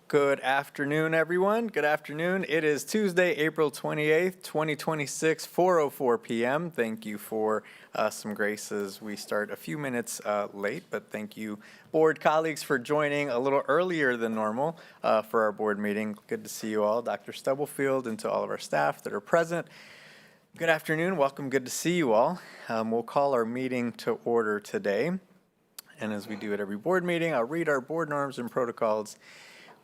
Good afternoon, everyone. Good afternoon. It is Tuesday, April 28th, 2026, 4:04 p.m. Thank you for some graces. We start a few minutes late, but thank you, board colleagues, for joining a little earlier than normal for our board meeting. Good to see you all, Dr. Stubblefield, and to all of our staff that are present. Good afternoon. Welcome. Good to see you all. We'll call our meeting to order today. And as we do at every board meeting, I'll read our board norms and protocols.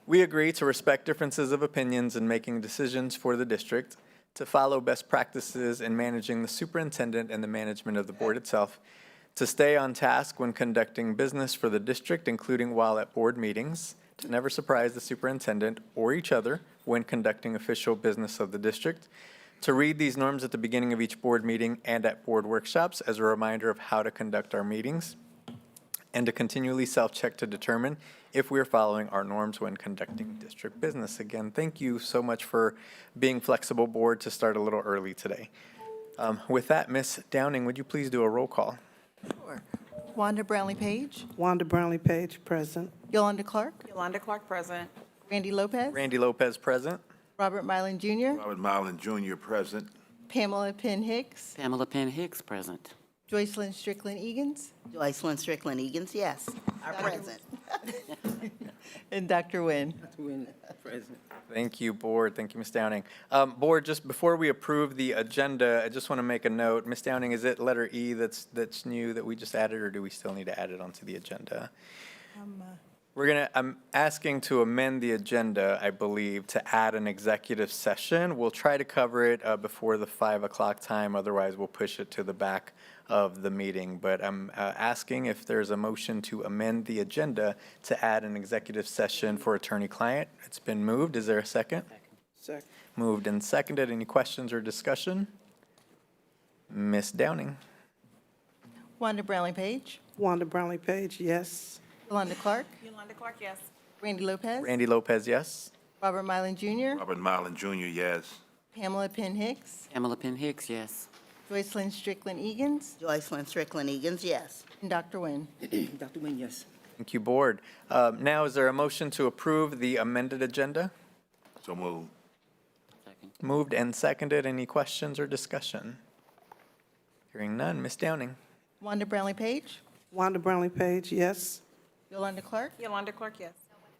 We agree to respect differences of opinions in making decisions for the district, to follow best practices in managing the superintendent and the management of the board itself, to stay on task when conducting business for the district, including while at board meetings, to never surprise the superintendent or each other when conducting official business of the district, to read these norms at the beginning of each board meeting and at board workshops as a reminder of how to conduct our meetings, and to continually self-check to determine if we're following our norms when conducting district business. Again, thank you so much for being flexible, board, to start a little early today. With that, Ms. Downing, would you please do a roll call? Sure. Wanda Brownlee Page. Wanda Brownlee Page, present. Yolanda Clark. Yolanda Clark, present. Randy Lopez. Randy Lopez, present. Robert Mylan Jr. Robert Mylan Jr. present. Pamela Penn Hicks. Pamela Penn Hicks, present. Joycelyn Strickland Egan's. Joycelyn Strickland Egan's, yes, are present. And Dr. Nguyen. Present. Thank you, board. Thank you, Ms. Downing. Board, just before we approve the agenda, I just want to make a note. Ms. Downing, is it letter E that's new that we just added, or do we still need to add it onto the agenda? I'm asking to amend the agenda, I believe, to add an executive session. We'll try to cover it before the 5 o'clock time. Otherwise, we'll push it to the back of the meeting. But I'm asking if there's a motion to amend the agenda to add an executive session for attorney-client. It's been moved. Is there a second? Second. Moved and seconded. Any questions or discussion? Ms. Downing. Wanda Brownlee Page. Wanda Brownlee Page, yes. Yolanda Clark. Yolanda Clark, yes. Randy Lopez. Randy Lopez, yes. Robert Mylan Jr. Robert Mylan Jr., yes. Pamela Penn Hicks. Pamela Penn Hicks, yes. Joycelyn Strickland Egan's. Joycelyn Strickland Egan's, yes. And Dr. Nguyen. Dr. Nguyen, yes. Thank you, board. Now, is there a motion to approve the amended agenda? So moved. Second. Moved and seconded. Any questions or discussion? Hearing none. Ms. Downing. Wanda Brownlee Page. Wanda Brownlee Page, yes. Yolanda Clark. Yolanda Clark, yes.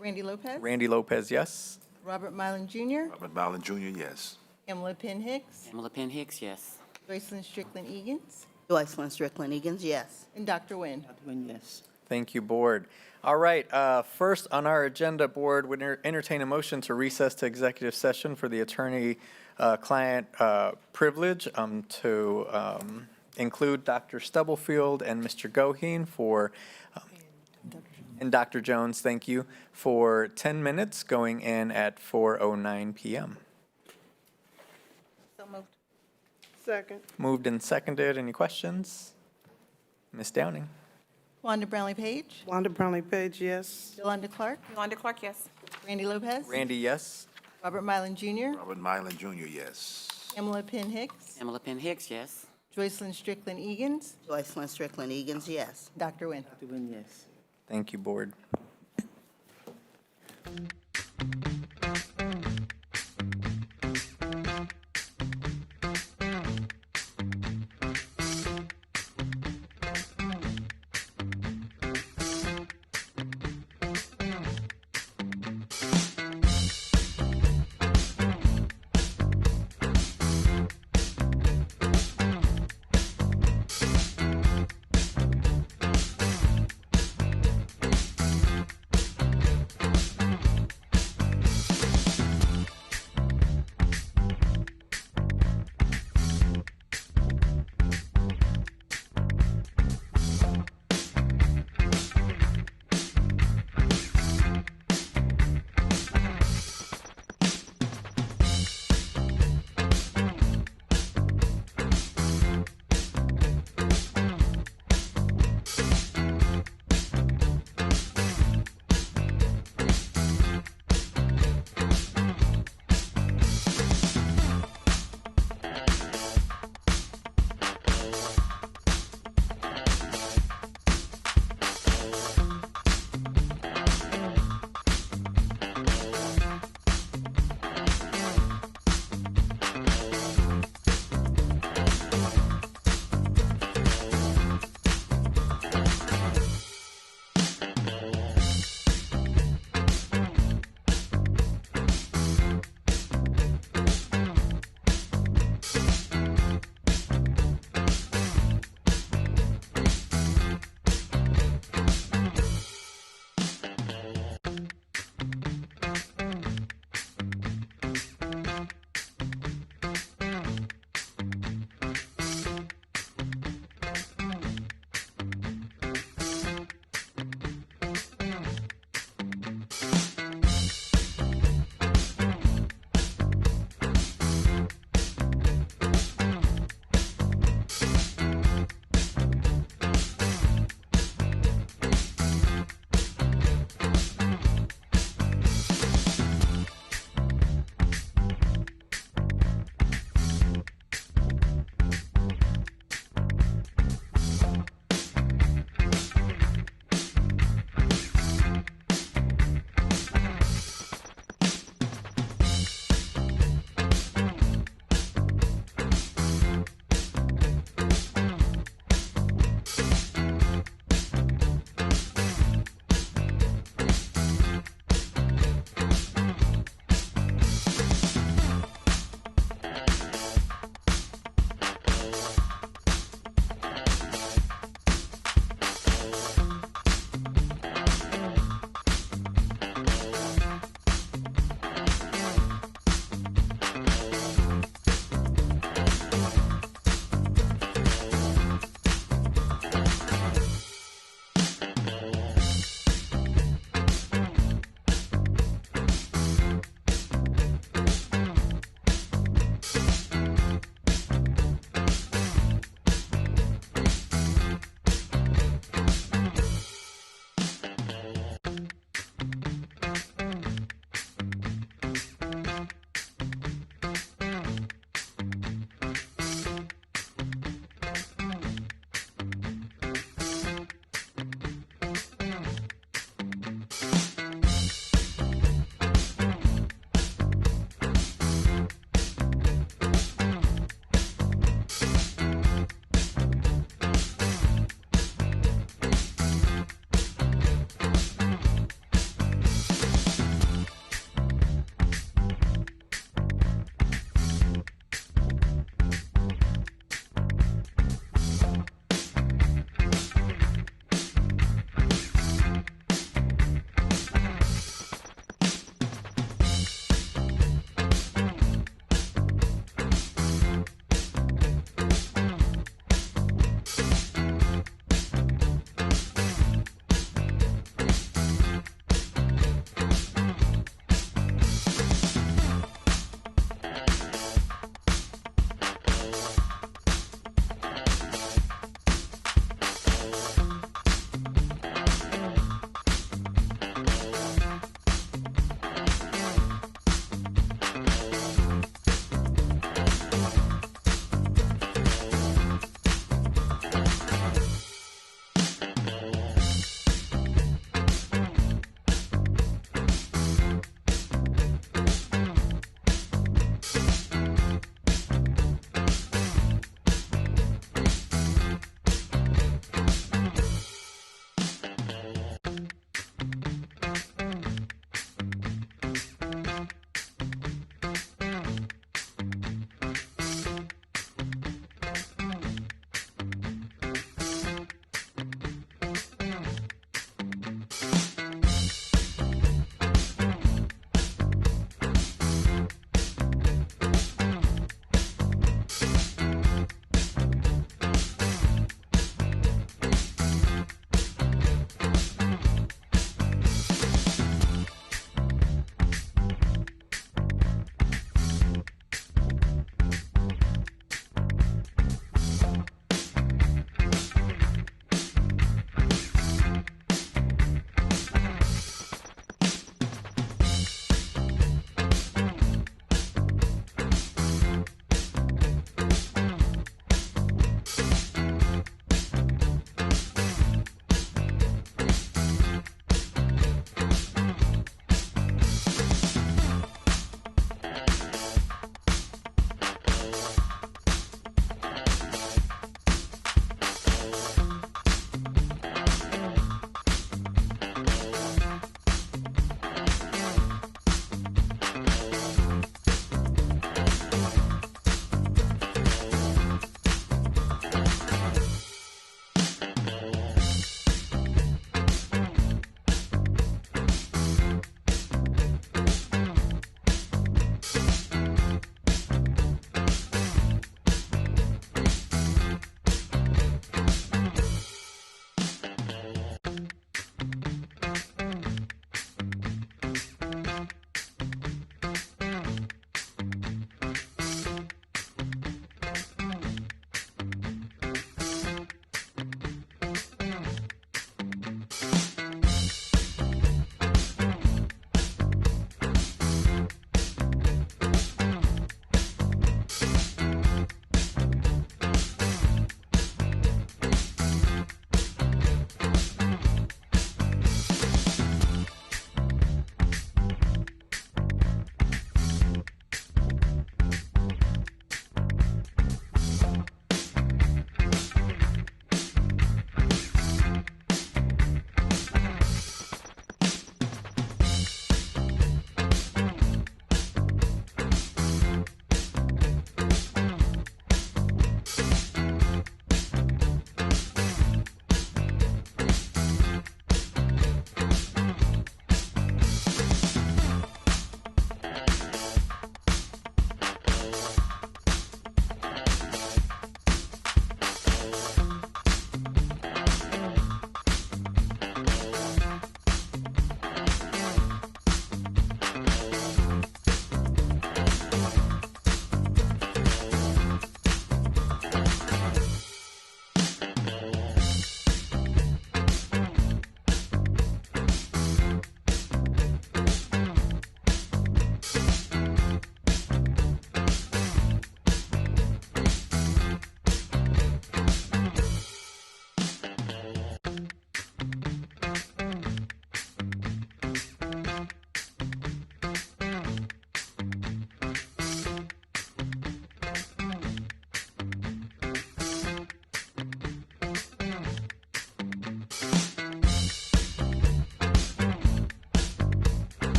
Randy Lopez. Randy Lopez, yes. Robert Mylan Jr. Robert Mylan Jr., yes. Pamela Penn Hicks. Pamela Penn Hicks, yes. Joycelyn Strickland Egan's. Joycelyn Strickland Egan's, yes. And Dr. Nguyen. Dr. Nguyen, yes. Thank you, board. All right, first on our agenda, board would entertain a motion to recess to executive session for the attorney-client privilege to include Dr. Stubblefield and Mr. Goheen for, and Dr. Jones, thank you, for 10 minutes going in at 4:09 p.m. So moved. Second. Moved and seconded. Any questions? Ms. Downing. Wanda Brownlee Page. Wanda Brownlee Page, yes. Yolanda Clark. Yolanda Clark, yes. Randy Lopez. Randy, yes. Robert Mylan Jr. Robert Mylan Jr., yes. Pamela Penn Hicks. Pamela Penn Hicks, yes. Joycelyn Strickland Egan's. Joycelyn Strickland Egan's, yes. Dr. Nguyen. Dr. Nguyen, yes. Thank you, board.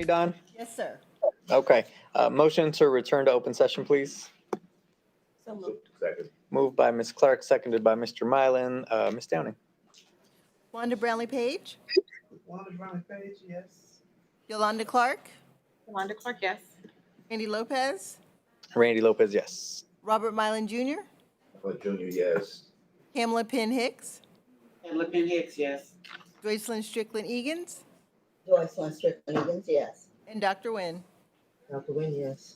Don? Yes, sir. Okay. Motion to return to open session, please. So moved. Second. Moved by Ms. Clark, seconded by Mr. Mylan. Ms. Downing? Wanda Brownlee Page. Wanda Brownlee Page, yes. Yolanda Clark. Yolanda Clark, yes. Randy Lopez. Randy Lopez, yes. Robert Mylan Jr. Milan Junior, yes. Pamela Penn Hicks. Pamela Penn Hicks, yes. Joycelyn Strickland Egan's. Joycelyn Strickland Egan's, yes. And Dr. Nguyen. Dr. Nguyen, yes.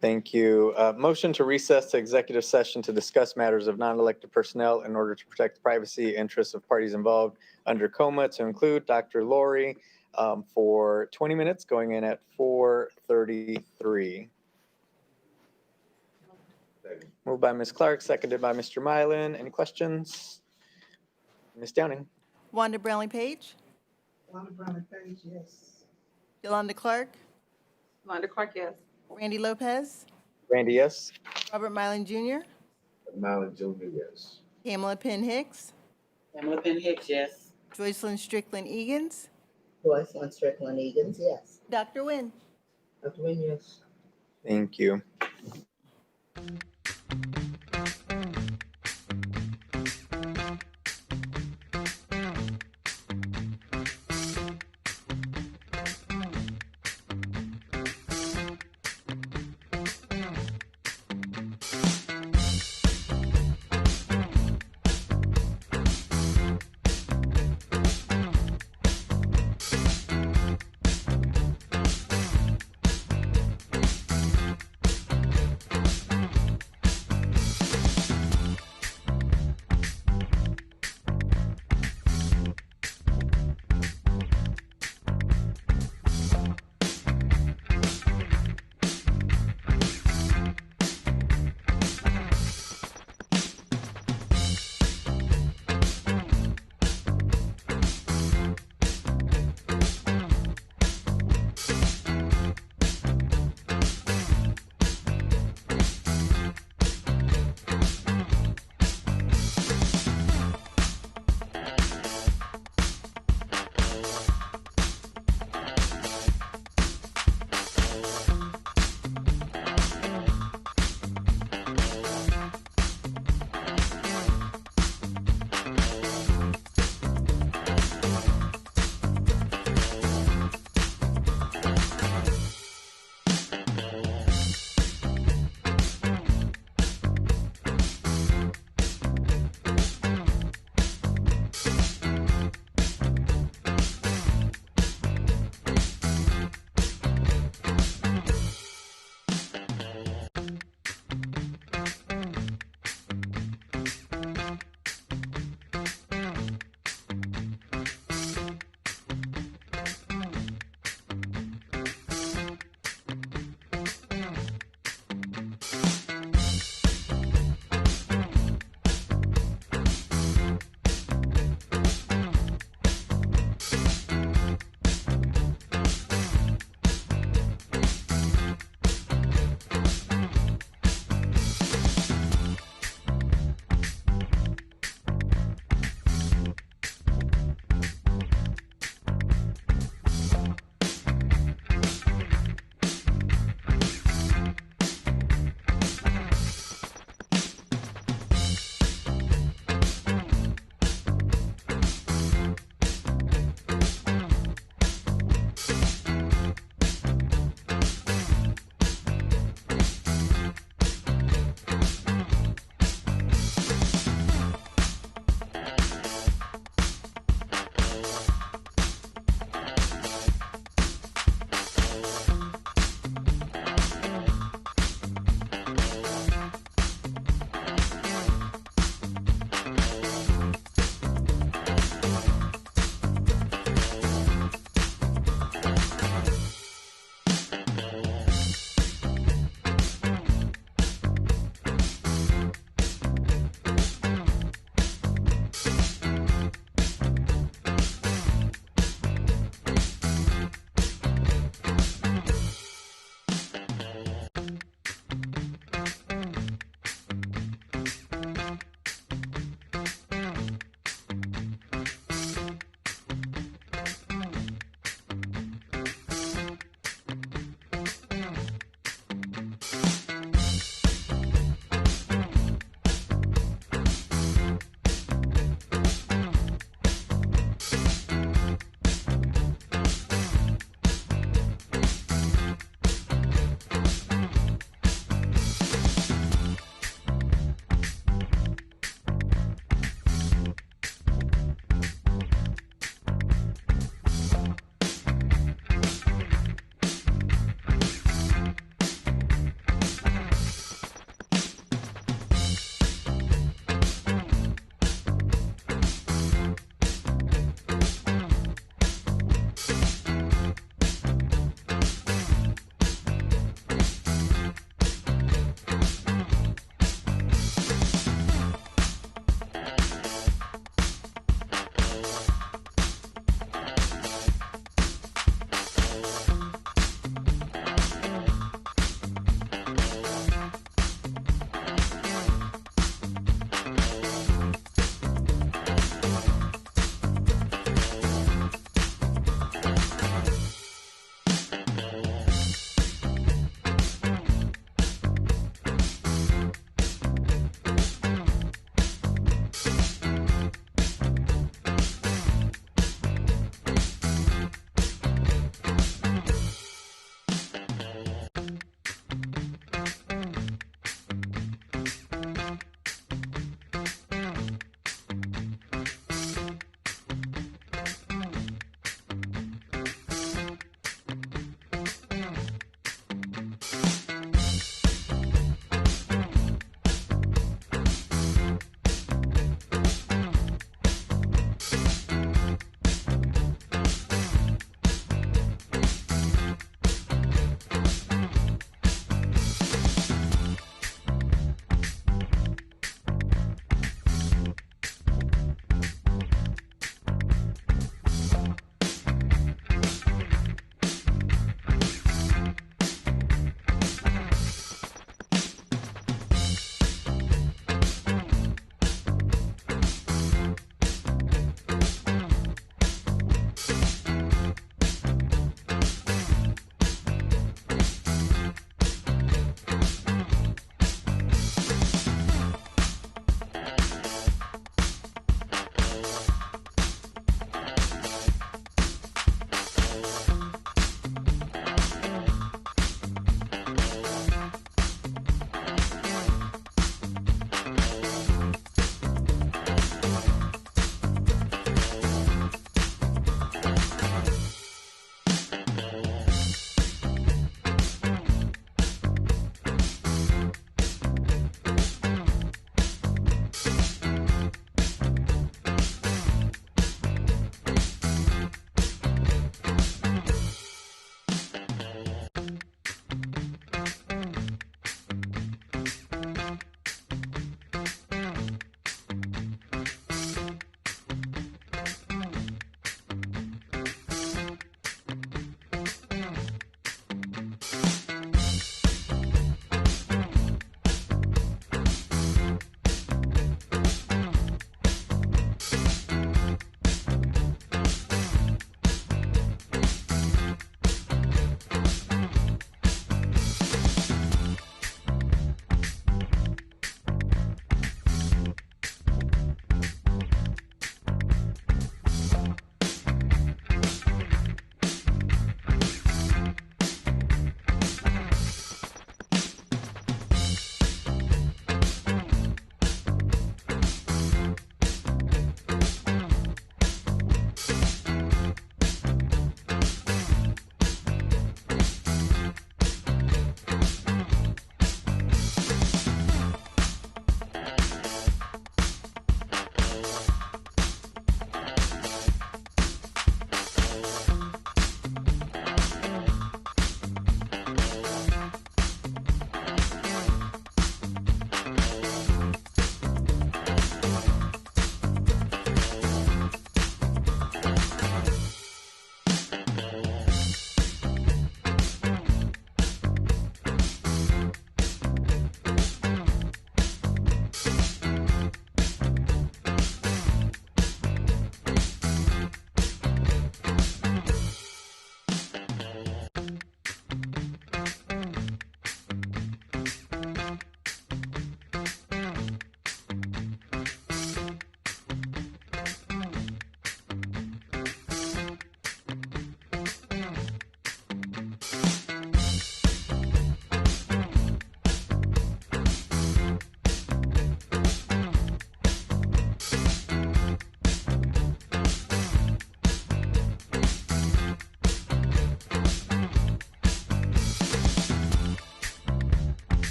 Thank you. Motion to recess to executive session to discuss matters of non-elected personnel in order to protect the privacy interests of parties involved under COMA, to include Dr. Lori, for 20 minutes, going in at 4:33. Second. Moved by Ms. Clark, seconded by Mr. Mylan. Any questions? Ms. Downing? Wanda Brownlee Page. Wanda Brownlee Page, yes. Yolanda Clark. Yolanda Clark, yes. Randy Lopez. Randy, yes. Robert Mylan Jr. Milan Junior, yes. Pamela Penn Hicks. Pamela Penn Hicks, yes. Joycelyn Strickland Egan's. Joycelyn Strickland Egan's, yes. Dr. Nguyen. Dr. Nguyen, yes. Thank you.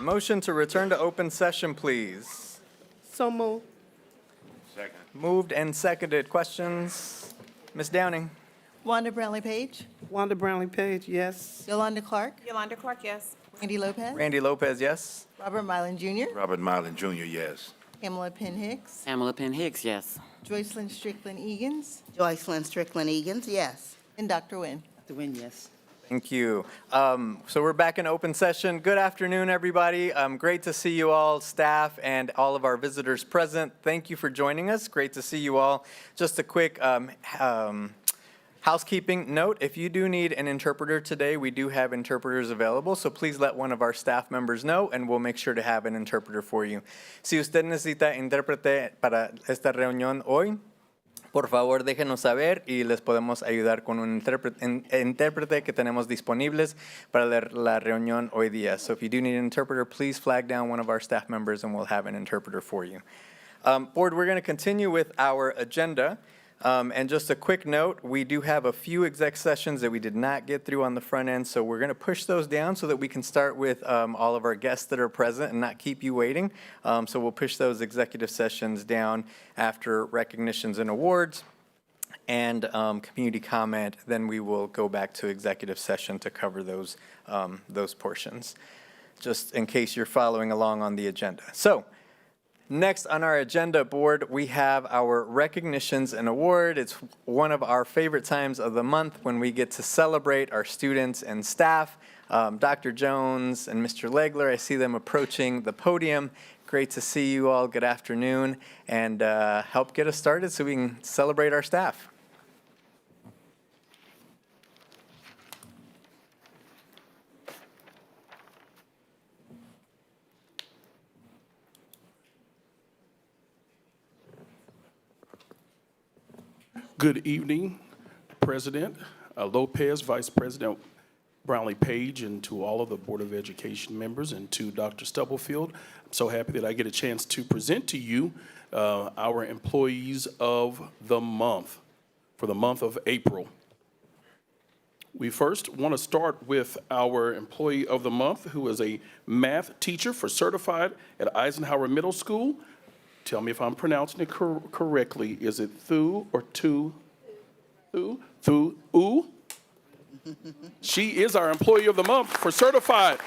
Motion to return to open session, please. So moved. Second. Moved and seconded. Questions? Ms. Downing? Wanda Brownlee Page, Wanda Brownlee Page, yes. Yolanda Clark, Yolanda Clark, yes. Randy Lopez, Randy Lopez, yes. Robert Mylan Jr., Robert Mylan Jr., yes. Pamela Penn Hicks, Pamela Penn Hicks, yes. Joycelyn Strickland Egan's, Joycelyn Strickland Egan's, yes. and Dr. Nguyen. Dr. Nguyen, yes. Thank you. So we're back in open session. Good afternoon, everybody. Great to see you all, staff, and all of our visitors present. Thank you for joining us. Great to see you all. Just a quick housekeeping note, if you do need an interpreter today, we do have interpreters available, so please let one of our staff members know, and we'll make sure to have an interpreter for you. Si usted necesita intérprete para esta reunión hoy, por favor, déjenos saber y les podemos ayudar con un intérprete que tenemos disponibles para la reunión hoy día. So if you do need an interpreter, please flag down one of our staff members and we'll have an interpreter for you. Board, we're going to continue with our agenda. And just a quick note, we do have a few exec sessions that we did not get through on the front end, so we're going to push those down so that we can start with all of our guests that are present and not keep you waiting. So we'll push those executive sessions down after recognitions and awards and community comment. Then we will go back to executive session to cover those portions, just in case you're following along on the agenda. So, next on our agenda, board, we have our recognitions and award. It's one of our favorite times of the month when we get to celebrate our students and staff. Dr. Jones and Mr. Legler, I see them approaching the podium. Great to see you all. Good afternoon, and help get us started so we can celebrate our staff. Good evening, President Lopez, Vice President Brownlee Page, and to all of the Board of Education members, and to Dr. Stubblefield. I'm so happy that I get a chance to present to you our Employees of the Month for the month of April. We first want to start with our Employee of the Month, who is a math teacher for certified at Eisenhower Middle School. Tell me if I'm pronouncing it correctly. Is it Thu or Tu? Thu? Ooh? She is our Employee of the Month for certified.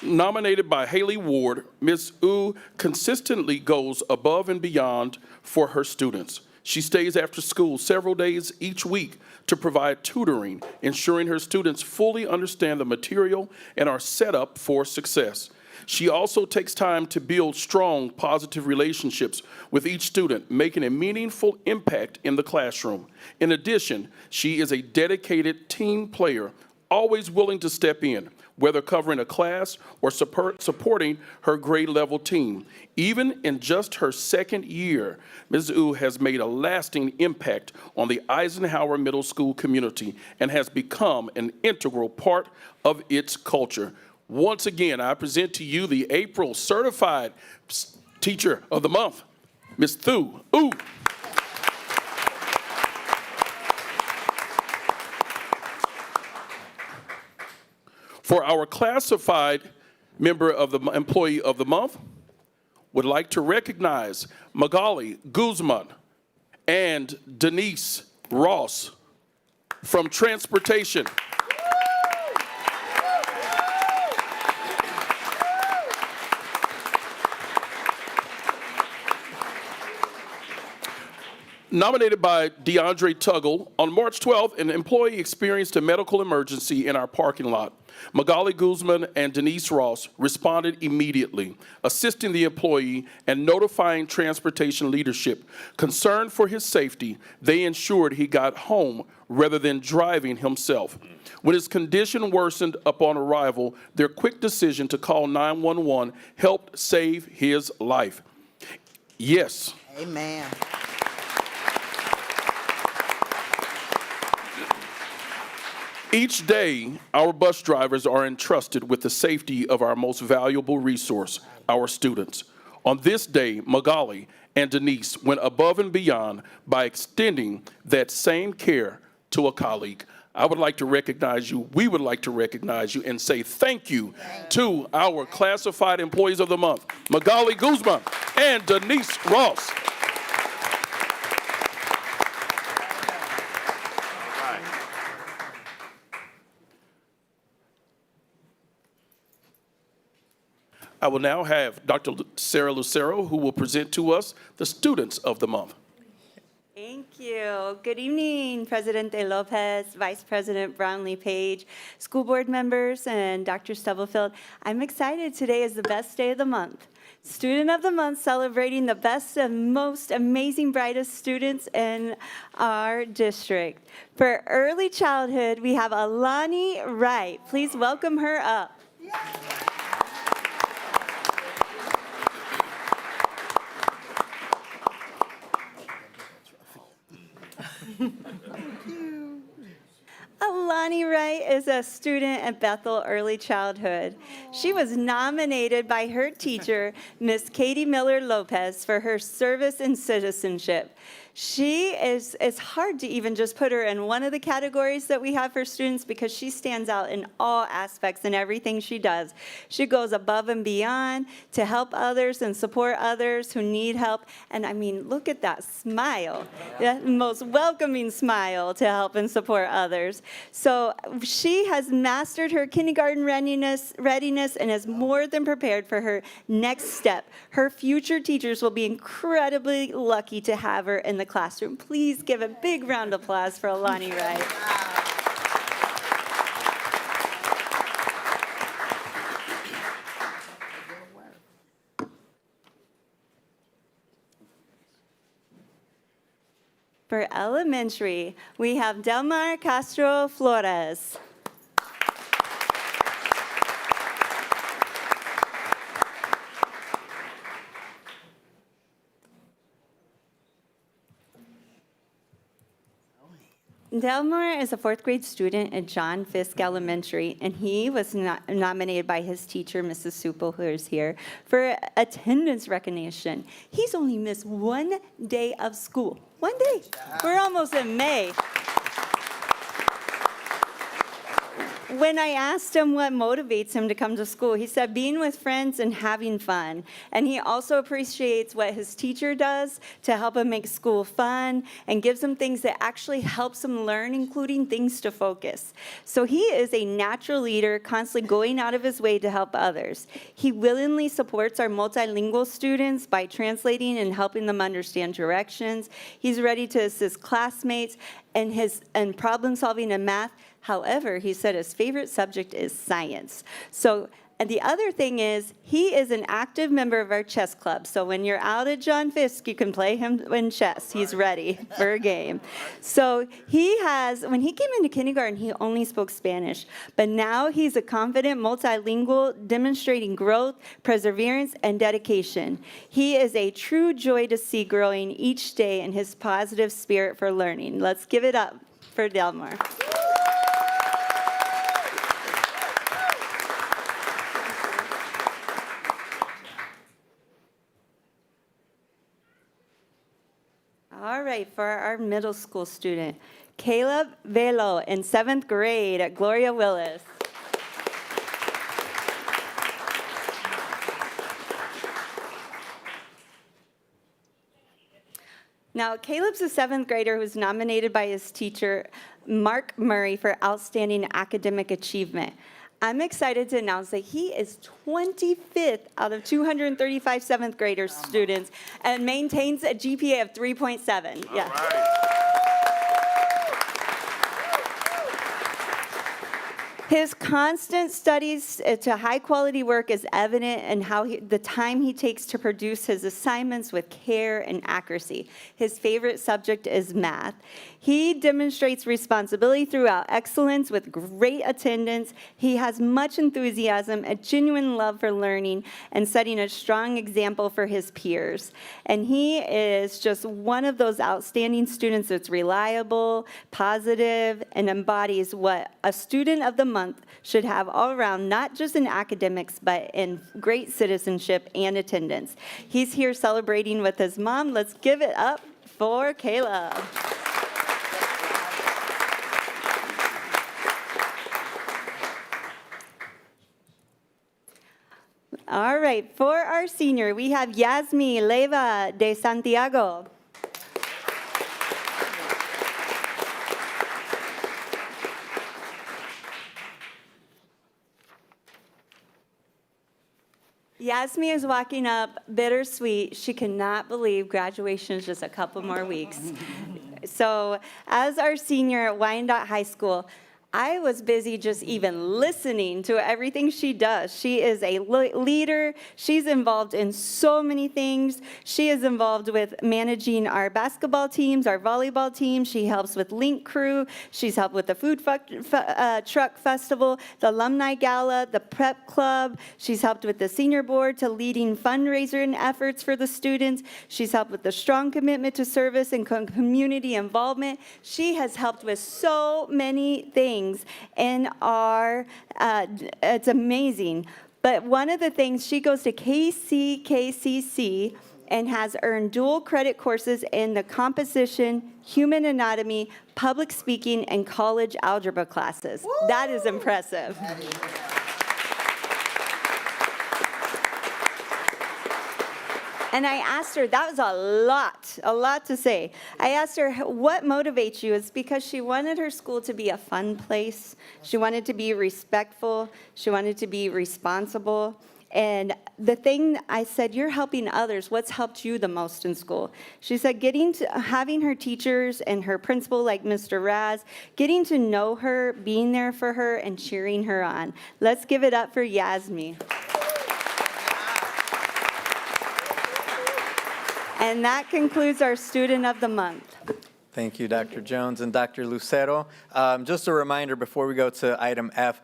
Nominated by Haley Ward, Ms. Ooh consistently goes above and beyond for her students. She stays after school several days each week to provide tutoring, ensuring her students fully understand the material and are set up for success. She also takes time to build strong, positive relationships with each student, making a meaningful impact in the classroom. In addition, she is a dedicated team player, always willing to step in, whether covering a class or supporting her grade level team. Even in just her second year, Ms. Ooh has made a lasting impact on the Eisenhower Middle School community and has become an integral part of its culture. Once again, I present to you the April Certified Teacher of the Month, Ms. Thu Ooh. For our classified member of the Employee of the Month, would like to recognize Magali Guzman and Denise Ross from Transportation. Nominated by DeAndre Tuggle, on March 12th, an employee experienced a medical emergency in our parking lot. Magali Guzman and Denise Ross responded immediately, assisting the employee and notifying transportation leadership. Concerned for his safety, they ensured he got home rather than driving himself. When his condition worsened upon arrival, their quick decision to call 911 helped save his life. Yes. Amen. Each day, our bus drivers are entrusted with the safety of our most valuable resource, our students. On this day, Magali and Denise went above and beyond by extending that same care to a colleague. I would like to recognize you, we would like to recognize you and say thank you to our classified employees of the month, Magali Guzman and Denise Ross. I will now have Dr. Sarah Lucero, who will present to us the students of the month. Thank you. Good evening, Presidente Lopez, Vice President Brownlee Page, school board members, and Dr. Stubblefield. I'm excited. Today is the best day of the month. Student of the month, celebrating the best and most amazing, brightest students in our district. For early childhood, we have Alani Wright. Please welcome her up. Alani Wright is a student at Bethel Early Childhood. She was nominated by her teacher, Miss Katie Miller Lopez, for her service and citizenship. It's hard to even just put her in one of the categories that we have for students because she stands out in all aspects in everything she does. She goes above and beyond to help others and support others who need help. And I mean, look at that smile, that most welcoming smile to help and support others. So she has mastered her kindergarten readiness and is more than prepared for her next step. Her future teachers will be incredibly lucky to have her in the classroom. Please give a big round of applause for Alani Wright. For elementary, we have Delmar Castro Flores. Delmar is a fourth grade student at John Fisk Elementary, and he was nominated by his teacher, Mrs. Supel, who is here, for attendance recognition. He's only missed 1 day of school. 1 day. We're almost in May. When I asked him what motivates him to come to school, he said being with friends and having fun. And he also appreciates what his teacher does to help him make school fun and gives him things that actually helps him learn, including things to focus. So he is a natural leader, constantly going out of his way to help others. He willingly supports our multilingual students by translating and helping them understand directions. He's ready to assist classmates and problem solving in math. However, he said his favorite subject is science. And the other thing is, he is an active member of our chess club. So when you're out at John Fisk, you can play him in chess. He's ready for a game. So when he came into kindergarten, he only spoke Spanish. But now he's a confident multilingual, demonstrating growth, perseverance, and dedication. He is a true joy to see growing each day in his positive spirit for learning. Let's give it up for Delmar. All right, for our middle school student, Caleb Velo in 7th grade at Gloria Willis. Now, Caleb's a 7th grader who was nominated by his teacher, Mark Murray, for outstanding academic achievement. I'm excited to announce that he is 25th out of 235 7th grader students and maintains a GPA of 3.7. Yeah. All right. His constant studies to high-quality work is evident in the time he takes to produce his assignments with care and accuracy. His favorite subject is math. He demonstrates responsibility throughout excellence with great attendance. He has much enthusiasm, a genuine love for learning, and setting a strong example for his peers. And he is just one of those outstanding students that's reliable, positive, and embodies what a student of the month should have all around, not just in academics, but in great citizenship and attendance. He's here celebrating with his mom. Let's give it up for Caleb. All right, for our senior, we have Yasmi Leva de Santiago. Yasmi is walking up bittersweet. She cannot believe graduation is just a couple more weeks. So as our senior at Wyandotte High School, I was busy just even listening to everything she does. She is a leader. She's involved in so many things. She is involved with managing our basketball teams, our volleyball team. She helps with Link Crew. She's helped with the food truck festival, the alumni gala, the prep club. She's helped with the senior board to leading fundraiser efforts for the students. She's helped with the strong commitment to service and community involvement. She has helped with so many things in our, it's amazing. But one of the things, she goes to KCKPS and has earned dual credit courses in the composition, human anatomy, public speaking, and college algebra classes. That is impressive. And I asked her, that was a lot to say. I asked her, what motivates you? It's because she wanted her school to be a fun place. She wanted to be respectful. She wanted to be responsible. And the thing I said, you're helping others. What's helped you the most in school? She said, having her teachers and her principal, like Mr. Raz, getting to know her, being there for her, and cheering her on. Let's give it up for Yasmi. And that concludes our Student of the Month. Thank you, Dr. Jones and Dr. Lucero. Just a reminder before we go to item F,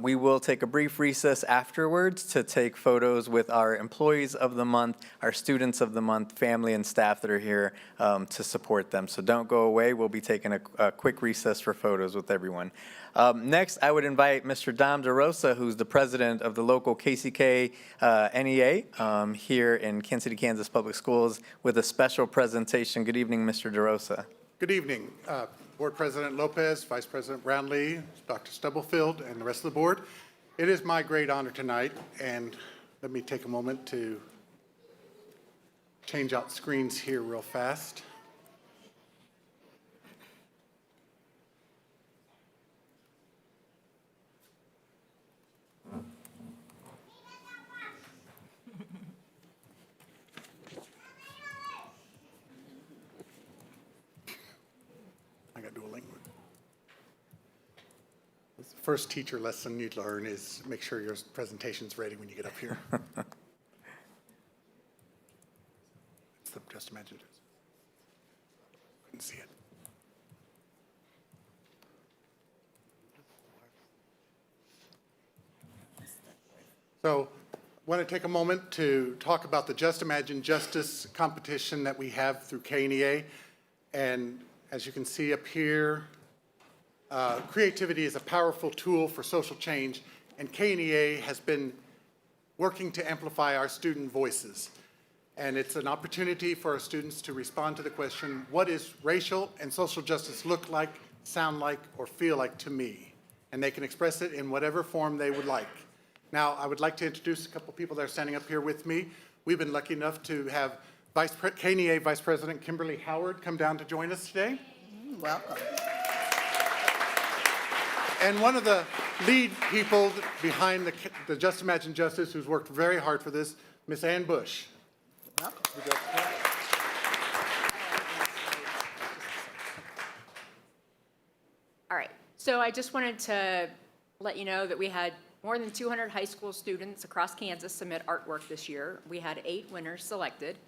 we will take a brief recess afterwards to take photos with our employees of the month, our students of the month, family and staff that are here to support them. So don't go away. We'll be taking a quick recess for photos with everyone. Next, I would invite Mr. Dom DeRosa, who's the president of the local KCK NEA here in Kansas City, Kansas Public Schools, with a special presentation. Good evening, Mr. DeRosa. Good evening, Board President Lopez, Vice President Brownlee, Dr. Stubblefield, and the rest of the board. It is my great honor tonight, and let me take a moment to change out screens here real fast. The first teacher lesson you learn is make sure your presentation's ready when you get up here. Just imagine it. Couldn't see it. So I want to take a moment to talk about the Just Imagine Justice competition that we have through KNEA. And as you can see up here, creativity is a powerful tool for social change, and KNEA has been working to amplify our student voices. And it's an opportunity for our students to respond to the question, what is racial and social justice look like, sound like, or feel like to me? And they can express it in whatever form they would like. Now, I would like to introduce a couple people that are standing up here with me. We've been lucky enough to have KNEA Vice President Kimberly Howard come down to join us today. Welcome. And one of the lead people behind the Just Imagine Justice, who's worked very hard for this, Miss Ann Bush. All right, so I just wanted to let you know that we had more than 200 high school students across Kansas submit artwork this year. We had 8 winners selected.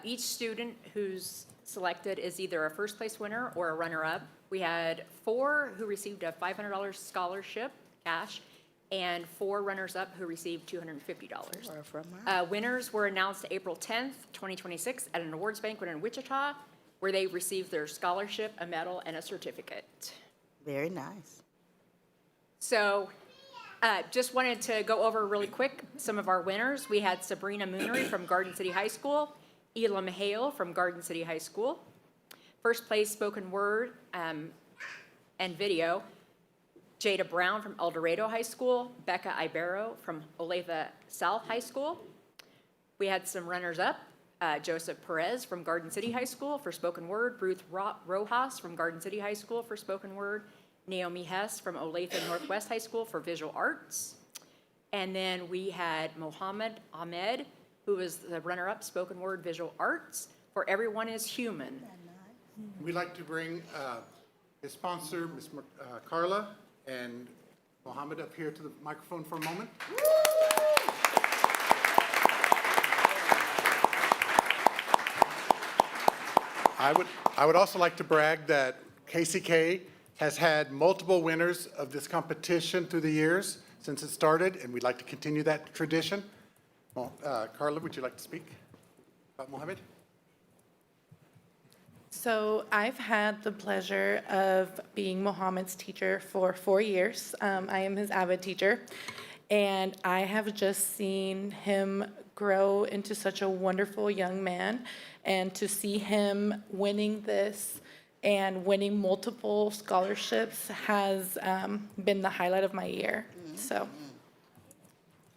Each student who's selected is either a first place winner or a runner-up. We had 4 who received a $500 scholarship, cash, and 4 runners-up who received $250. Winners were announced April 10th, 2026 at an awards banquet in Wichita, where they received their scholarship, a medal, and a certificate. Very nice. So just wanted to go over really quick some of our winners. We had Sabrina Moonery from Garden City High School, Elam Hale from Garden City High School. First place spoken word and video Jada Brown from El Dorado High School, Becca Ibero from Olathe South High School. We had some runners-up, Joseph Perez from Garden City High School for spoken word, Ruth Rojas from Garden City High School for spoken word, Naomi Hess from Olathe Northwest High School for visual arts. And then we had Mohammed Ahmed, who was the runner-up spoken word visual arts for Everyone is Human. We'd like to bring his sponsor, Ms. Carla, and Mohammed up here to the microphone for a moment. I would also like to brag that KCK has had multiple winners of this competition through the years since it started, and we'd like to continue that tradition. Well, Carla, would you like to speak about Mohammed? So I've had the pleasure of being Mohammed's teacher for 4 years. I am his avid teacher, and I have just seen him grow into such a wonderful young man, and to see him winning this and winning multiple scholarships has been the highlight of my year. So.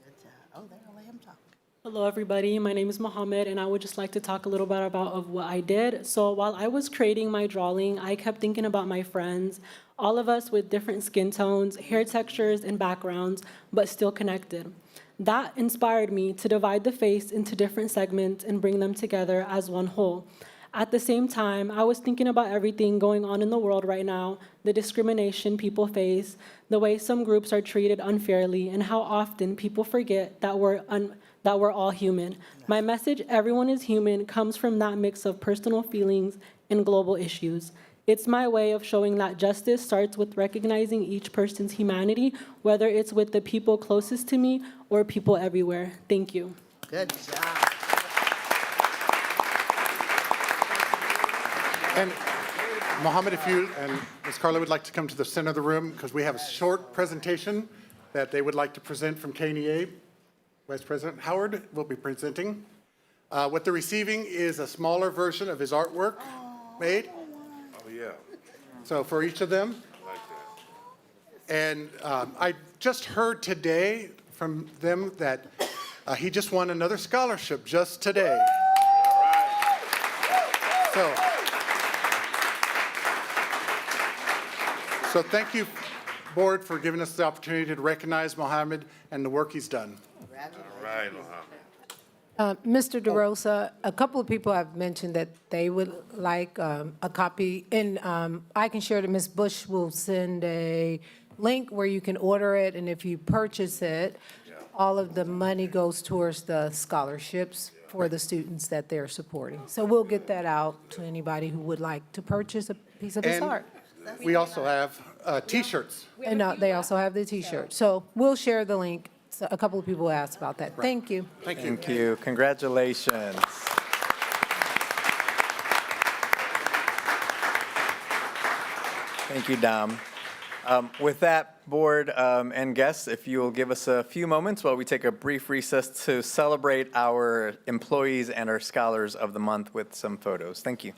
Good job. Oh, there, I'll let him talk. Hello, everybody. My name is Mohammed, and I would just like to talk a little bit about of what I did. So while I was creating my drawing, I kept thinking about my friends, all of us with different skin tones, hair textures, and backgrounds, but still connected. That inspired me to divide the face into different segments and bring them together as one whole. At the same time, I was thinking about everything going on in the world right now, the discrimination people face, the way some groups are treated unfairly, and how often people forget that we're all human. My message, Everyone is Human, comes from that mix of personal feelings and global issues. It's my way of showing that justice starts with recognizing each person's humanity, whether it's with the people closest to me or people everywhere. Thank you. Good job. And Mohammed, if you and Ms. Carla would like to come to the center of the room, because we have a short presentation that they would like to present from KNEA. Vice President Howard will be presenting. What they're receiving is a smaller version of his artwork made. Oh, yeah. So for each of them. I like that. And I just heard today from them that he just won another scholarship just today. So thank you, board, for giving us the opportunity to recognize Mohammed and the work he's done. All right, Mohammed. Mr. DeRosa, a couple of people have mentioned that they would like a copy, and I can share that Ms. Bush will send a link where you can order it, and if you purchase it, all of the money goes towards the scholarships for the students that they're supporting. So we'll get that out to anybody who would like to purchase a piece of his And art. we also have T-shirts. And they also have the T-shirt. So we'll share the link. So a couple of people asked about that. Thank you. Thank you. Thank you. Congratulations. Thank you, Dom. With that, board and guests, if you will give us a few moments while we take a brief recess to celebrate our employees and our scholars of the month with some photos. Thank you.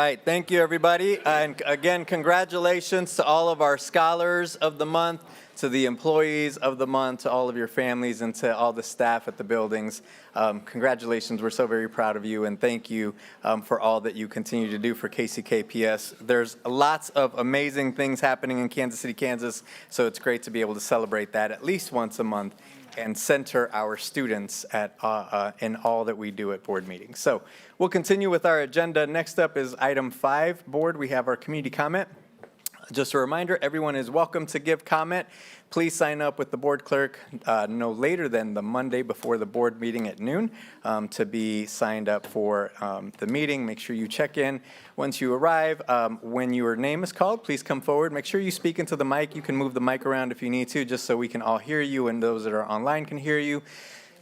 right, thank you, everybody. And again, congratulations to all of our scholars of the month, to the employees of the month, to all of your families, and to all the staff at the buildings. Congratulations, we're so very proud of you, and thank you for all that you continue to do for KCKPS. There's lots of amazing things happening in Kansas City, Kansas, so it's great to be able to celebrate that at least once a month and center our students in all that we do at board meetings. So we'll continue with our agenda. Next up is item 5, board. We have our community comment. Just a reminder, everyone is welcome to give comment. Please sign up with the board clerk no later than the Monday before the board meeting at noon to be signed up for the meeting. Make sure you check in once you arrive. When your name is called, please come forward. Make sure you speak into the mic. You can move the mic around if you need to, just so we can all hear you and those that are online can hear you.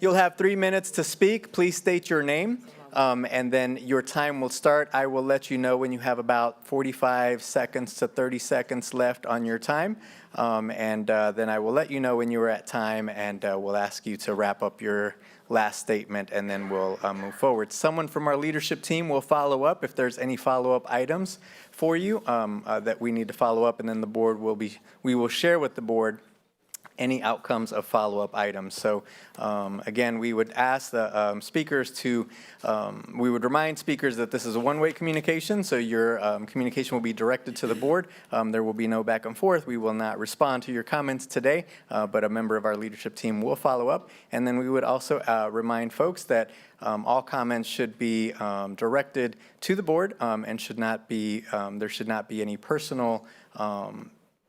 You'll have 3 minutes to speak. Please state your name. And then your time will start. I will let you know when you have about 45 seconds to 30 seconds left on your time. And then I will let you know when you are at time, and we'll ask you to wrap up your last statement, and then we'll move forward. Someone from our leadership team will follow up if there's any follow-up items for you that we need to follow up, and then the board we will share with the board any outcomes of follow-up items. So again, we would ask the speakers we would remind speakers that this is a one-way communication, so your communication will be directed to the board. There will be no back and forth. We will not respond to your comments today, but a member of our leadership team will follow up. And then we would also remind folks that all comments should be directed to the board and should not be, there should not be any personal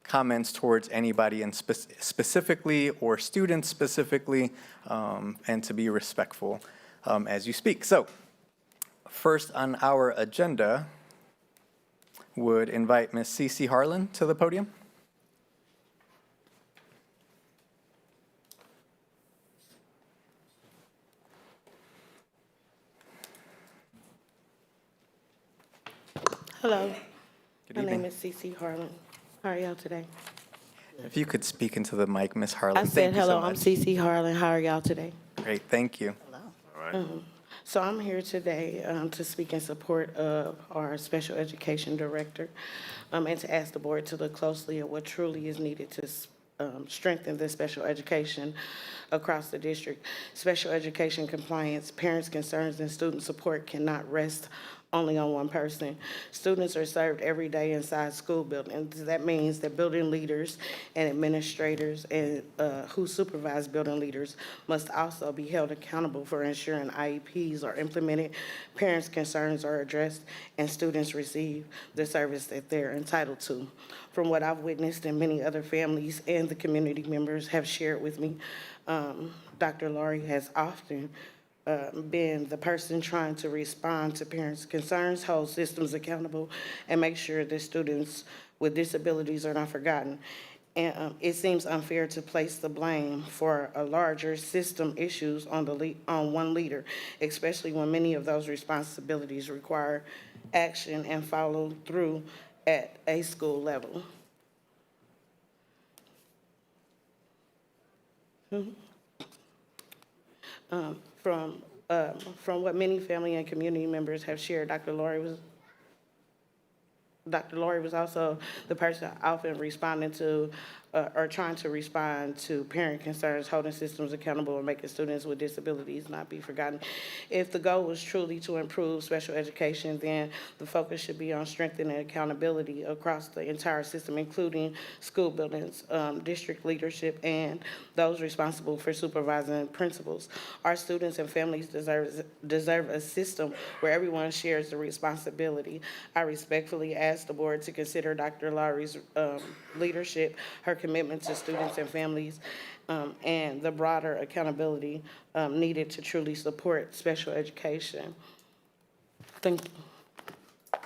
comments towards anybody in specifically or students specifically, and to be respectful as you speak. So first on our agenda would invite Ms. CC Harlan to the podium. Hello, Good my evening. name is CC Harlan. How are y'all today? If you could speak into the mic, Ms. Harlan. I Thank said you so hello, I'm much. CC Harlan. How are y'all today? Great, thank you. So I'm here today to speak in support of our special education director and to ask the board to look closely at what truly is needed to strengthen the special education across the district. Special education compliance, parents' concerns, and student support cannot rest only on one person. Students are served every day inside school buildings. That means that building leaders and administrators and who supervise building leaders must also be held accountable for ensuring IEPs are implemented, parents' concerns are addressed, and students receive the service that they're entitled to. From what I've witnessed and many other families and the community members have shared with me, Dr. Laurie has often been the person trying to respond to parents' concerns, hold systems accountable, and make sure that students with disabilities are not forgotten. And it seems unfair to place the blame for a larger system issues on one leader, especially when many of those responsibilities require action and follow through at a school level. From what many family and community members have shared, Dr. Laurie was also the person often responding to or trying to respond to parent concerns, holding systems accountable, and making students with disabilities not be forgotten. If the goal was truly to improve special education, then the focus should be on strengthening accountability across the entire system, including school buildings, district leadership, and those responsible for supervising principals. Our students and families deserve a system where everyone shares the responsibility. I respectfully ask the board to consider Dr. Laurie's leadership, her commitment to students and families, and the broader accountability needed to truly support special education. Thank you.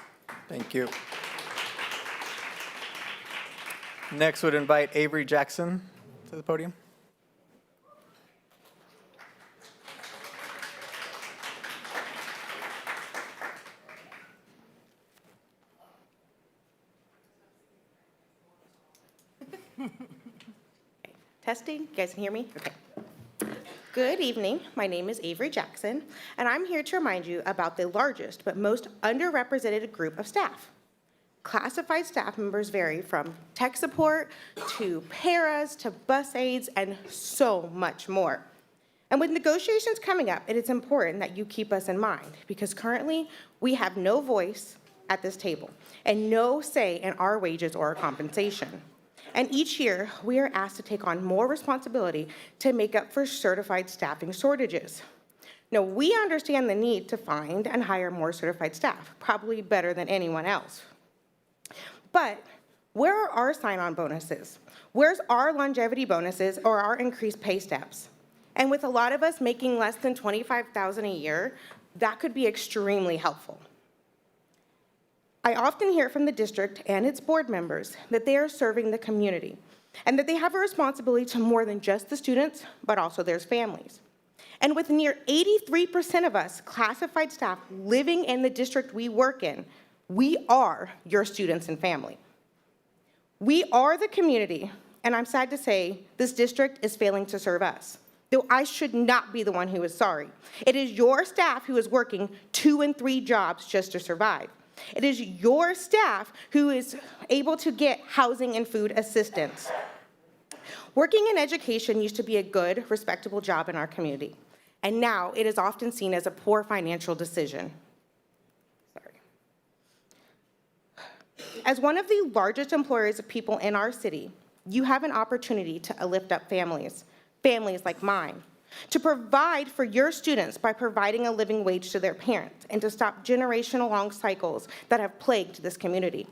Thank you. Next would invite Avery Jackson to the podium. Testing, you guys can hear me? Okay. Good evening. My name is Avery Jackson, and I'm here to remind you about the largest but most underrepresented group of staff. Classified staff members vary from tech support to paras to bus aides and so much more. And with negotiations coming up, it is important that you keep us in mind because currently we have no voice at this table and no say in our wages or our compensation. And each year, we are asked to take on more responsibility to make up for certified staffing shortages. Now, we understand the need to find and hire more certified staff, probably better than anyone else. But where are our sign-on bonuses? Where's our longevity bonuses or our increased pay steps? And with a lot of us making less than $25,000 a year, that could be extremely helpful. I often hear from the district and its board members that they are serving the community and that they have a responsibility to more than just the students, but also their families. And with near 83% of us classified staff living in the district we work in, we are your students and family. We are the community, and I'm sad to say this district is failing to serve us. Though I should not be the one who is sorry. It is your staff who is working 2 and 3 jobs just to survive. It is your staff who is able to get housing and food assistance. Working in education used to be a good, respectable job in our community, and now it is often seen as a poor financial decision. Sorry. As one of the largest employers of people in our city, you have an opportunity to lift up families like mine, to provide for your students by providing a living wage to their parents and to stop generational-long cycles that have plagued this community.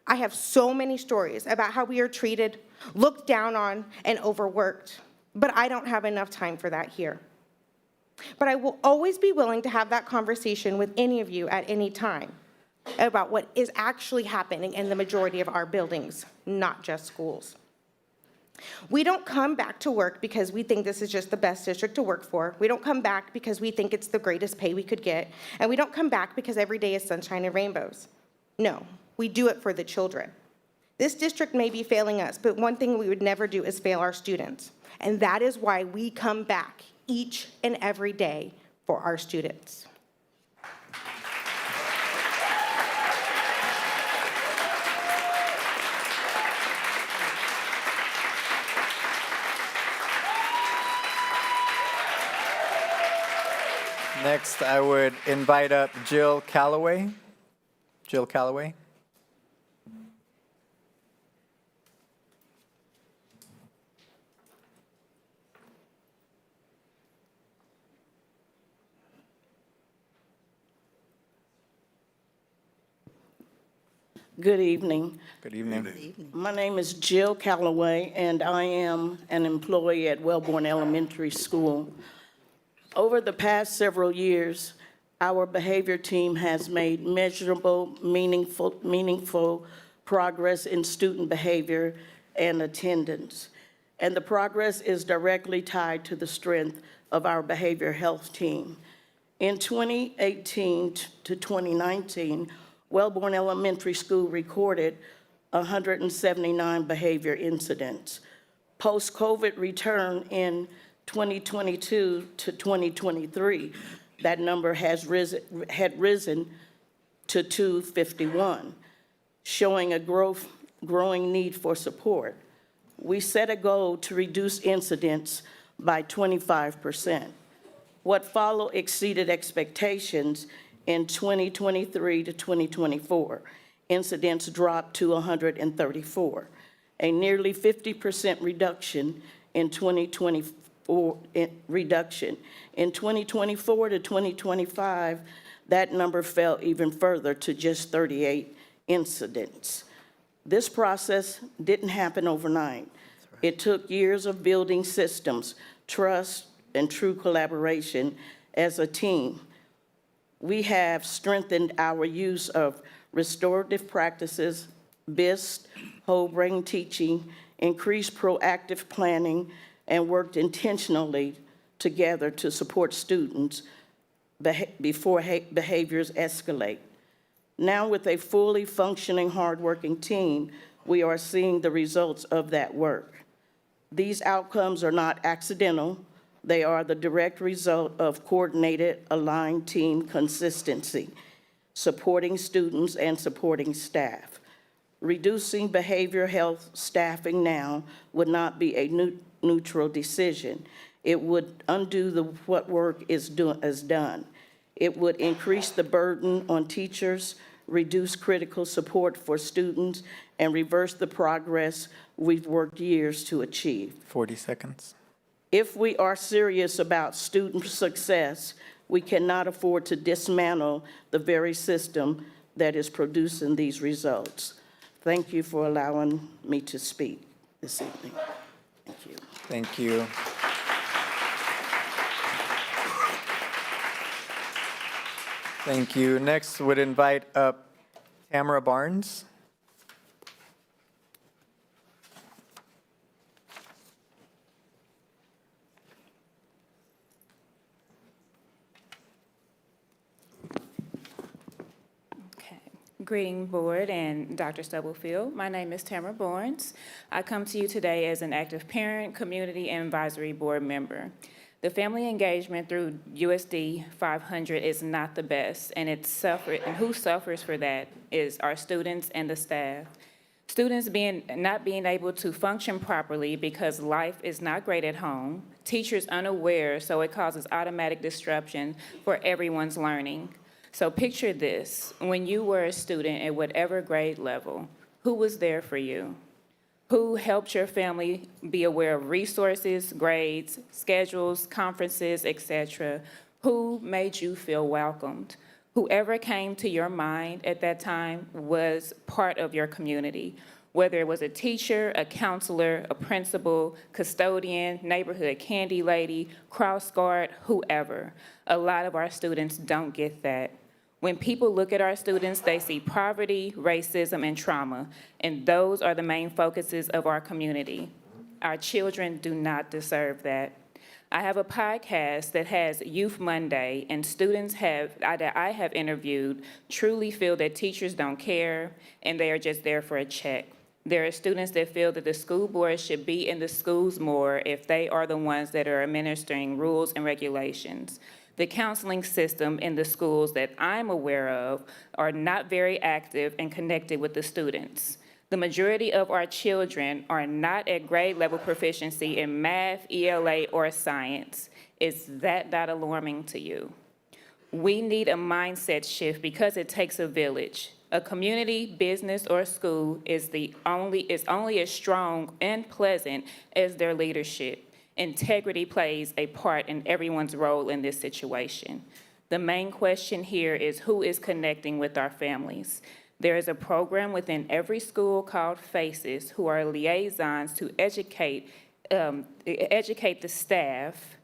I have so many stories about how we are treated, looked down on, and overworked, but I don't have enough time for that here. But I will always be willing to have that conversation with any of you at any time about what is actually happening in the majority of our buildings, not just schools. We don't come back to work because we think this is just the best district to work for. We don't come back because we think it's the greatest pay we could get. And we don't come back because every day is sunshine and rainbows. No, we do it for the children. This district may be failing us, but one thing we would never do is fail our students. And that is why we come back each and every day for our students. Next, I would invite up Jill Calloway. Jill Calloway. Good evening. Good evening. My name is Jill Calloway, and I am an employee at Wellborn Elementary School. Over the past several years, our behavior team has made measurable, meaningful progress in student behavior and attendance. And the progress is directly tied to the strength of our behavior health team. In 2018 to 2019, Wellborn Elementary School recorded 179 behavior incidents. Post-COVID return in 2022 to 2023, that number had risen to 251, showing a growing need for support. We set a goal to reduce incidents by 25%. What followed exceeded expectations. In 2023 to 2024, incidents dropped to 134, a nearly 50% reduction in 2024. In 2024 to 2025, that number fell even further to just 38 incidents. This process didn't happen overnight. It took years of building systems, trust, and true collaboration as a team. We have strengthened our use of restorative practices, BIST, whole brain teaching, increased proactive planning, and worked intentionally together to support students before behaviors escalate. Now, with a fully functioning, hardworking team, we are seeing the results of that work. These outcomes are not accidental. They are the direct result of coordinated, aligned team consistency, supporting students and supporting staff. Reducing behavioral health staffing now would not be a neutral decision. It would undo what work is done. It would increase the burden on teachers, reduce critical support for students, and reverse the progress we've worked years to achieve. 40 seconds. If we are serious about student success, we cannot afford to dismantle the very system that is producing these results. Thank you for allowing me to speak this evening. Thank you. Thank you. Thank you. Next, would invite up Tamara Barnes. Greeting board and Dr. Stubblefield. My name is Tamara Barnes. I come to you today as an active parent, community, and advisory board member. The family engagement through USD 500 is not the best, and who suffers for that is our students and the staff. Students not being able to function properly because life is not great at home, teachers unaware, so it causes automatic disruption for everyone's learning. So picture this, when you were a student at whatever grade level, who was there for you? Who helped your family be aware of resources, grades, schedules, conferences, etc.? Who made you feel welcomed? Whoever came to your mind at that time was part of your community, whether it was a teacher, a counselor, a principal, custodian, neighborhood candy lady, cross guard, whoever. A lot of our students don't get that. When people look at our students, they see poverty, racism, and trauma, and those are the main focuses of our community. Our children do not deserve that. I have a podcast that has Youth Monday, and students that I have interviewed truly feel that teachers don't care, and they are just there for a check. There are students that feel that the school board should be in the schools more if they are the ones that are administering rules and regulations. The counseling system in the schools that I'm aware of are not very active and connected with the students. The majority of our children are not at grade level proficiency in math, ELA, or science. Is that not alarming to you? We need a mindset shift because it takes a village. A community, business, or school is only as strong and pleasant as their leadership. Integrity plays a part in everyone's role in this situation. The main question here is who is connecting with our families? There is a program within every school called FACES, who are liaisons to educate the staff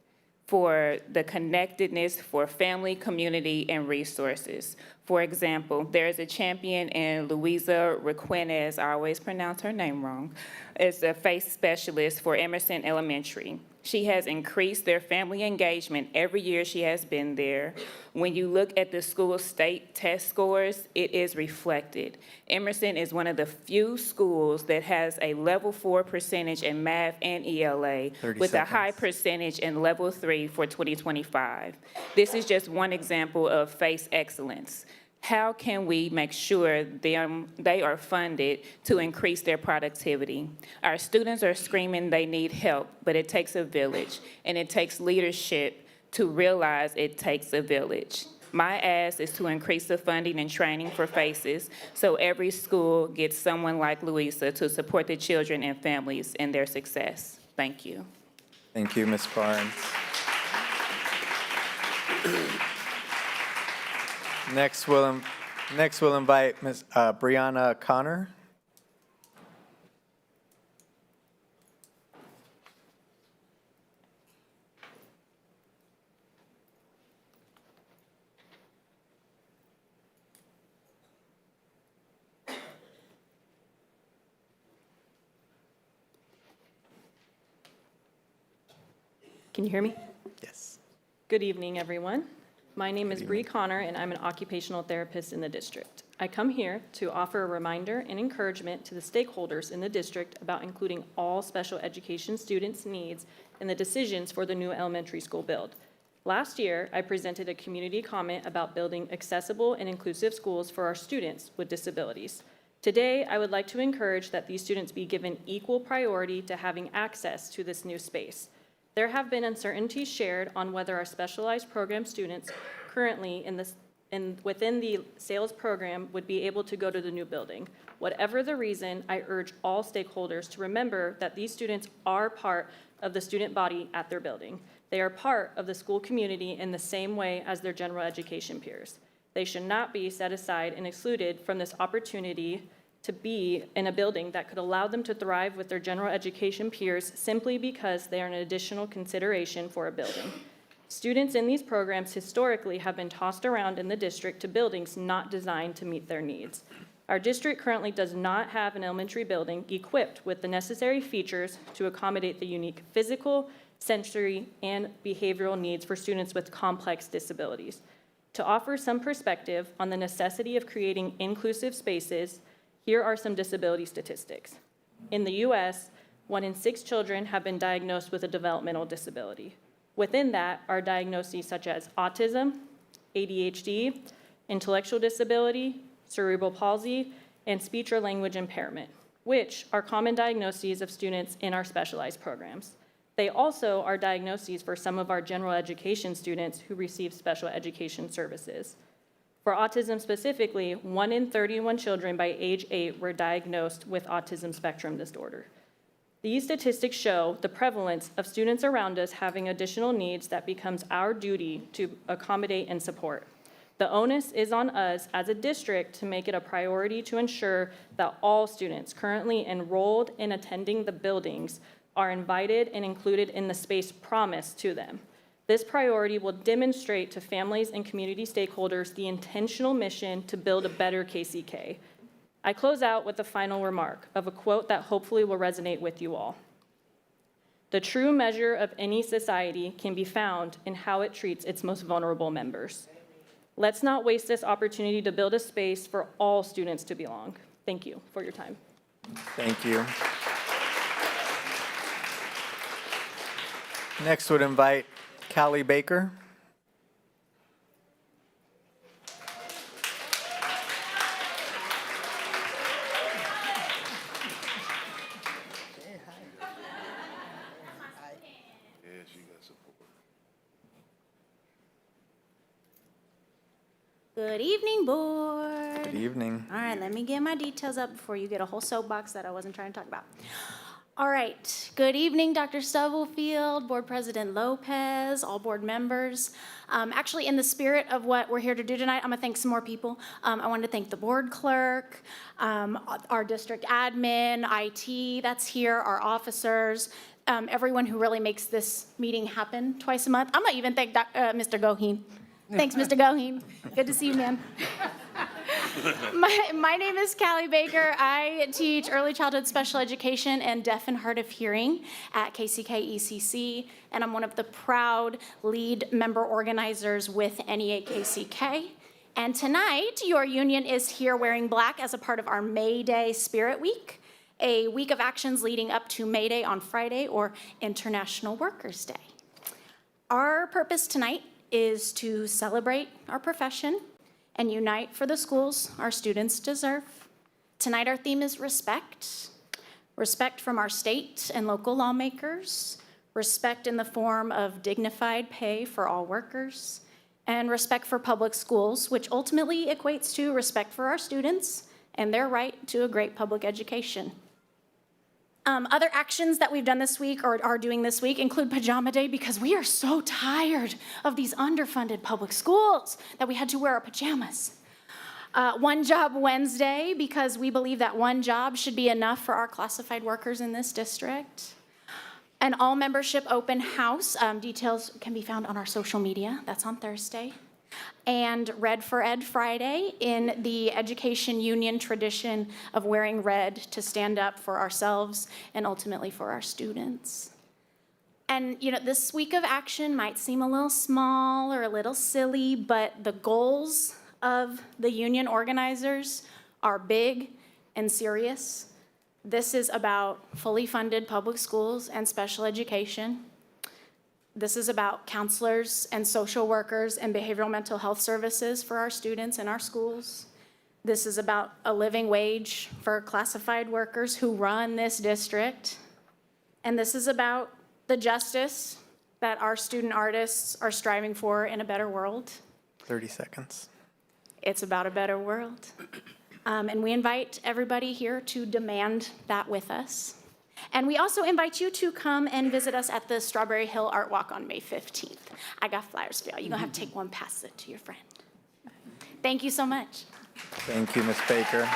for the connectedness for family, community, and resources. For example, there is a champion in Louisa Requinez, I always pronounce her name wrong, is a FACE specialist for Emerson Elementary. She has increased their family engagement every year she has been there. When you look at the school state test scores, it is reflected. Emerson is one of the few schools that has a level 4 percentage in math and ELA with a high percentage in level 3 for 2025. This is just one example of FACE excellence. How can we make sure they are funded to increase their productivity? Our students are screaming they need help, but it takes a village, and it takes leadership to realize it takes a village. My ask is to increase the funding and training for FACES so every school gets someone like Louisa to support the children and families in their success. Thank you. Thank you, Ms. Barnes. Next, we'll invite Ms. Brianna Connor. Can you hear me? Yes. Good evening, everyone. My name is Bree Connor, and I'm an occupational therapist in the district. I come here to offer a reminder and encouragement to the stakeholders in the district about including all special education students' needs in the decisions for the new elementary school build. Last year, I presented a community comment about building accessible and inclusive schools for our students with disabilities. Today, I would like to encourage that these students be given equal priority to having access to this new space. There have been uncertainties shared on whether our specialized program students currently within the sales program would be able to go to the new building. Whatever the reason, I urge all stakeholders to remember that these students are part of the student body at their building. They are part of the school community in the same way as their general education peers. They should not be set aside and excluded from this opportunity to be in a building that could allow them to thrive with their general education peers simply because they are an additional consideration for a building. Students in these programs historically have been tossed around in the district to buildings not designed to meet their needs. Our district currently does not have an elementary building equipped with the necessary features to accommodate the unique physical, sensory, and behavioral needs for students with complex disabilities. To offer some perspective on the necessity of creating inclusive spaces, here are some disability statistics. In the US, 1 in 6 children have been diagnosed with a developmental disability. Within that are diagnoses such as autism, ADHD, intellectual disability, cerebral palsy, and speech or language impairment, which are common diagnoses of students in our specialized programs. They also are diagnoses for some of our general education students who receive special education services. For autism specifically, 1 in 31 children by age 8 were diagnosed with autism spectrum disorder. These statistics show the prevalence of students around us having additional needs that becomes our duty to accommodate and support. The onus is on us as a district to make it a priority to ensure that all students currently enrolled in attending the buildings are invited and included in the space promised to them. This priority will demonstrate to families and community stakeholders the intentional mission to build a better KCK. I close out with a final remark of a quote that hopefully will resonate with you all. The true measure of any society can be found in how it treats its most vulnerable members. Let's not waste this opportunity to build a space for all students to belong. Thank you for your time. Thank you. Next would invite Callie Baker. Yeah, she got support. Good evening, board. Good evening. All right, let me get my details up before you get a whole soapbox that I wasn't trying to talk about. All right, good evening, Dr. Stubblefield, Board President Lopez, all board members. Actually, in the spirit of what we're here to do tonight, I'm gonna thank some more people. I wanted to thank the board clerk, our district admin, IT that's here, our officers, everyone who really makes this meeting happen twice a month. I'm gonna even thank Mr. Goheen. Thanks, Mr. Goheen. Good to see you, man. My name is Callie Baker. I teach early childhood special education and deaf and hard of hearing at KCKECC, and I'm one of the proud lead member organizers with NEA KCK. And tonight, your union is here wearing black as a part of our May Day Spirit Week, a week of actions leading up to May Day on Friday, or International Workers' Day. Our purpose tonight is to celebrate our profession and unite for the schools our students deserve. Tonight our theme is respect. Respect from our state and local lawmakers, respect in the form of dignified pay for all workers, and respect for public schools, which ultimately equates to respect for our students and their right to a great public education. Other actions that we've done this week or are doing this week include Pajama Day, because we are so tired of these underfunded public schools that we had to wear our pajamas. One Job Wednesday, because we believe that one job should be enough for our classified workers in this district. An all membership open house, details can be found on our social media, that's on Thursday. And Red for Ed Friday, in the education union tradition of wearing red to stand up for ourselves and ultimately for our students. And you know, this week of action might seem a little small or a little silly, but the goals of the union organizers are big and serious. This is about fully funded public schools and special education. This is about counselors and social workers and behavioral mental health services for our students in our schools. This is about a living wage for classified workers who run this district. And this is about the justice that our student artists are striving for in a better world. 30 seconds. It's about a better world. And we invite everybody here to demand that with us. And we also invite you to come and visit us at the Strawberry Hill Art Walk on May 15th. I got flyers for y'all. You're gonna have to take one, pass it to your friend. Thank you so much. Thank you, Ms. Baker.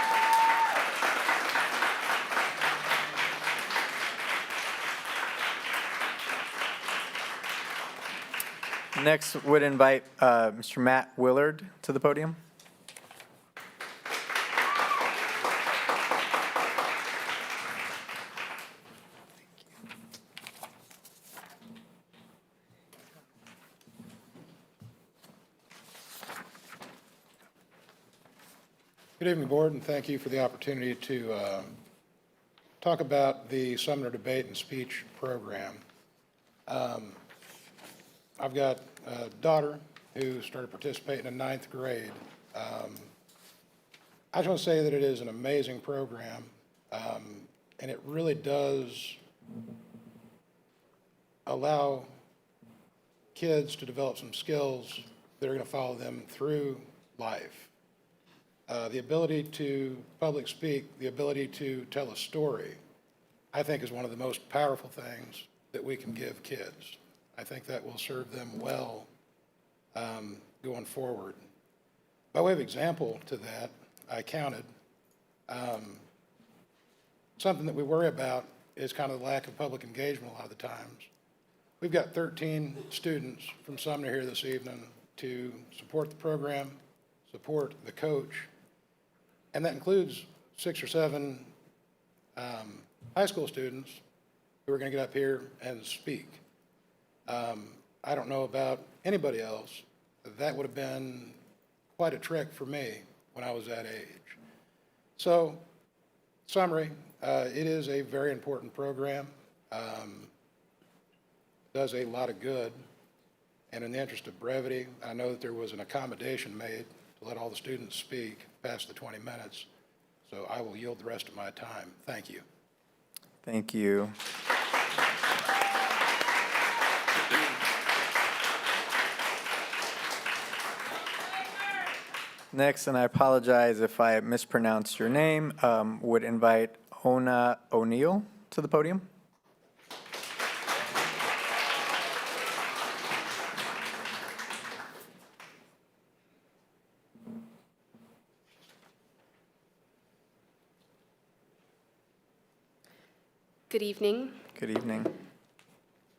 Next, would invite Mr. Matt Willard to the podium. Good evening, Board, and thank you for the opportunity to talk about the Sumner Debate and Speech Program. I've got a daughter who started participating in 9th grade. I just want to say that it is an amazing program, and it really does allow kids to develop some skills that are going to follow them through life. The ability to public speak, the ability to tell a story, I think is one of the most powerful things that we can give kids. I think that will serve them well going forward. By way of example to that, I counted. Something that we worry about is kind of the lack of public engagement a lot of the times. We've got 13 students from Sumner here this evening to support the program, support the coach, and that includes 6 or 7 high school students who are going to get up here and speak. I don't know about anybody else. That would have been quite a trek for me when I was that age. So, summary, it is a very important program. Does a lot of good. And in the interest of brevity, I know that there was an accommodation made to let all the students speak past the 20 minutes. So I will yield the rest of my time. Thank you. Thank you. Next, and I apologize if I mispronounced your name, would invite Ona O'Neill to the podium. Good evening. Good evening.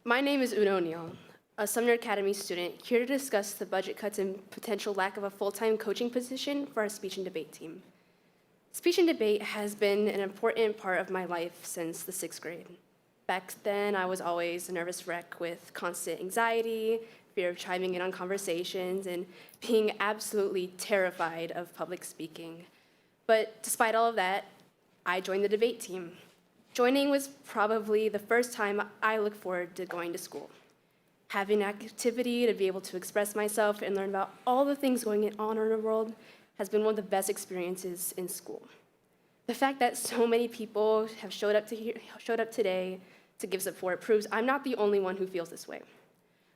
My name is Una O'Neill, a Sumner Academy student here to discuss the budget cuts and potential lack of a full-time coaching position for our speech and debate team. Speech and debate has been an important part of my life since the 6th grade. Back then, I was always a nervous wreck with constant anxiety, fear of chiming in on conversations, and being absolutely terrified of public speaking. But despite all of that, I joined the debate team. Joining was probably the first time I looked forward to going to school. Having an activity to be able to express myself and learn about all the things going on in the world has been one of the best experiences in school. The fact that so many people have showed up today to give support proves I'm not the only one who feels this way.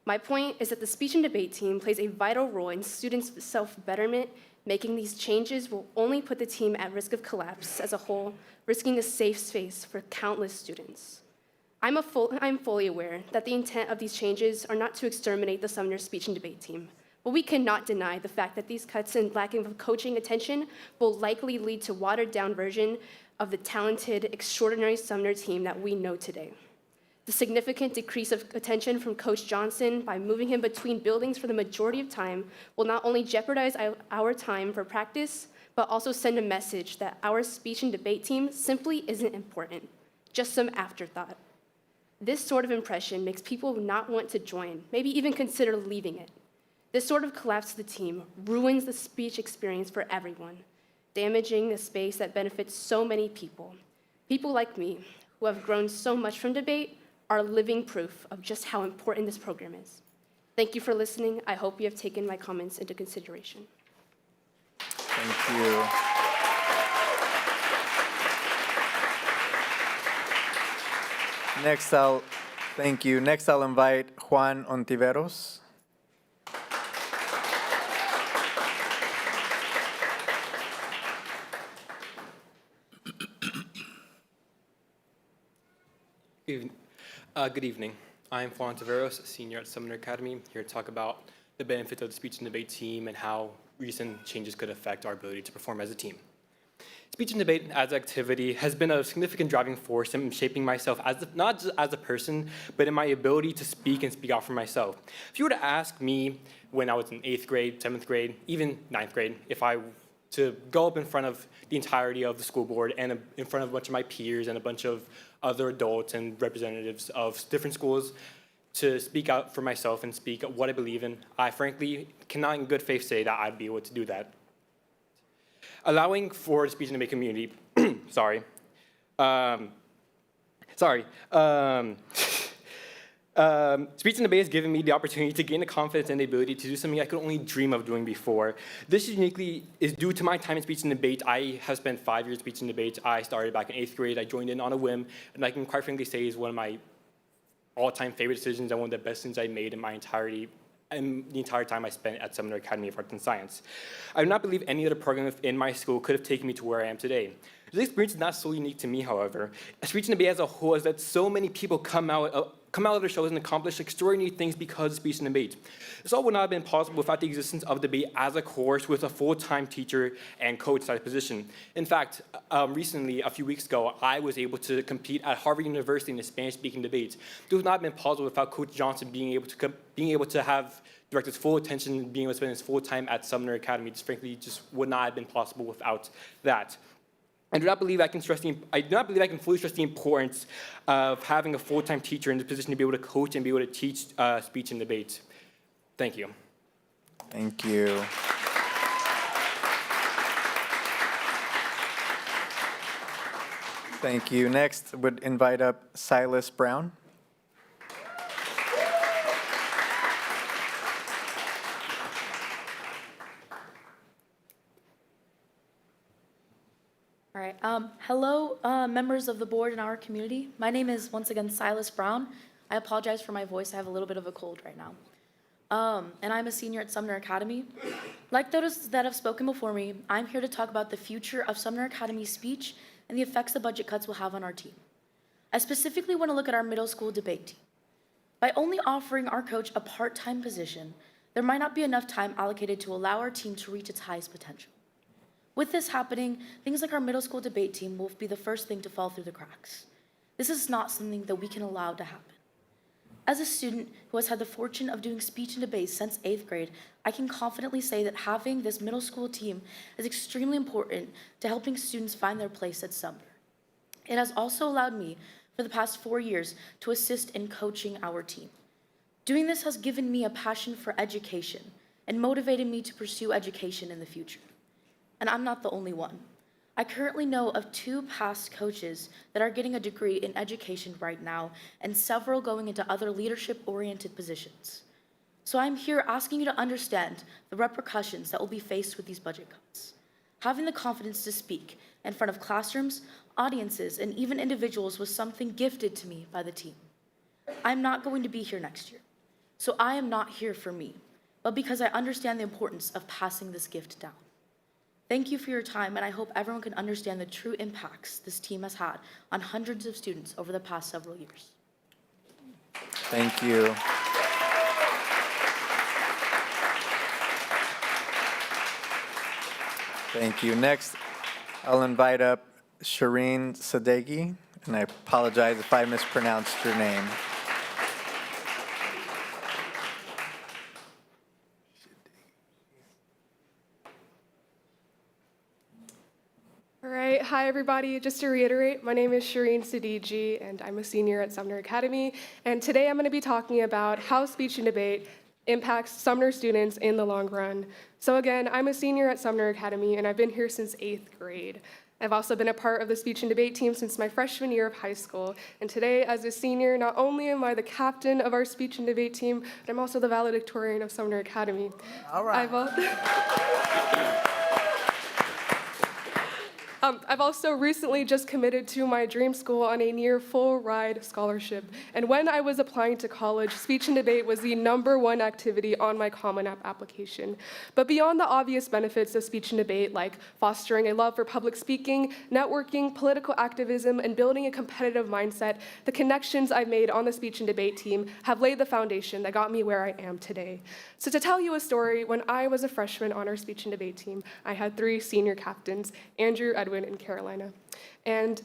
My point is that the speech and debate team plays a vital role in students' self-betterment. Making these changes will only put the team at risk of collapse as a whole, risking a safe space for countless students. I'm fully aware that the intent of these changes are not to exterminate the Sumner speech and debate team, but we cannot deny the fact that these cuts and lacking of coaching attention will likely lead to watered-down version of the talented, extraordinary Sumner team that we know today. The significant decrease of attention from Coach Johnson by moving him between buildings for the majority of time will not only jeopardize our time for practice, but also send a message that our speech and debate team simply isn't important, just some afterthought. This sort of impression makes people not want to join, maybe even consider leaving it. This sort of collapse of the team ruins the speech experience for everyone, damaging a space that benefits so many people. People like me, who have grown so much from debate, are living proof of just how important this program is. Thank you for listening. I hope you have taken my comments into consideration. Thank you. Thank you. Next, I'll invite Juan Ontiveros. Good evening. I'm Juan Taveros, senior at Sumner Academy, here to talk about the benefits of the speech and debate team and how recent changes could affect our ability to perform as a team. Speech and debate as an activity has been a significant driving force in shaping myself not just as a person, but in my ability to speak and speak out for myself. If you were to ask me when I was in 8th grade, 7th grade, even 9th grade, if I to go up in front of the entirety of the school board and in front of a bunch of my peers and a bunch of other adults and representatives of different schools to speak out for myself and speak what I believe in, I frankly cannot in good faith say that I'd be able to do that. Allowing for the speech and debate community, speech and debate has given me the opportunity to gain the confidence and the ability to do something I could only dream of doing before. This uniquely is due to my time in speech and debate. I have spent 5 years in speech and debate. I started back in 8th grade. I joined in on a whim, and I can quite frankly say is one of my all-time favorite decisions and one of the best things I made in my entirety and the entire time I spent at Sumner Academy of Arts and Science. I do not believe any other program within my school could have taken me to where I am today. This experience is not so unique to me, however. Speech and debate as a whole is that so many people come out of their shows and accomplish extraordinary things because of speech and debate. This all would not have been possible without the existence of debate as a course with a full-time teacher and coach type position. In fact, recently, a few weeks ago, I was able to compete at Harvard University in the Spanish-speaking debate. This would not have been possible without Coach Johnson being able to have direct his full attention, being able to spend his full time at Sumner Academy. Just frankly, just would not have been possible without that. I do not believe I can fully stress the importance of having a full-time teacher in the position to be able to coach and be able to teach speech and debate. Thank you. Thank you. Thank you. Next, would invite up Silas Brown. All right. Hello, members of the board and our community. My name is, once again, Silas Brown. I apologize for my voice. I have a little bit of a cold right now. And I'm a senior at Sumner Academy. Like those that have spoken before me, I'm here to talk about the future of Sumner Academy's speech and the effects the budget cuts will have on our team. I specifically want to look at our middle school debate team. By only offering our coach a part-time position, there might not be enough time allocated to allow our team to reach its highest potential. With this happening, things like our middle school debate team will be the first thing to fall through the cracks. This is not something that we can allow to happen. As a student who has had the fortune of doing speech and debate since 8th grade, I can confidently say that having this middle school team is extremely important to helping students find their place at Sumner. It has also allowed me, for the past 4 years, to assist in coaching our team. Doing this has given me a passion for education and motivated me to pursue education in the future. And I'm not the only one. I currently know of 2 past coaches that are getting a degree in education right now, and several going into other leadership-oriented positions. So I'm here asking you to understand the repercussions that will be faced with these budget cuts. Having the confidence to speak in front of classrooms, audiences, and even individuals was something gifted to me by the team. I'm not going to be here next year, so I am not here for me, but because I understand the importance of passing this gift down. Thank you for your time, and I hope everyone can understand the true impacts this team has had on hundreds of students over the past several years. Thank you. Thank you. Next, I'll invite up Shireen Sadeghi, and I apologize if I mispronounced your name. All right, hi everybody. Just to reiterate, my name is Shireen Sadeghi, and I'm a senior at Sumner Academy. And today I'm going to be talking about how speech and debate impacts Sumner students in the long run. So again, I'm a senior at Sumner Academy, and I've been here since 8th grade. I've also been a part of the speech and debate team since my freshman year of high school. And today, as a senior, not only am I the captain of our speech and debate team, but I'm also the valedictorian of Sumner Academy. All right. I've also recently just committed to my dream school on a near full ride scholarship. And when I was applying to college, speech and debate was the #1 activity on my Common App application. But beyond the obvious benefits of speech and debate, like fostering a love for public speaking, networking, political activism, and building a competitive mindset, the connections I've made on the speech and debate team have laid the foundation that got me where I am today. So to tell you a story, when I was a freshman on our speech and debate team, I had 3 senior captains, Andrew, Edwin, and Carolina. And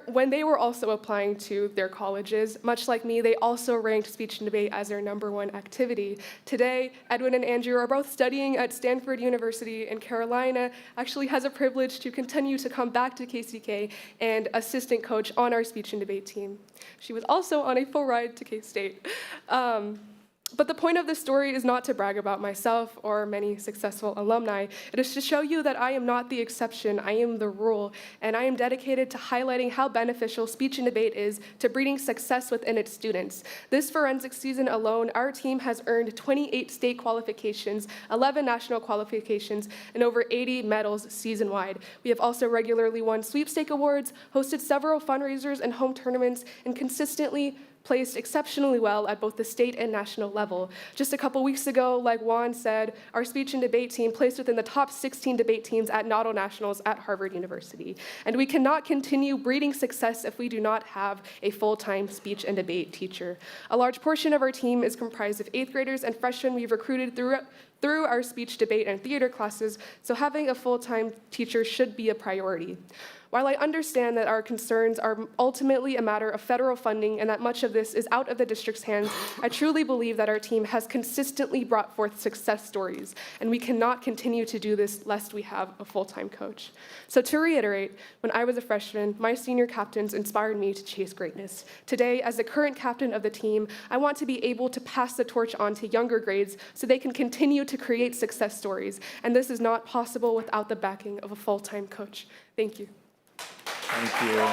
when they were also applying to their colleges, much like me, they also ranked speech and debate as their #1 activity. Today, Edwin and Andrew are both studying at Stanford University, and Carolina actually has a privilege to continue to come back to KCK and assistant coach on our speech and debate team. She was also on a full ride to K-State. But the point of this story is not to brag about myself or many successful alumni. It is to show you that I am not the exception, I am the rule, and I am dedicated to highlighting how beneficial speech and debate is to breeding success within its students. This forensic season alone, our team has earned 28 state qualifications, 11 national qualifications, and over 80 medals season-wide. We have also regularly won sweepstake awards, hosted several fundraisers and home tournaments, and consistently placed exceptionally well at both the state and national level. Just a couple weeks ago, like Juan said, our speech and debate team placed within the top 16 debate teams at NADL Nationals at Harvard University. And we cannot continue breeding success if we do not have a full-time speech and debate teacher. A large portion of our team is comprised of 8th graders and freshmen we've recruited through our speech, debate, and theater classes, so having a full-time teacher should be a priority. While I understand that our concerns are ultimately a matter of federal funding and that much of this is out of the district's hands, I truly believe that our team has consistently brought forth success stories, and we cannot continue to do this lest we have a full-time coach. So to reiterate, when I was a freshman, my senior captains inspired me to chase greatness. Today, as the current captain of the team, I want to be able to pass the torch on to younger grades so they can continue to create success stories, and this is not possible without the backing of a full-time coach. Thank you. Thank you.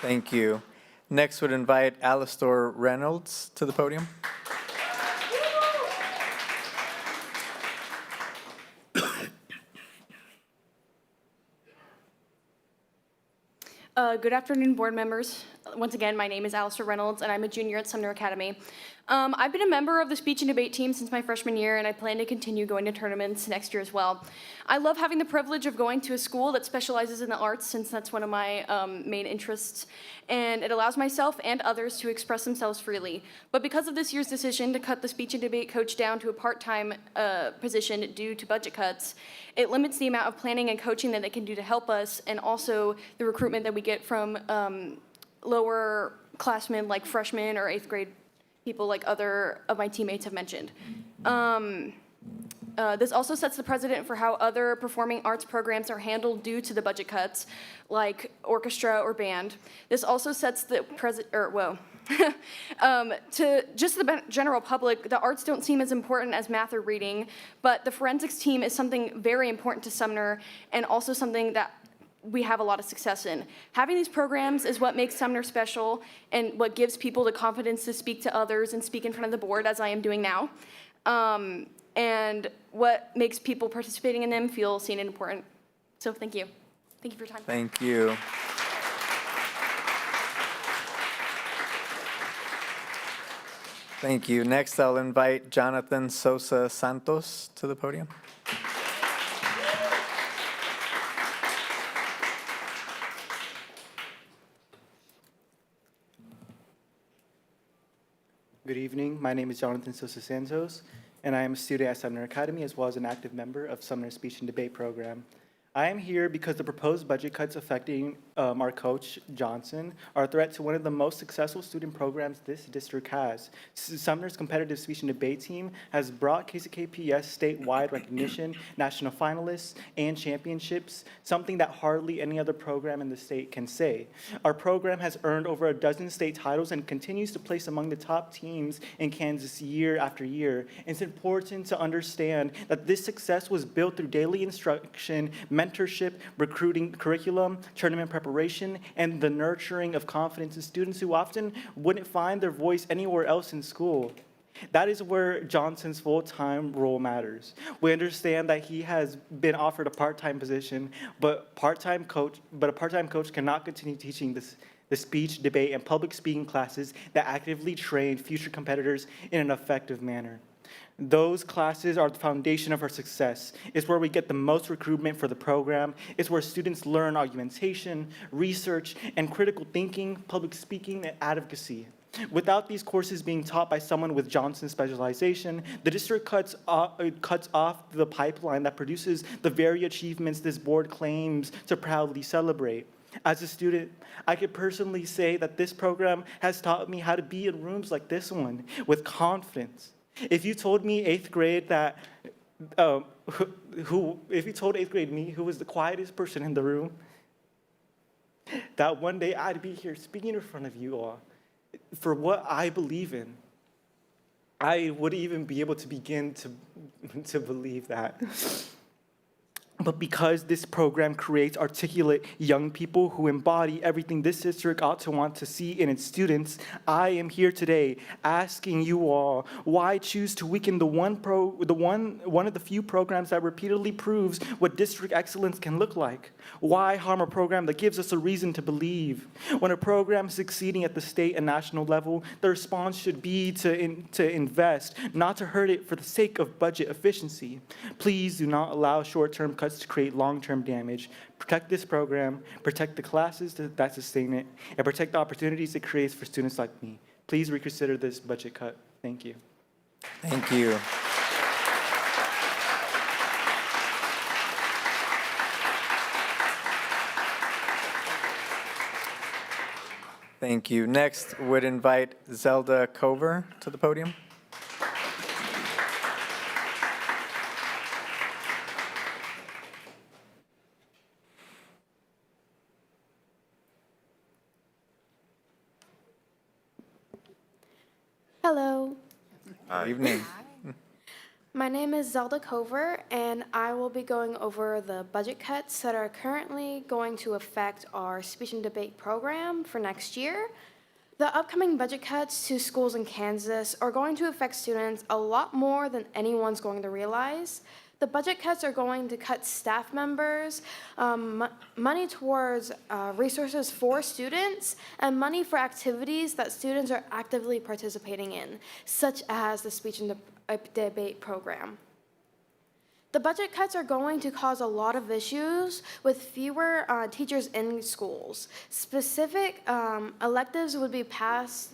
Thank you. Next would invite Alistair Reynolds to the podium. Good afternoon, board members. Once again, my name is Alistair Reynolds, and I'm a junior at Sumner Academy. I've been a member of the speech and debate team since my freshman year, and I plan to continue going to tournaments next year as well. I love having the privilege of going to a school that specializes in the arts, since that's one of my main interests, and it allows myself and others to express themselves freely. But because of this year's decision to cut the speech and debate coach down to a part-time position due to budget cuts, it limits the amount of planning and coaching that they can do to help us, and also the recruitment that we get from lower classmen like freshmen or 8th grade people like other of my teammates have mentioned. This also sets the precedent for how other performing arts programs are handled due to the budget cuts, like orchestra or band. This also sets the to just the general public, the arts don't seem as important as math or reading, but the forensics team is something very important to Sumner and also something that we have a lot of success in. Having these programs is what makes Sumner special and what gives people the confidence to speak to others and speak in front of the board, as I am doing now, and what makes people participating in them feel seen and important. So thank you. Thank you for your time. Thank you. Thank you. Next, I'll invite Jonathan Sosa Santos to the podium. Good evening. My name is Jonathan Sosa Santos, and I am a student at Sumner Academy as well as an active member of Sumner's Speech and Debate program. I am here because the proposed budget cuts affecting our coach, Johnson, are a threat to one of the most successful student programs this district has. Sumner's competitive speech and debate team has brought KCKPS statewide recognition, national finalists, and championships, something that hardly any other program in the state can say. Our program has earned over a dozen state titles and continues to place among the top teams in Kansas year after year. It's important to understand that this success was built through daily instruction, mentorship, recruiting curriculum, tournament preparation, and the nurturing of confidence in students who often wouldn't find their voice anywhere else in school. That is where Johnson's full-time role matters. We understand that he has been offered a part-time position, but a part-time coach cannot continue teaching the speech, debate, and public speaking classes that actively train future competitors in an effective manner. Those classes are the foundation of our success. It's where we get the most recruitment for the program. It's where students learn argumentation, research, and critical thinking, public speaking, and advocacy. Without these courses being taught by someone with Johnson's specialization, the district cuts off the pipeline that produces the very achievements this board claims to proudly celebrate. As a student, I could personally say that this program has taught me how to be in rooms like this one with confidence. If you told me eighth grade that, if you told eighth grade me who was the quietest person in the room, that one day I'd be here speaking in front of you all for what I believe in, I wouldn't even be able to begin to believe that. But because this program creates articulate young people who embody everything this district ought to want to see in its students, I am here today asking you all, why choose to weaken one of the few programs that repeatedly proves what district excellence can look like? Why harm a program that gives us a reason to believe? When a program is succeeding at the state and national level, the response should be to invest, not to hurt it for the sake of budget efficiency. Please do not allow short-term cuts to create long-term damage. Protect this program, protect the classes that sustain it, and protect the opportunities it creates for students like me. Please reconsider this budget cut. Thank you. Thank you. Thank you. Next, would invite Zelda Cover to the podium. Hello. Good evening. My name is Zelda Cover, and I will be going over the budget cuts that are currently going to affect our speech and debate program for next year. The upcoming budget cuts to schools in Kansas are going to affect students a lot more than anyone's going to realize. The budget cuts are going to cut staff members, money towards resources for students, and money for activities that students are actively participating in, such as the speech and debate program. The budget cuts are going to cause a lot of issues with fewer teachers in schools. Specific electives would be passed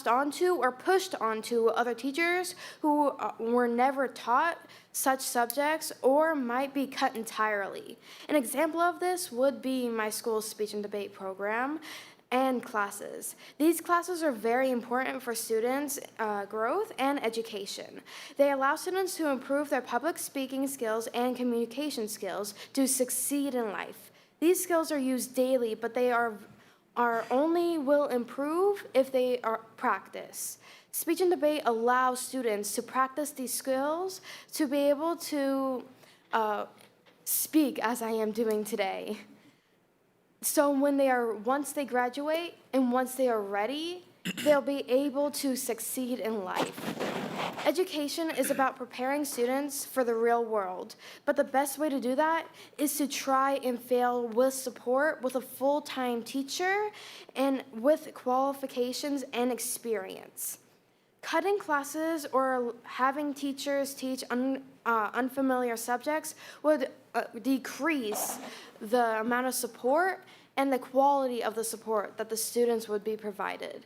on to or pushed onto other teachers who were never taught such subjects or might be cut entirely. An example of this would be my school's speech and debate program and classes. These classes are very important for students' growth and education. They allow students to improve their public speaking skills and communication skills to succeed in life. These skills are used daily, but they are only will improve if they are practiced. Speech and debate allows students to practice these skills to be able to speak as I am doing today. So once they graduate and once they are ready, they'll be able to succeed in life. Education is about preparing students for the real world, but the best way to do that is to try and fail with support with a full-time teacher and with qualifications and experience. Cutting classes or having teachers teach unfamiliar subjects would decrease the amount of support and the quality of the support that the students would be provided.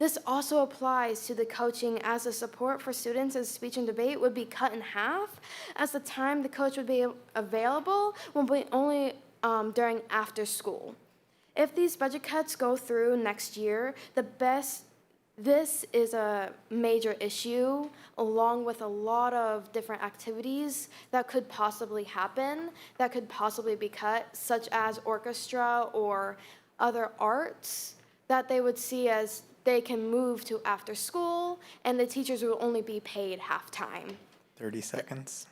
This also applies to the coaching, as the support for students in speech and debate would be cut in half, as the time the coach would be available will be only during after school. If these budget cuts go through next year, this is a major issue, along with a lot of different activities that could possibly happen, that could possibly be cut, such as orchestra or other arts, that they would see as they can move to after school, and the teachers will only be paid half-time. 30 seconds.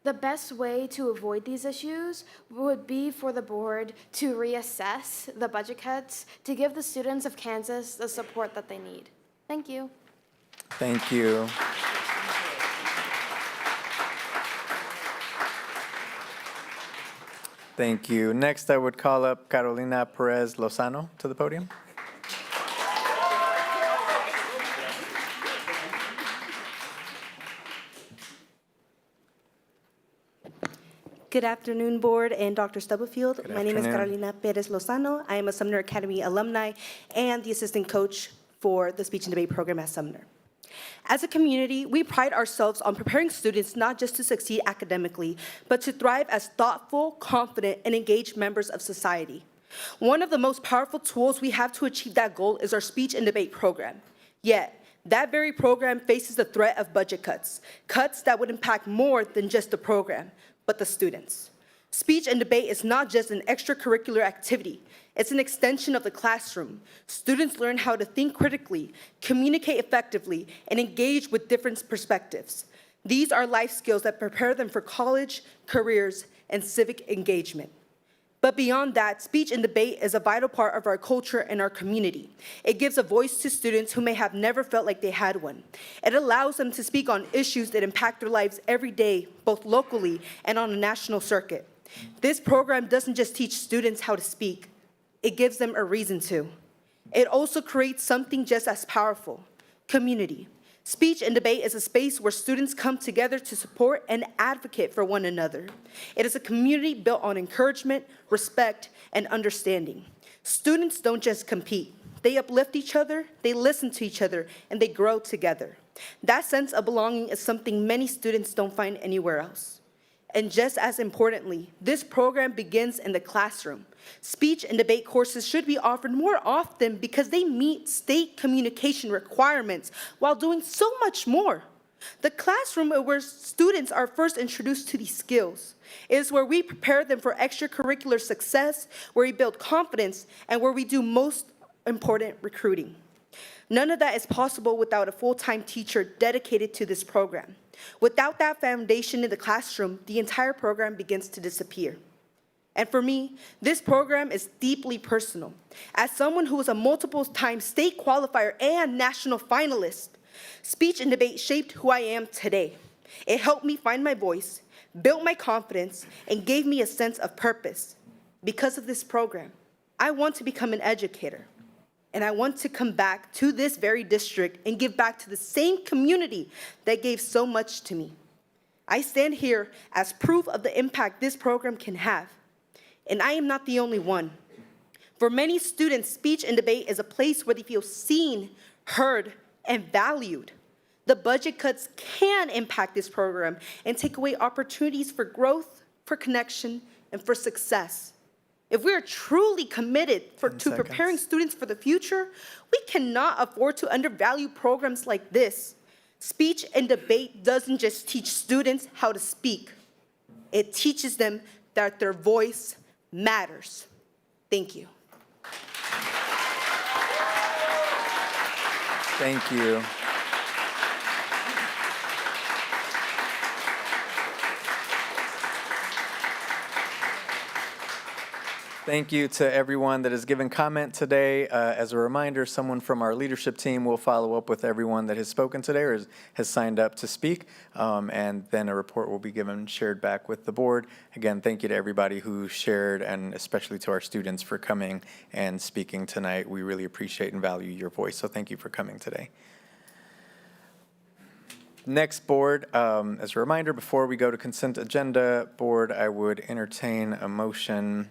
The best way to avoid these issues would be for the board to reassess the budget cuts to give the students of Kansas the support that they need. Thank you. Thank you. Thank you. Next, I would call up Carolina Perez Lozano to the podium. Good afternoon, Board and Dr. Stubblefield. Good My name is afternoon. Carolina Perez Lozano. I am a Sumner Academy alumni and the assistant coach for the speech and debate program at Sumner. As a community, we pride ourselves on preparing students not just to succeed academically, but to thrive as thoughtful, confident, and engaged members of society. One of the most powerful tools we have to achieve that goal is our speech and debate program. Yet, that very program faces the threat of budget cuts, cuts that would impact more than just the program, but the students. Speech and debate is not just an extracurricular activity. It's an extension of the classroom. Students learn how to think critically, communicate effectively, and engage with different perspectives. These are life skills that prepare them for college, careers, and civic engagement. But beyond that, speech and debate is a vital part of our culture and our community. It gives a voice to students who may have never felt like they had one. It allows them to speak on issues that impact their lives every day, both locally and on a national circuit. This program doesn't just teach students how to speak, it gives them a reason to. It also creates something just as powerful: community. Speech and debate is a space where students come together to support and advocate for one another. It is a community built on encouragement, respect, and understanding. Students don't just compete. They uplift each other, they listen to each other, and they grow together. That sense of belonging is something many students don't find anywhere else. And just as importantly, this program begins in the classroom. Speech and debate courses should be offered more often because they meet state communication requirements while doing so much more. The classroom is where students are first introduced to these skills. It is where we prepare them for extracurricular success, where we build confidence, and where we do most important recruiting. None of that is possible without a full-time teacher dedicated to this program. Without that foundation in the classroom, the entire program begins to disappear. And for me, this program is deeply personal. As someone who was a multiple-time state qualifier and national finalist, speech and debate shaped who I am today. It helped me find my voice, built my confidence, and gave me a sense of purpose. Because of this program, I want to become an educator. And I want to come back to this very district and give back to the same community that gave so much to me. I stand here as proof of the impact this program can have. And I am not the only one. For many students, speech and debate is a place where they feel seen, heard, and valued. The budget cuts can impact this program and take away opportunities for growth, for connection, and for success. If we are truly committed to preparing students for the future, we cannot afford to undervalue programs like this. Speech and debate doesn't just teach students how to speak. It teaches them that their voice matters. Thank you. Thank you. Thank you to everyone that has given comment today. As a reminder, someone from our leadership team will follow up with everyone that has spoken today or has signed up to speak, and then a report will be shared back with the board. Again, thank you to everybody who shared, and especially to our students for coming and speaking tonight. We really appreciate and value your voice, so thank you for coming today. Next, board, as a reminder, before we go to consent agenda, board, I would entertain a motion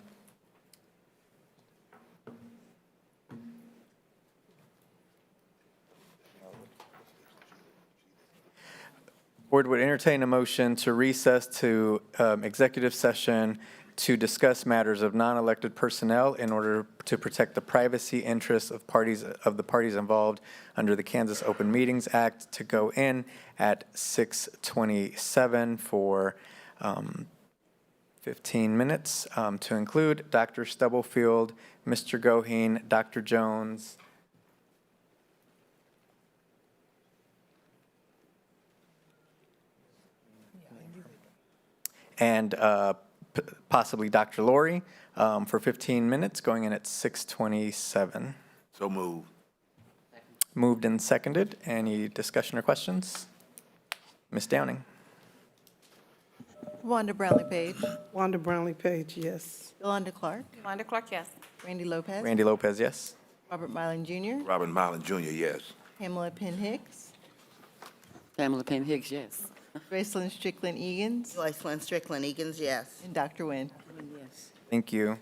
Board would entertain a motion to recess to executive session to discuss matters of non-elected personnel in order to protect the privacy interests of the parties involved under the Kansas Open Meetings Act, to go in at 6:27 for 15 minutes, to include Dr. Stubblefield, Mr. Goheen, Dr. Jones, and possibly Dr. Lori for 15 minutes, going in at 6:27. So move. Moved and seconded. Any discussion or questions? Ms. Downing? Wanda Brownlee Page. Wanda Brownlee Page, yes. Yolanda Clark. Yolanda Clark, yes. Randy Lopez. Randy Lopez, yes. Robert Mylan Jr. Robin Mylan Jr., yes. Pamela Penn Hicks. Pamela Penn Hicks, yes. Gracelyn Strickland Egan's. Joycelyn Strickland Egan's, yes. And Dr. Nguyen. Yes. Thank you.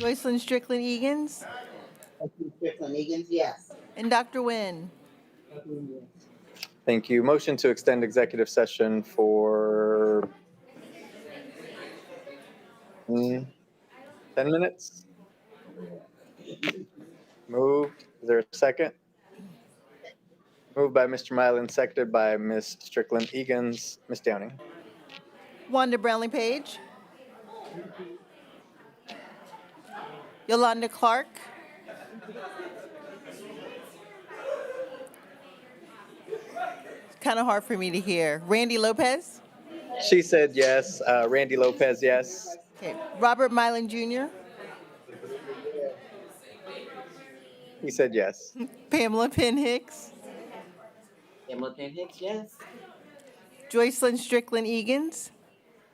Joycelyn Strickland Egan's, Strickland Egan's, yes. and Dr. Nguyen. Thank you. Motion to extend executive session for 10 minutes? Moved. Is there a second? Moved by Mr. Mylan, seconded by Ms. Strickland Egan's. Ms. Downing. Wanda Brownlee Page. Yolanda Clark. It's kind of hard for me to hear. Randy Lopez. She said yes. Randy Lopez, yes. Okay. Robert Mylan Jr. He said yes. Pamela Penn Hicks. Pamela Penn Hicks, yes. Joycelyn Strickland Egan's,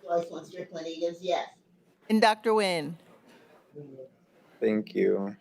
Joycelyn Strickland Egan's, yes. and Dr. Nguyen. Thank you.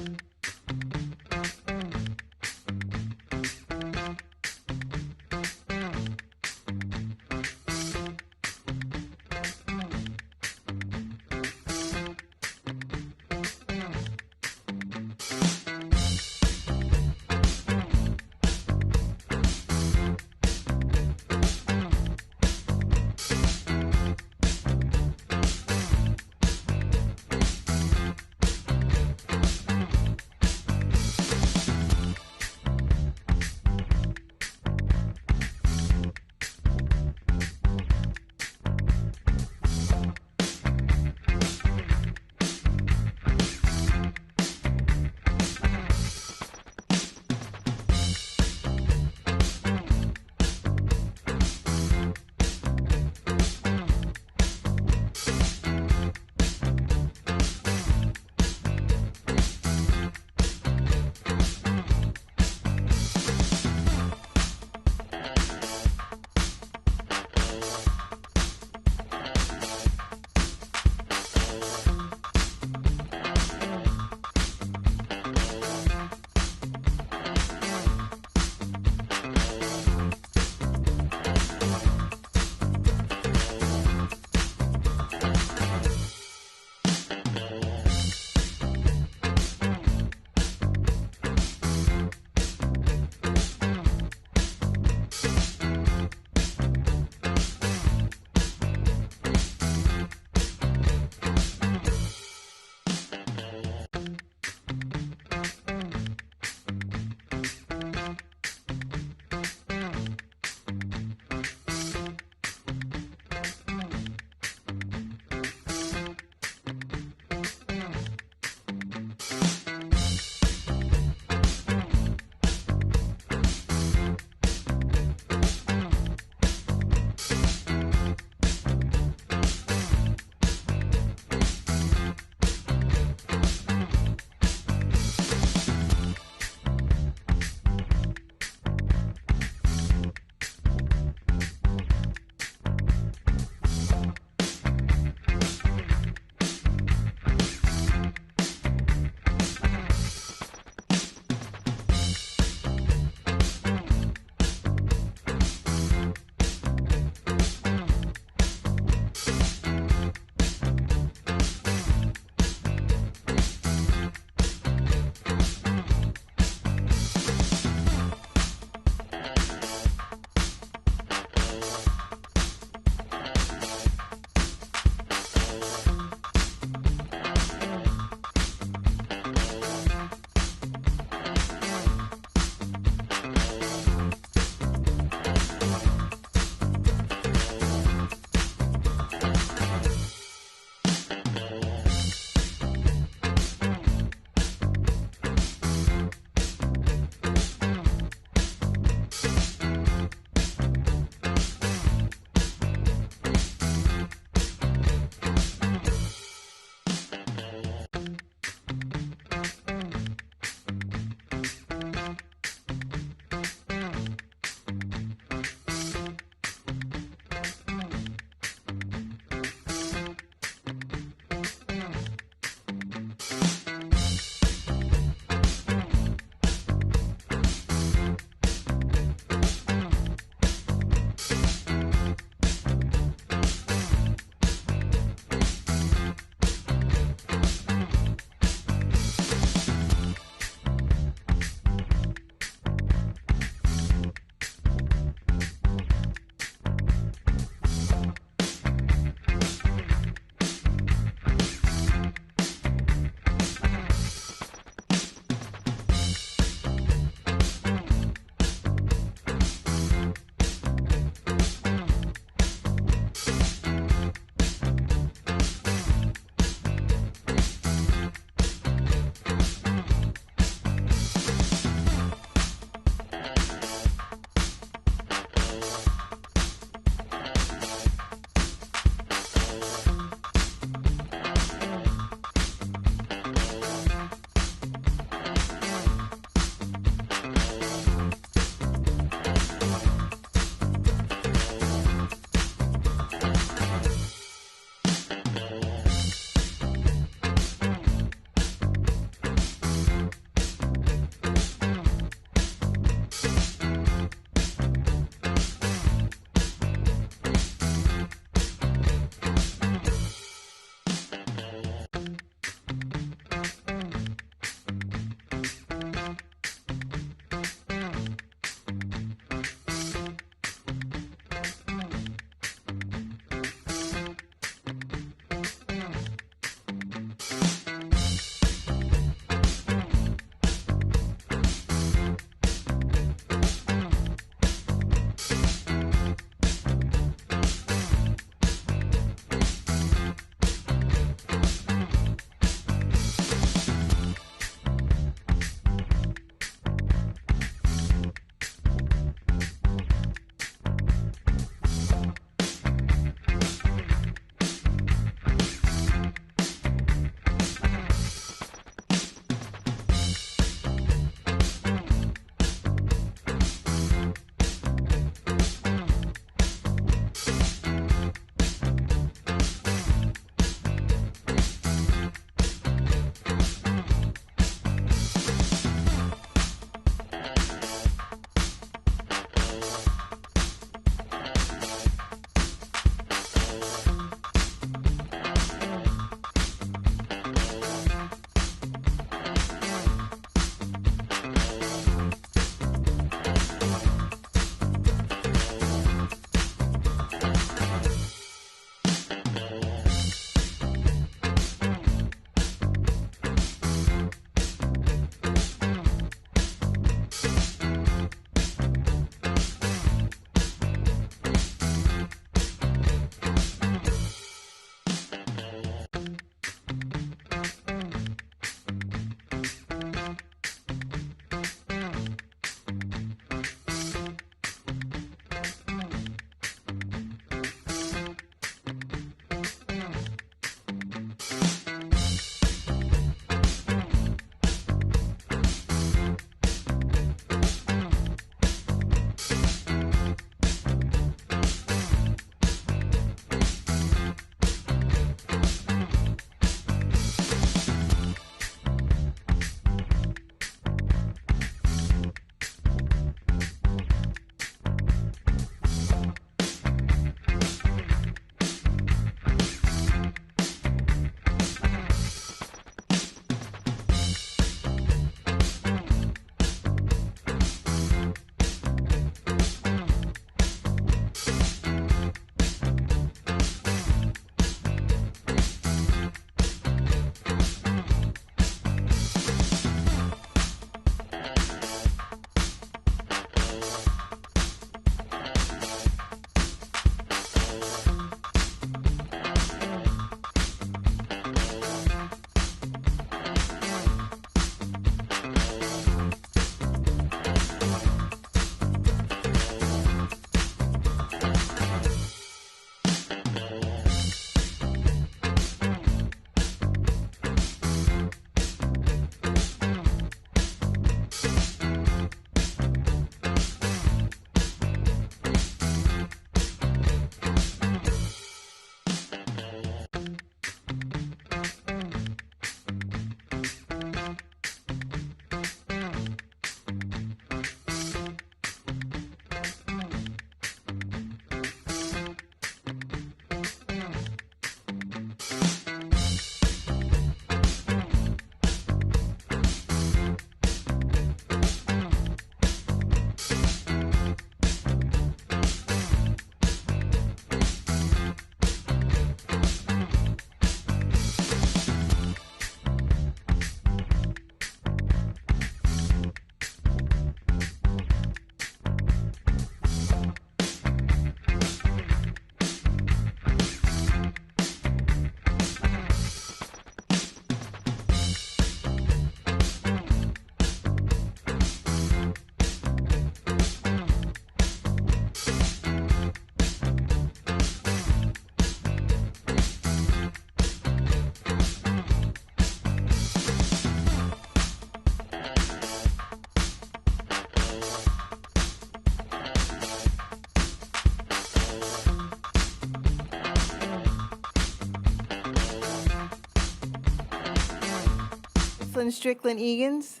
Joycelyn Strickland Egan's,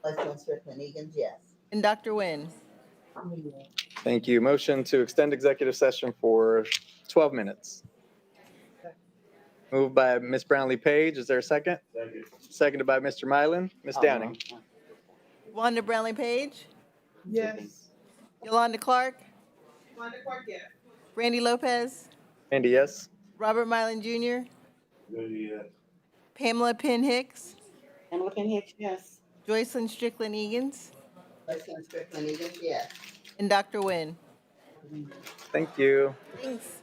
Joycelyn Strickland Egan's, yes. and Dr. Nguyen. Thank you. Motion to extend executive session for 12 minutes. Moved by Ms. Brownlee Page. Is there a second? Second. Seconded by Mr. Mylan. Ms. Downing. Wanda Brownlee Page, Yes. Yolanda Clark, Wanda Clark, yes. Randy Lopez, Andy, yes? Robert Mylan Jr., Pamela Penn Hicks, Pamela Penn Hicks, yes. Joycelyn Strickland Egan's, Joycelyn Strickland Egan's, yes. and Dr. Nguyen. Thank you. Thanks.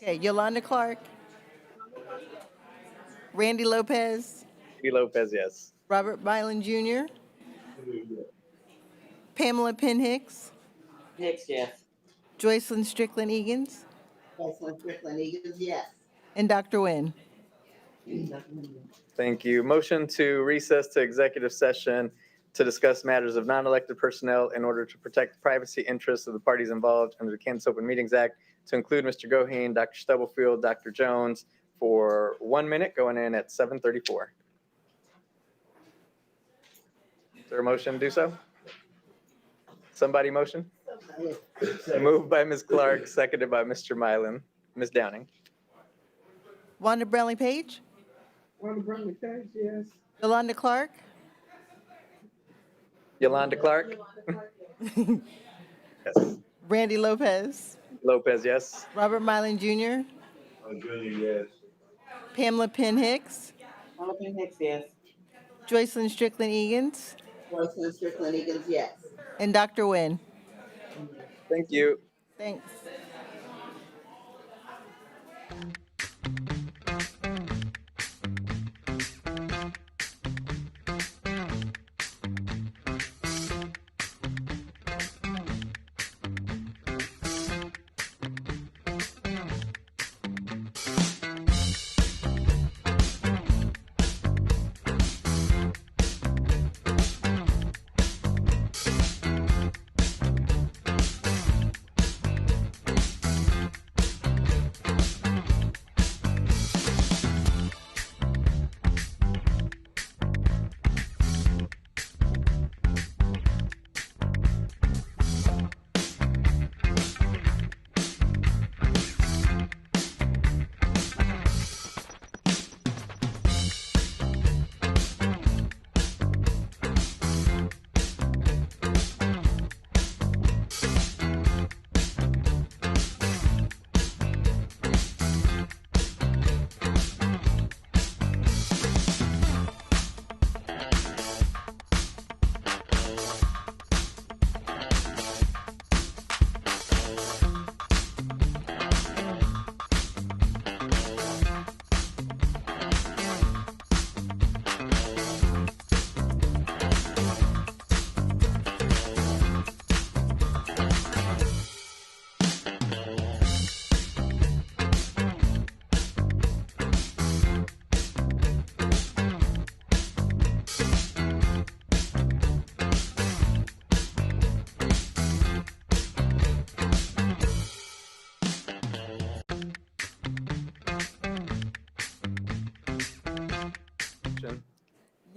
Okay, Yolanda Clark. Randy Lopez. Randy Lopez, yes. Robert Mylan Jr. Pamela Penn Hicks. Hicks, yes. Joycelyn Strickland Egan's. Joycelyn Strickland Egan's, yes. And Dr. Nguyen. Thank you. Motion to recess to executive session to discuss matters of non-elected personnel in order to protect the privacy interests of the parties involved under the Kansas Open Meetings Act, to include Mr. Goheen, Dr. Stubblefield, Dr. Jones, for 1 minute, going in at 7:34. Is there a motion to do so? Somebody motion? Moved by Ms. Clark, seconded by Mr. Mylan. Ms. Downing. Wanda Brownlee Page. Wanda Brownlee Page, yes. Yolanda Clark. Yolanda Clark? Yes. Randy Lopez. Lopez, yes. Robert Mylan Jr. Junior, yes. Pamela Penn Hicks. Pamela Penn Hicks, yes. Joycelyn Strickland Egan's. Joycelyn Strickland Egan's, yes. And Dr. Nguyen. Thank you. Thanks.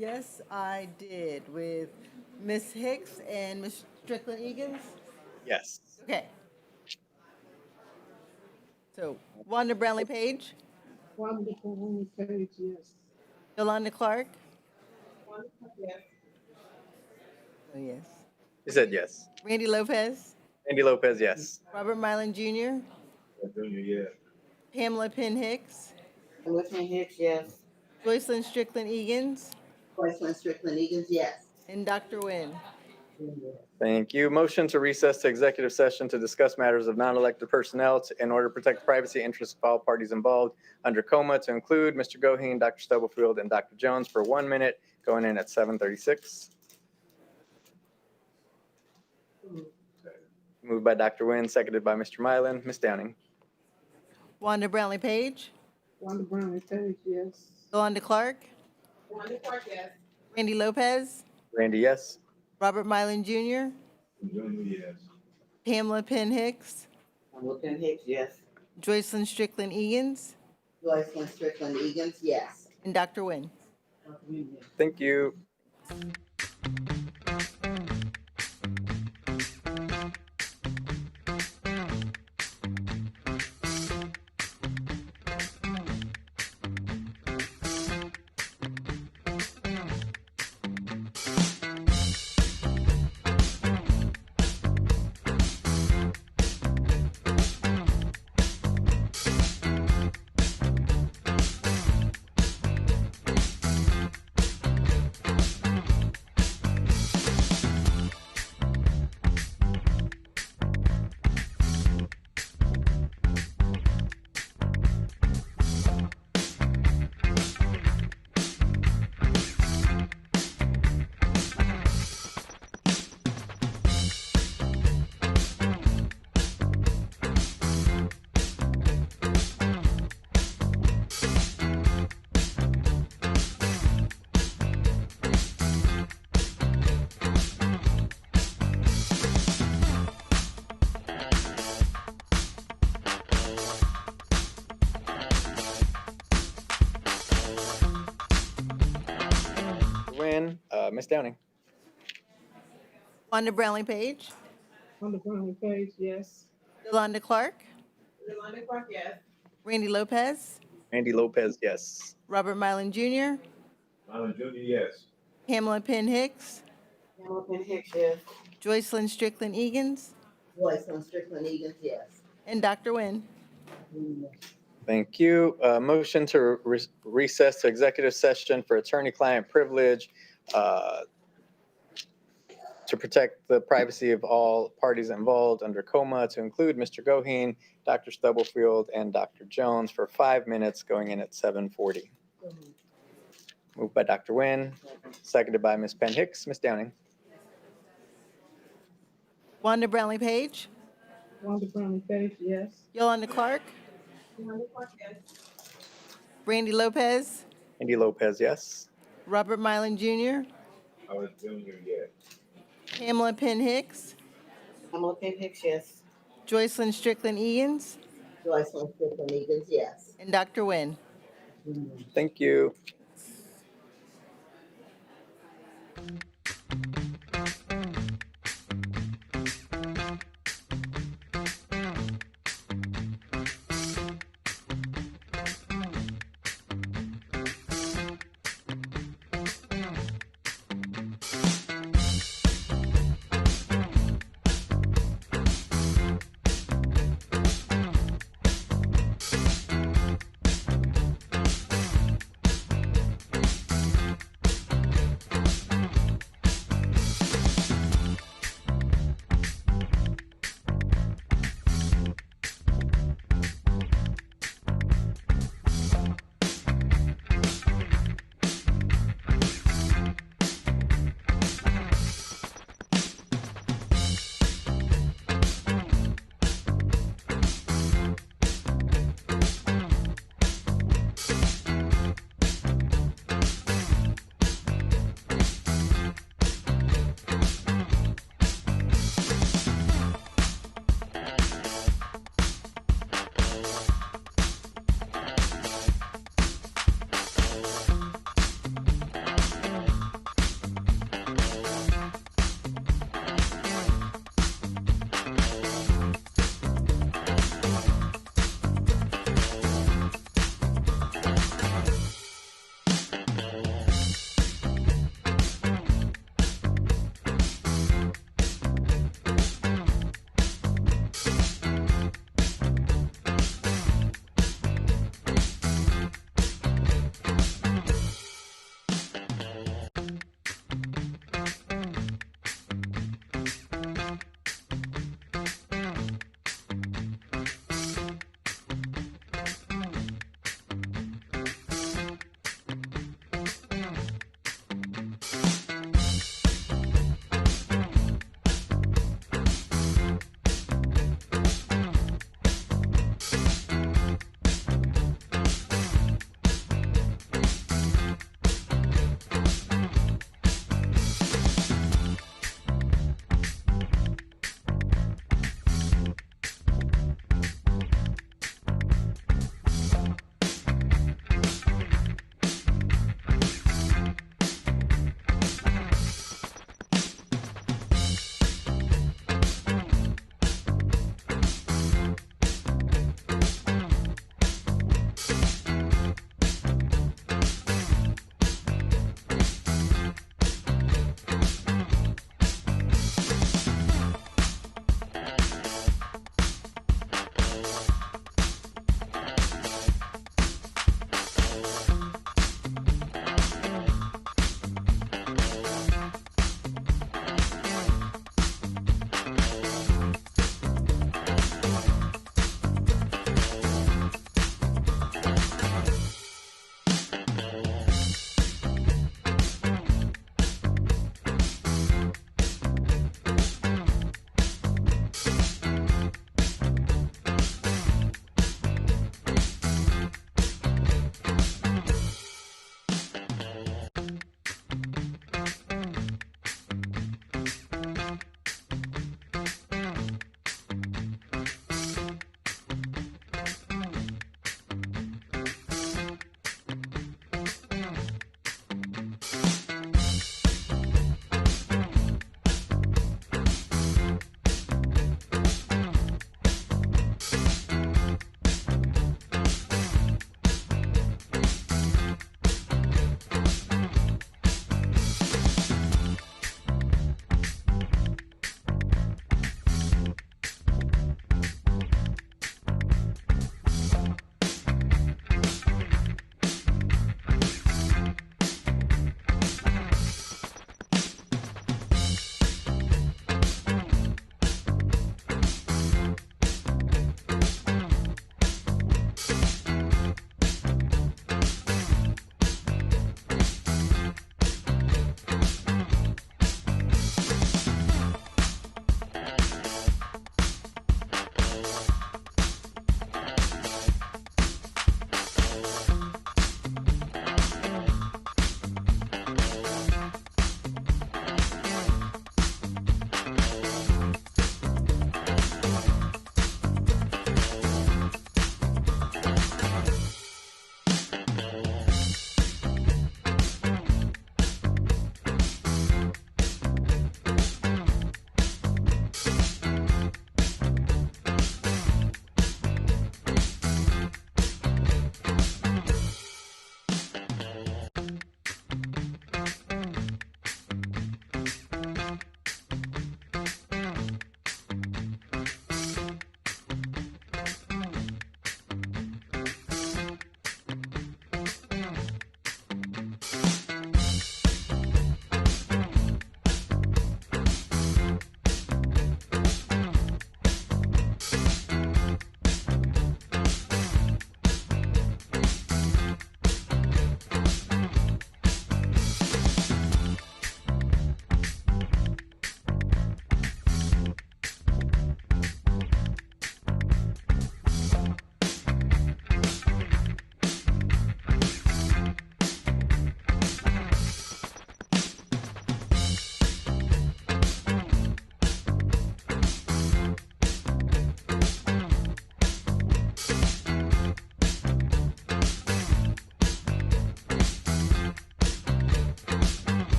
Yes, I did, with Ms. Hicks and Ms. Strickland Egan's. Yes. Okay. So Wanda Brownlee Page. Wanda Brownlee Page, yes. Yolanda Clark. Wanda Clark, yes. Oh, yes. You said yes. Randy Lopez. Randy Lopez, yes. Robert Mylan Jr. Junior, yes. Pamela Penn Hicks. Pamela Penn Hicks, yes. Joycelyn Strickland Egan's. Joycelyn Strickland Egan's, yes. And Dr. Nguyen. Thank you. Motion to recess to executive session to discuss matters of non-elected personnel in order to protect the privacy interests of all parties involved under COMA, to include Mr. Goheen, Dr. Stubblefield, and Dr. Jones, for 1 minute, going in at 7:36. Moved by Dr. Nguyen, seconded by Mr. Mylan. Ms. Downing. Wanda Brownlee Page. Wanda Brownlee Page, yes. Yolanda Clark. Wanda Clark, yes. Randy Lopez. Randy, yes. Robert Mylan Jr. Junior, yes. Pamela Penn Hicks. Pamela Penn Hicks, yes. Joycelyn Strickland Egan's. Joycelyn Strickland Egan's, yes. And Dr. Nguyen. Thank you. Ms. Downing? Wanda Brownlee Page. Wanda Brownlee Page, yes. Yolanda Clark. Yolanda Clark, yes. Randy Lopez. Randy Lopez, yes. Robert Mylan Jr. Mylan Jr., yes. Pamela Penn Hicks. Pamela Penn Hicks, yes. Joycelyn Strickland Egan's. Joycelyn Strickland Egan's, yes. And Dr. Nguyen. Thank you. Motion to recess to executive session for attorney-client privilege to protect the privacy of all parties involved under COMA, to include Mr. Goheen, Dr. Stubblefield, and Dr. Jones for 5 minutes, going in at 7:40. Moved by Dr. Nguyen, seconded by Ms. Penn Hicks. Ms. Downing? Wanda Brownlee Page. Wanda Brownlee Page, yes. Yolanda Clark. Yolanda Clark, yes. Randy Lopez. Randy Lopez, yes. Robert Mylan Jr. Mylan Jr., yes. Pamela Penn Hicks. Pamela Penn Hicks, yes. Joycelyn Strickland Egan's. Joycelyn Strickland Egan's, yes. And Dr. Nguyen. Thank you.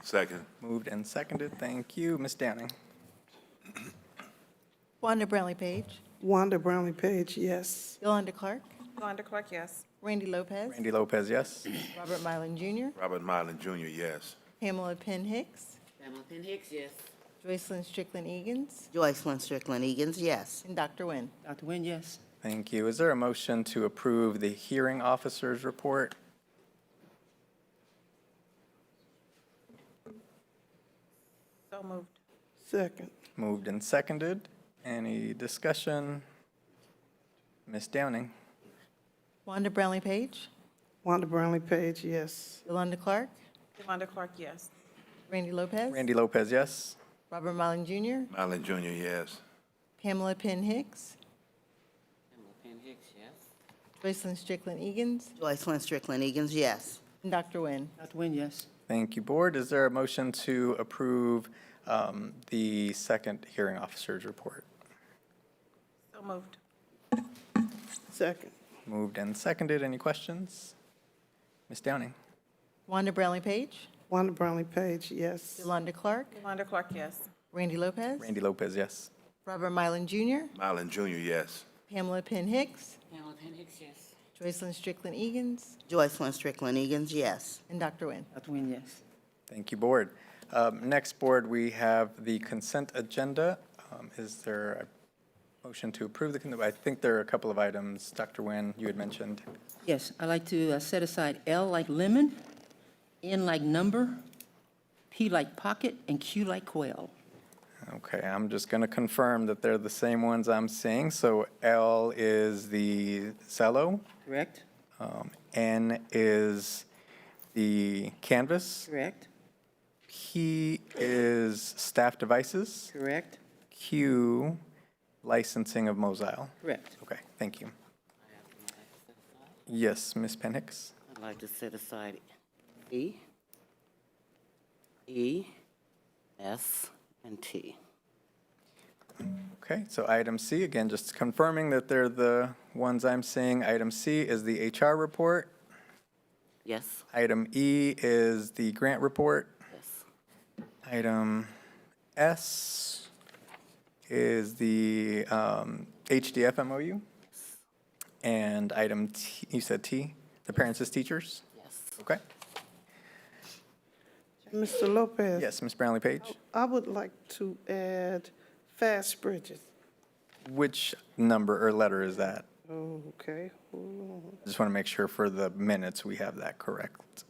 Second. Moved and seconded. Thank you. Ms. Downing? Wanda Brownlee Page. Wanda Brownlee Page, yes. Yolanda Clark. Yolanda Clark, yes. Randy Lopez. Randy Lopez, yes. Robert Mylan Jr. Robert Mylan Jr., yes. Pamela Penn Hicks. Pamela Penn Hicks, yes. Joycelyn Strickland Egan's. Joycelyn Strickland Egan's, yes. And Dr. Nguyen. Dr. Nguyen, yes. Thank you. Is there a motion to approve the hearing officer's report? So moved. Second. Moved and seconded. Any discussion? Ms. Downing? Wanda Brownlee Page. Wanda Brownlee Page, yes. Yolanda Clark. Yolanda Clark, yes. Randy Lopez. Randy Lopez, yes. Robert Mylan Jr. Mylan Jr., yes. Pamela Penn Hicks. Pamela Penn Hicks, yes. Joycelyn Strickland Egan's. Joycelyn Strickland Egan's, yes. And Dr. Nguyen. Dr. Nguyen, yes. Thank you, Board. Is there a motion to approve the second hearing officer's report? So moved. Second. Moved and seconded. Any questions? Ms. Downing? Wanda Brownlee Page. Wanda Brownlee Page, yes. Yolanda Clark. Yolanda Clark, yes. Randy Lopez. Randy Lopez, yes. Robert Mylan Jr. Mylan Jr., yes. Pamela Penn Hicks. Pamela Penn Hicks, yes. Joycelyn Strickland Egan's. Joycelyn Strickland Egan's, yes. And Dr. Nguyen. Dr. Nguyen, yes. Thank you, Board. Next, Board, we have the consent agenda. Is there a motion to approve the consent? I think there are a couple of items, Dr. Nguyen, you had mentioned. Yes, I'd like to set aside L like lemon, N like number, P like pocket, and Q like quail. Okay, I'm just going to confirm that they're the same ones I'm seeing. So L is the cello, Correct? N is the canvas, Correct? P is staff devices, Correct? Q, licensing of Mosile. Correct. Okay, thank you. Yes, Ms. Penhicks? I'd like to set aside E, E, S, and T. Okay, so item C, again, just confirming that they're the ones I'm seeing. Item C is the HR report. Yes? Item E is the grant report. Yes. Item S is the HDF MOU. And item T, you said T, the parents as teachers? Yes. Okay. Mr. Lopez. Yes, Ms. Brownlee Page? I would like to add fast bridges. Which number or letter is that? Oh, okay. Hold on. Just want to make sure for the minutes we have that correct.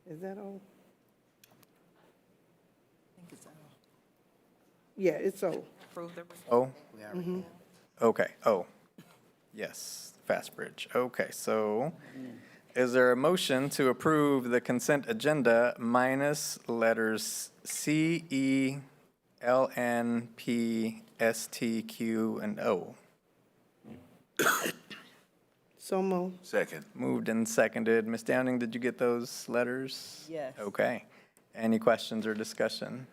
Is that all? Yeah, it's O. Approve the. Oh? Okay, oh, yes, Fast Bridge. Okay, so is there a motion to approve the consent agenda minus letters C, E, L, N, P, S, T, Q, and O? So moved. Second. Moved and seconded. Ms. Downing, did you get those letters? Yes. Okay. Any questions or discussion?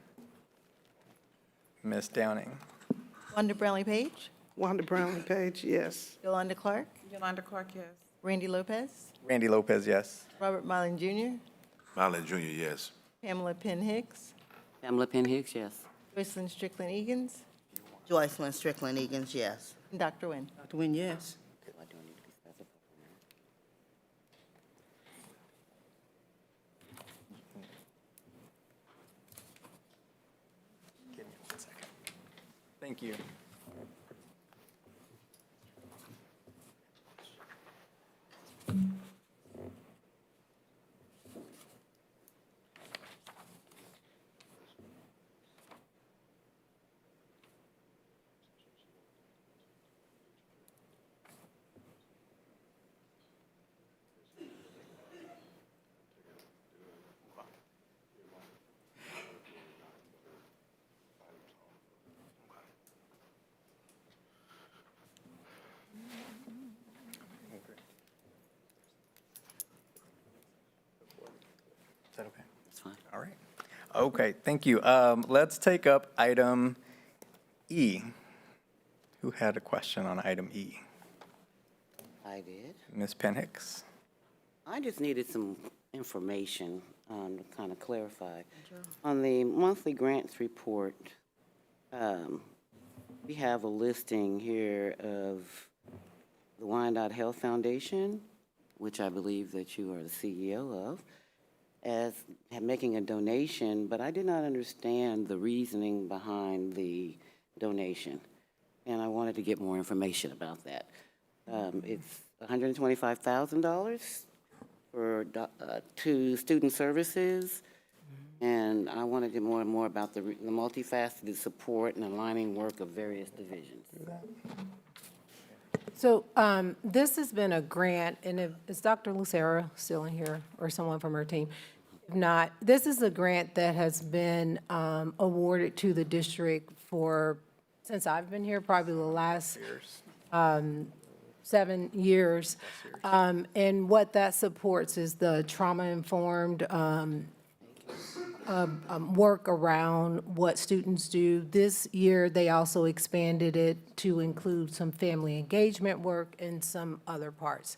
Ms. Downing? Wanda Brownlee Page. Wanda Brownlee Page, yes. Yolanda Clark. Yolanda Clark, yes. Randy Lopez. Randy Lopez, yes. Robert Mylan Jr. Mylan Jr., yes. Pamela Penn Hicks. Pamela Penn Hicks, yes. Joycelyn Strickland Egan's. Joycelyn Strickland Egan's, yes. And Dr. Nguyen. Dr. Nguyen, yes. Give me 1 second. Thank you. Is that okay? That's fine. All right. Okay, thank you. Let's take up item E. Who had a question on item E? I did. Ms. Penhicks? I just needed some information to kind of clarify. On the monthly grants report, we have a listing here of the Wyandotte Health Foundation, which I believe that you are the CEO of, as making a donation, but I did not understand the reasoning behind the donation, and I wanted to get more information about that. It's $125,000 for to student services, and I wanted to know more about the multifaceted support and aligning work of various divisions. So this has been a grant, and is Dr. Lucera still in here, or someone from her team? If not, this is a grant that has been awarded to the district since I've been here, probably the last 7 years. And what that supports is the trauma-informed work around what students do. This year, they also expanded it to include some family engagement work and some other parts.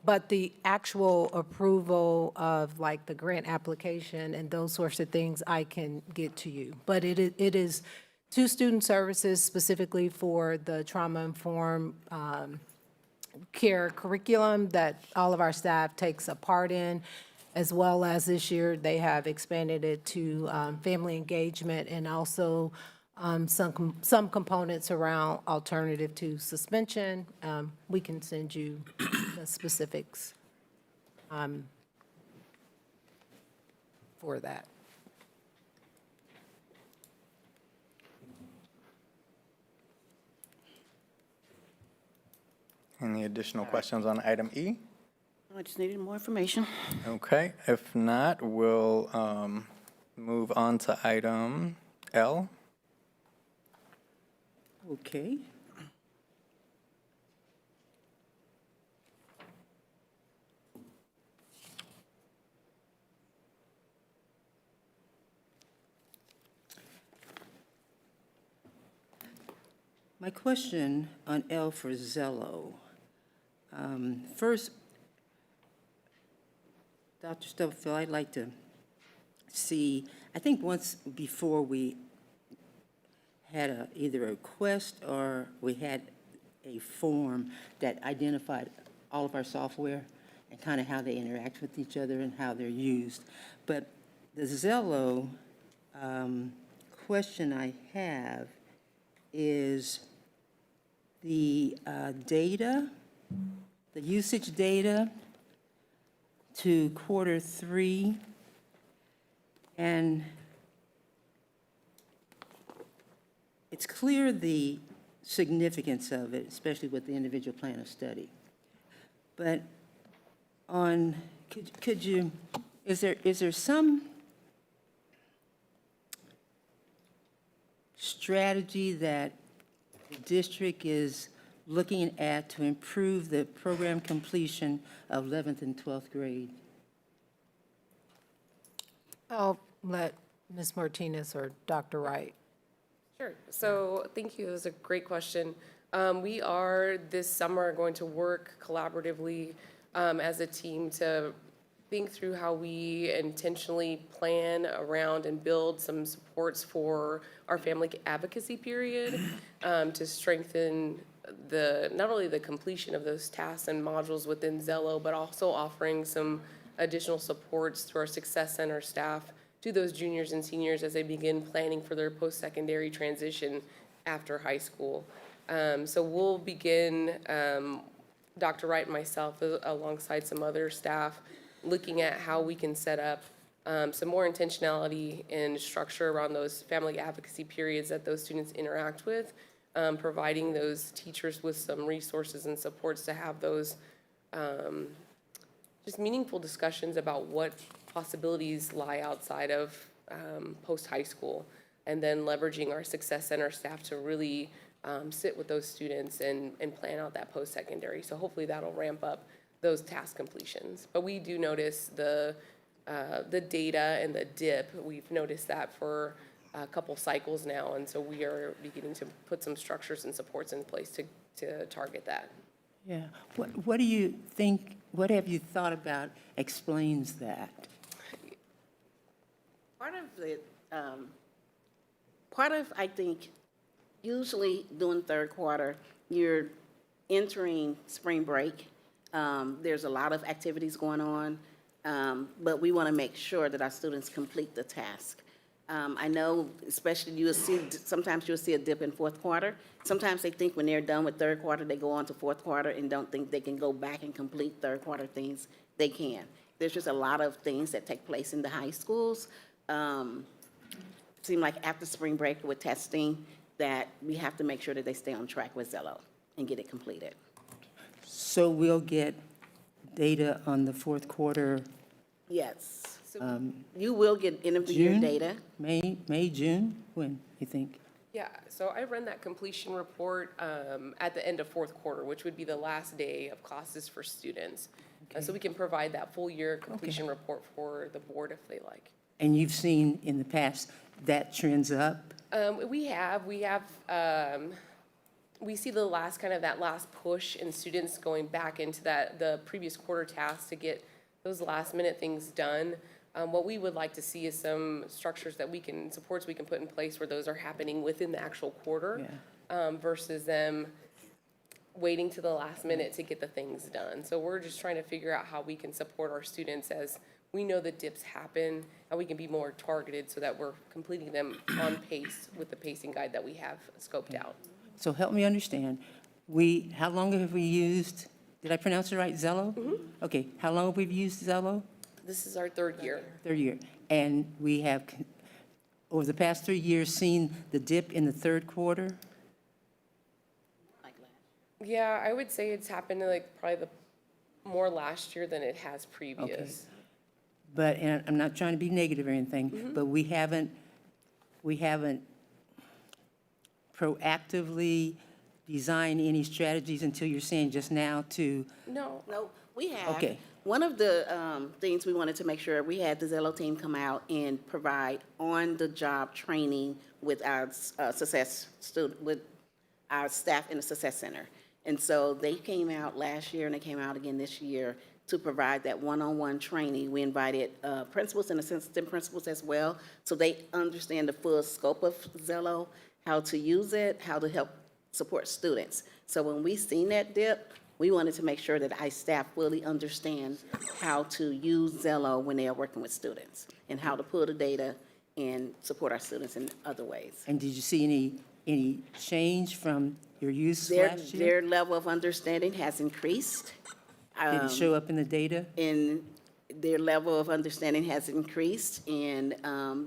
But the actual approval of like the grant application and those sorts of things, I can get to you. But it is to student services specifically for the trauma-informed care curriculum that all of our staff takes a part in, as well as this year, they have expanded it to family engagement and also some components around alternative to suspension. We can send you the specifics for that. Any additional questions on item E? I just needed more information. Okay, if not, we'll move on to item L. Okay. My question on L for Zello. First, Dr. Stubblefield, I'd like to see, I think once before we had either a request or we had a form that identified all of our software and kind of how they interact with each other and how they're used. But the Zello question I have is the data, the usage data to Q3, and it's clear the significance of it, especially with the individual plan of study. But on, could you, is there some strategy that the district is looking at to improve the program completion of 11th and 12th grade? I'll let Ms. Martinez or Dr. Wright. Sure. So thank you. It was a great question. We are this summer going to work collaboratively as a team to think through how we intentionally plan around and build some supports for our family advocacy period to strengthen not only the completion of those tasks and modules within Zello, but also offering some additional supports to our Success Center staff to those juniors and seniors as they begin planning for their post-secondary transition after high school. So we'll begin, Dr. Wright and myself, alongside some other staff, looking at how we can set up some more intentionality and structure around those family advocacy periods that those students interact with, providing those teachers with some resources and supports to have those just meaningful discussions about what possibilities lie outside of post-high school, and then leveraging our Success Center staff to really sit with those students and plan out that post-secondary. So hopefully that'll ramp up those task completions. But we do notice the data and the dip. We've noticed that for a couple cycles now, and so we are beginning to put some structures and supports in place to target that. Yeah. What do you think, what have you thought about explains that? Part of, I think, usually during third quarter, you're entering spring break. There's a lot of activities going on, but we want to make sure that our students complete the task. I know, especially sometimes you'll see a dip in fourth quarter. Sometimes they think when they're done with third quarter, they go on to fourth quarter and don't think they can go back and complete third quarter things. They can. There's just a lot of things that take place in the high schools. Seem like after spring break with testing, that we have to make sure that they stay on track with Zello and get it completed. So we'll get data on the fourth quarter, Yes. You will get end of the year June? data. May, June? When, you think? Yeah, so I run that completion report at the end of fourth quarter, which would be the last day of classes for students. So we can provide that full year completion report for the board if they like. And you've seen in the past that trends up? We see the last that last push in students going back into the previous quarter tasks to get those last minute things done. What we would like to see is some structures that supports we can put in place where those are happening within the actual quarter, versus them waiting to the last minute to get the things done. So we're just trying to figure out how we can support our students as we know that dips happen, and we can be more targeted so that we're completing them on pace with the pacing guide that we have scoped out. So help me understand, how long have we used, did I pronounce it right, Zello? Okay, how long have we used Zello? This is our third year. Third year. And we have, over the past 3 years, seen the dip in the third quarter? Yeah, I would say it's happened probably more last year than it has previous. Okay. But, and I'm not trying to be negative or anything, but we haven't proactively designed any strategies until you're saying just now to. No, we have. Okay. One of the things we wanted to make sure, we had the Zello team come out and provide on-the-job training with our with our staff in the Success Center. And so they came out last year and they came out again this year to provide that one-on-one training. We invited principals and assistant principals as well, so they understand the full scope of Zello, how to use it, how to help support students. So when we seen that dip, we wanted to make sure that our staff fully understand how to use Zello when they are working with students and how to pull the data and support our students in other ways. And did you see any change from your use last year? Their level of understanding has increased. Did it show up in the data? And their level of understanding has increased, and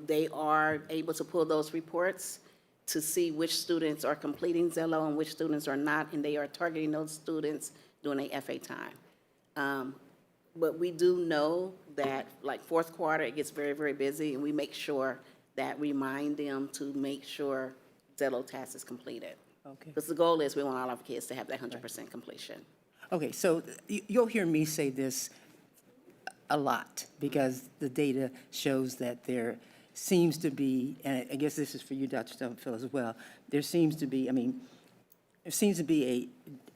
they are able to pull those reports to see which students are completing Zello and which students are not, and they are targeting those students during their FA time. But we do know that, like fourth quarter, it gets very, very busy, and we make sure that remind them to make sure Zello task is completed. Okay. Because the goal is we want all our kids to have that 100% completion. Okay, so you'll hear me say this a lot because the data shows that there seems to be, and I guess this is for you, Dr. Stubblefield, as well, there seems to be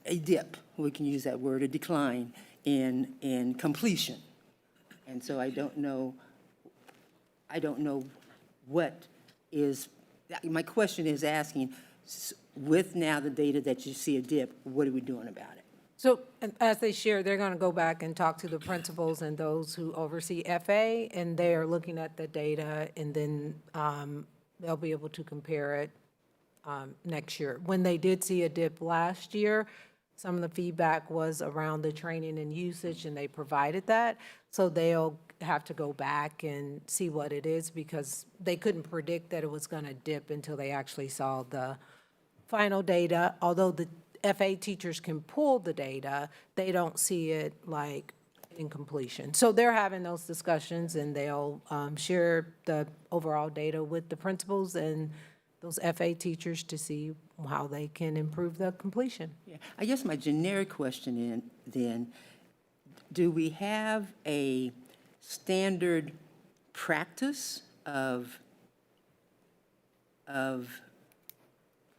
a dip, we can use that word, a decline in completion. And so I don't know what is, my question is asking, with now the data that you see a dip, what are we doing about it? So as they share, they're going to go back and talk to the principals and those who oversee FA, and they are looking at the data, and then they'll be able to compare it next year. When they did see a dip last year, some of the feedback was around the training and usage, and they provided that. So they'll have to go back and see what it is because they couldn't predict that it was going to dip until they actually saw the final data. Although the FA teachers can pull the data, they don't see it like in completion. So they're having those discussions, and they'll share the overall data with the principals and those FA teachers to see how they can improve the completion. Yeah, I guess my generic question then, do we have a standard practice of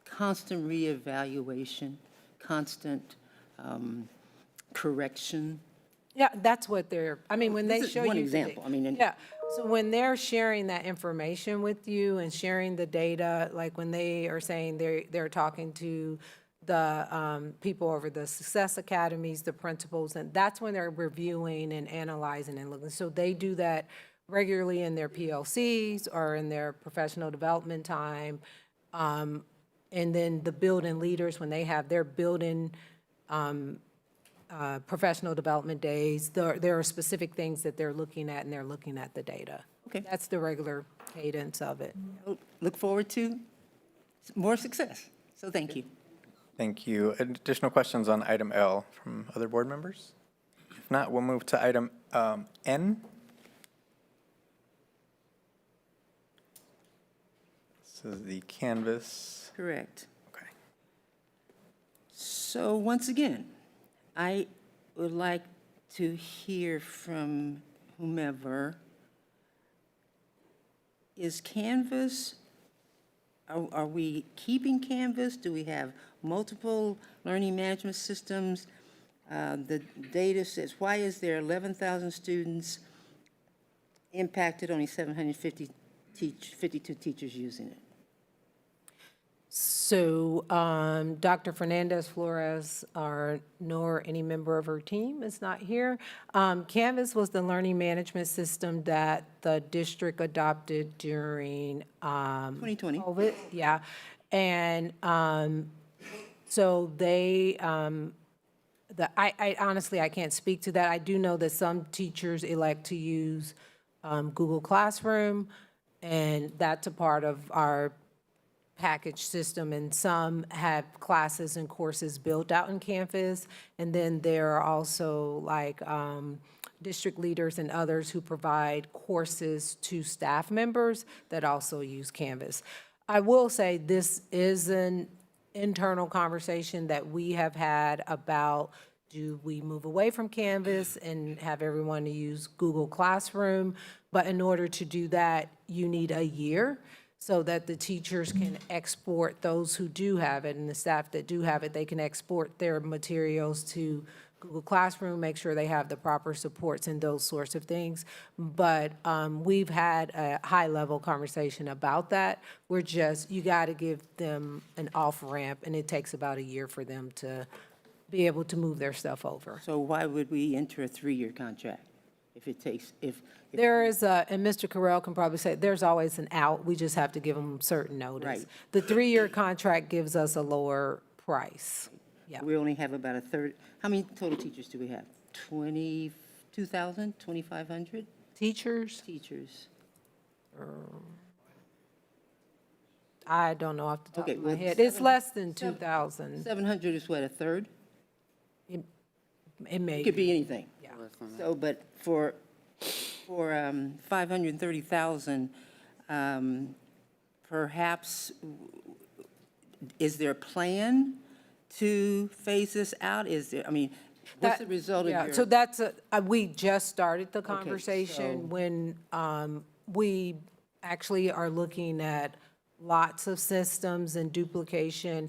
constant reevaluation, constant correction? Yeah, that's what they're, I mean, when they This is show you. one example. I mean, Yeah, So when they're sharing that information with you and sharing the data, like when they are saying they're talking to the people over the Success Academies, the principals, and that's when they're reviewing and analyzing and looking. So they do that regularly in their PLCs or in their professional development time. And then the building leaders, when they have their building professional development days, there are specific things that they're looking at, and they're looking at the data. Okay. That's the regular cadence of it. Look forward to more success. So thank you. Thank you. Additional questions on item L from other board members? If not, we'll move to item N. This is the Canvas. Correct. Okay. So once again, I would like to hear from whomever. Is Canvas, are we keeping Canvas? Do we have multiple learning management systems? The data says, why is there 11,000 students impacted, only 752 teachers using it? So Dr. Fernandez Flores, nor any member of her team is not here. Canvas was the learning management system that the district adopted during 2020. COVID. Yeah. And so they, I honestly, I can't speak to that. I do know that some teachers elect to use Google Classroom, and that's a part of our package system, and some have classes and courses built out in Canvas. And then there are also like district leaders and others who provide courses to staff members that also use Canvas. I will say this is an internal conversation that we have had about, do we move away from Canvas and have everyone to use Google Classroom? But in order to do that, you need a year, so that the teachers can export, those who do have it and the staff that do have it, they can export their materials to Google Classroom, make sure they have the proper supports and those sorts of things. But we've had a high-level conversation about that. We're just, you got to give them an off-ramp, and it takes about a year for them to be able to move their stuff over. So why would we enter a 3-year contract if it takes, if There is and Mr. Carell can probably say, there's always an out. We just have to give them certain notice. Right. The 3-year contract gives us a lower price. Yeah. we only have about a third, how many total teachers do we have? 22,000, 2,500 Teachers, teachers? I don't know off the top Okay, of my well, head. It's less than 2,000. 700 is what, a third? It may It could be anything. Yeah. So, but for 530,000, perhaps, is there a plan to phase this out? Is there, I mean, what's the result of Yeah, your? so that's, we just started the so- conversation when we actually are looking at lots of systems and duplication.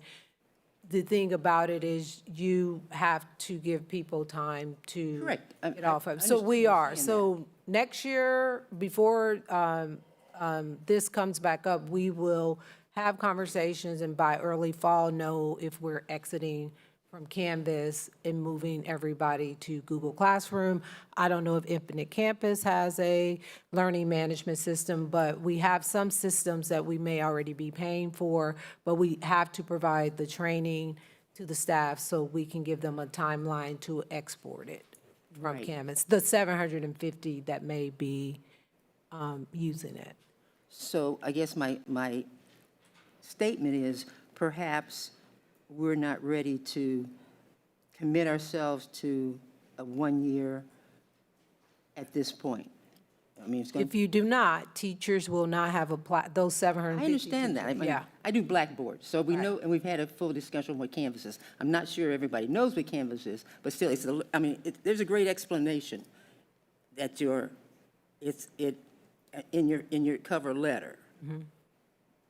The thing about it is you have to give people time to Correct. get off I of. So we understand are. that. So next year, before this comes back up, we will have conversations and by early fall know if we're exiting from Canvas and moving everybody to Google Classroom. I don't know if Infinite Campus has a learning management system, but we have some systems that we may already be paying for, but we have to provide the training to the staff so we can give them a timeline to export it from Right. Canvas. The 750 that may be using it. So I guess my statement is perhaps we're not ready to commit ourselves to a 1 year at this point. I mean, it's going If you do not, teachers will not have those 750. I understand that. I mean, Yeah. I do Blackboard, so we Right. know, and we've had a full discussion on what Canvas is. I'm not sure everybody knows what Canvas is, but still, there's a great explanation that in your cover letter,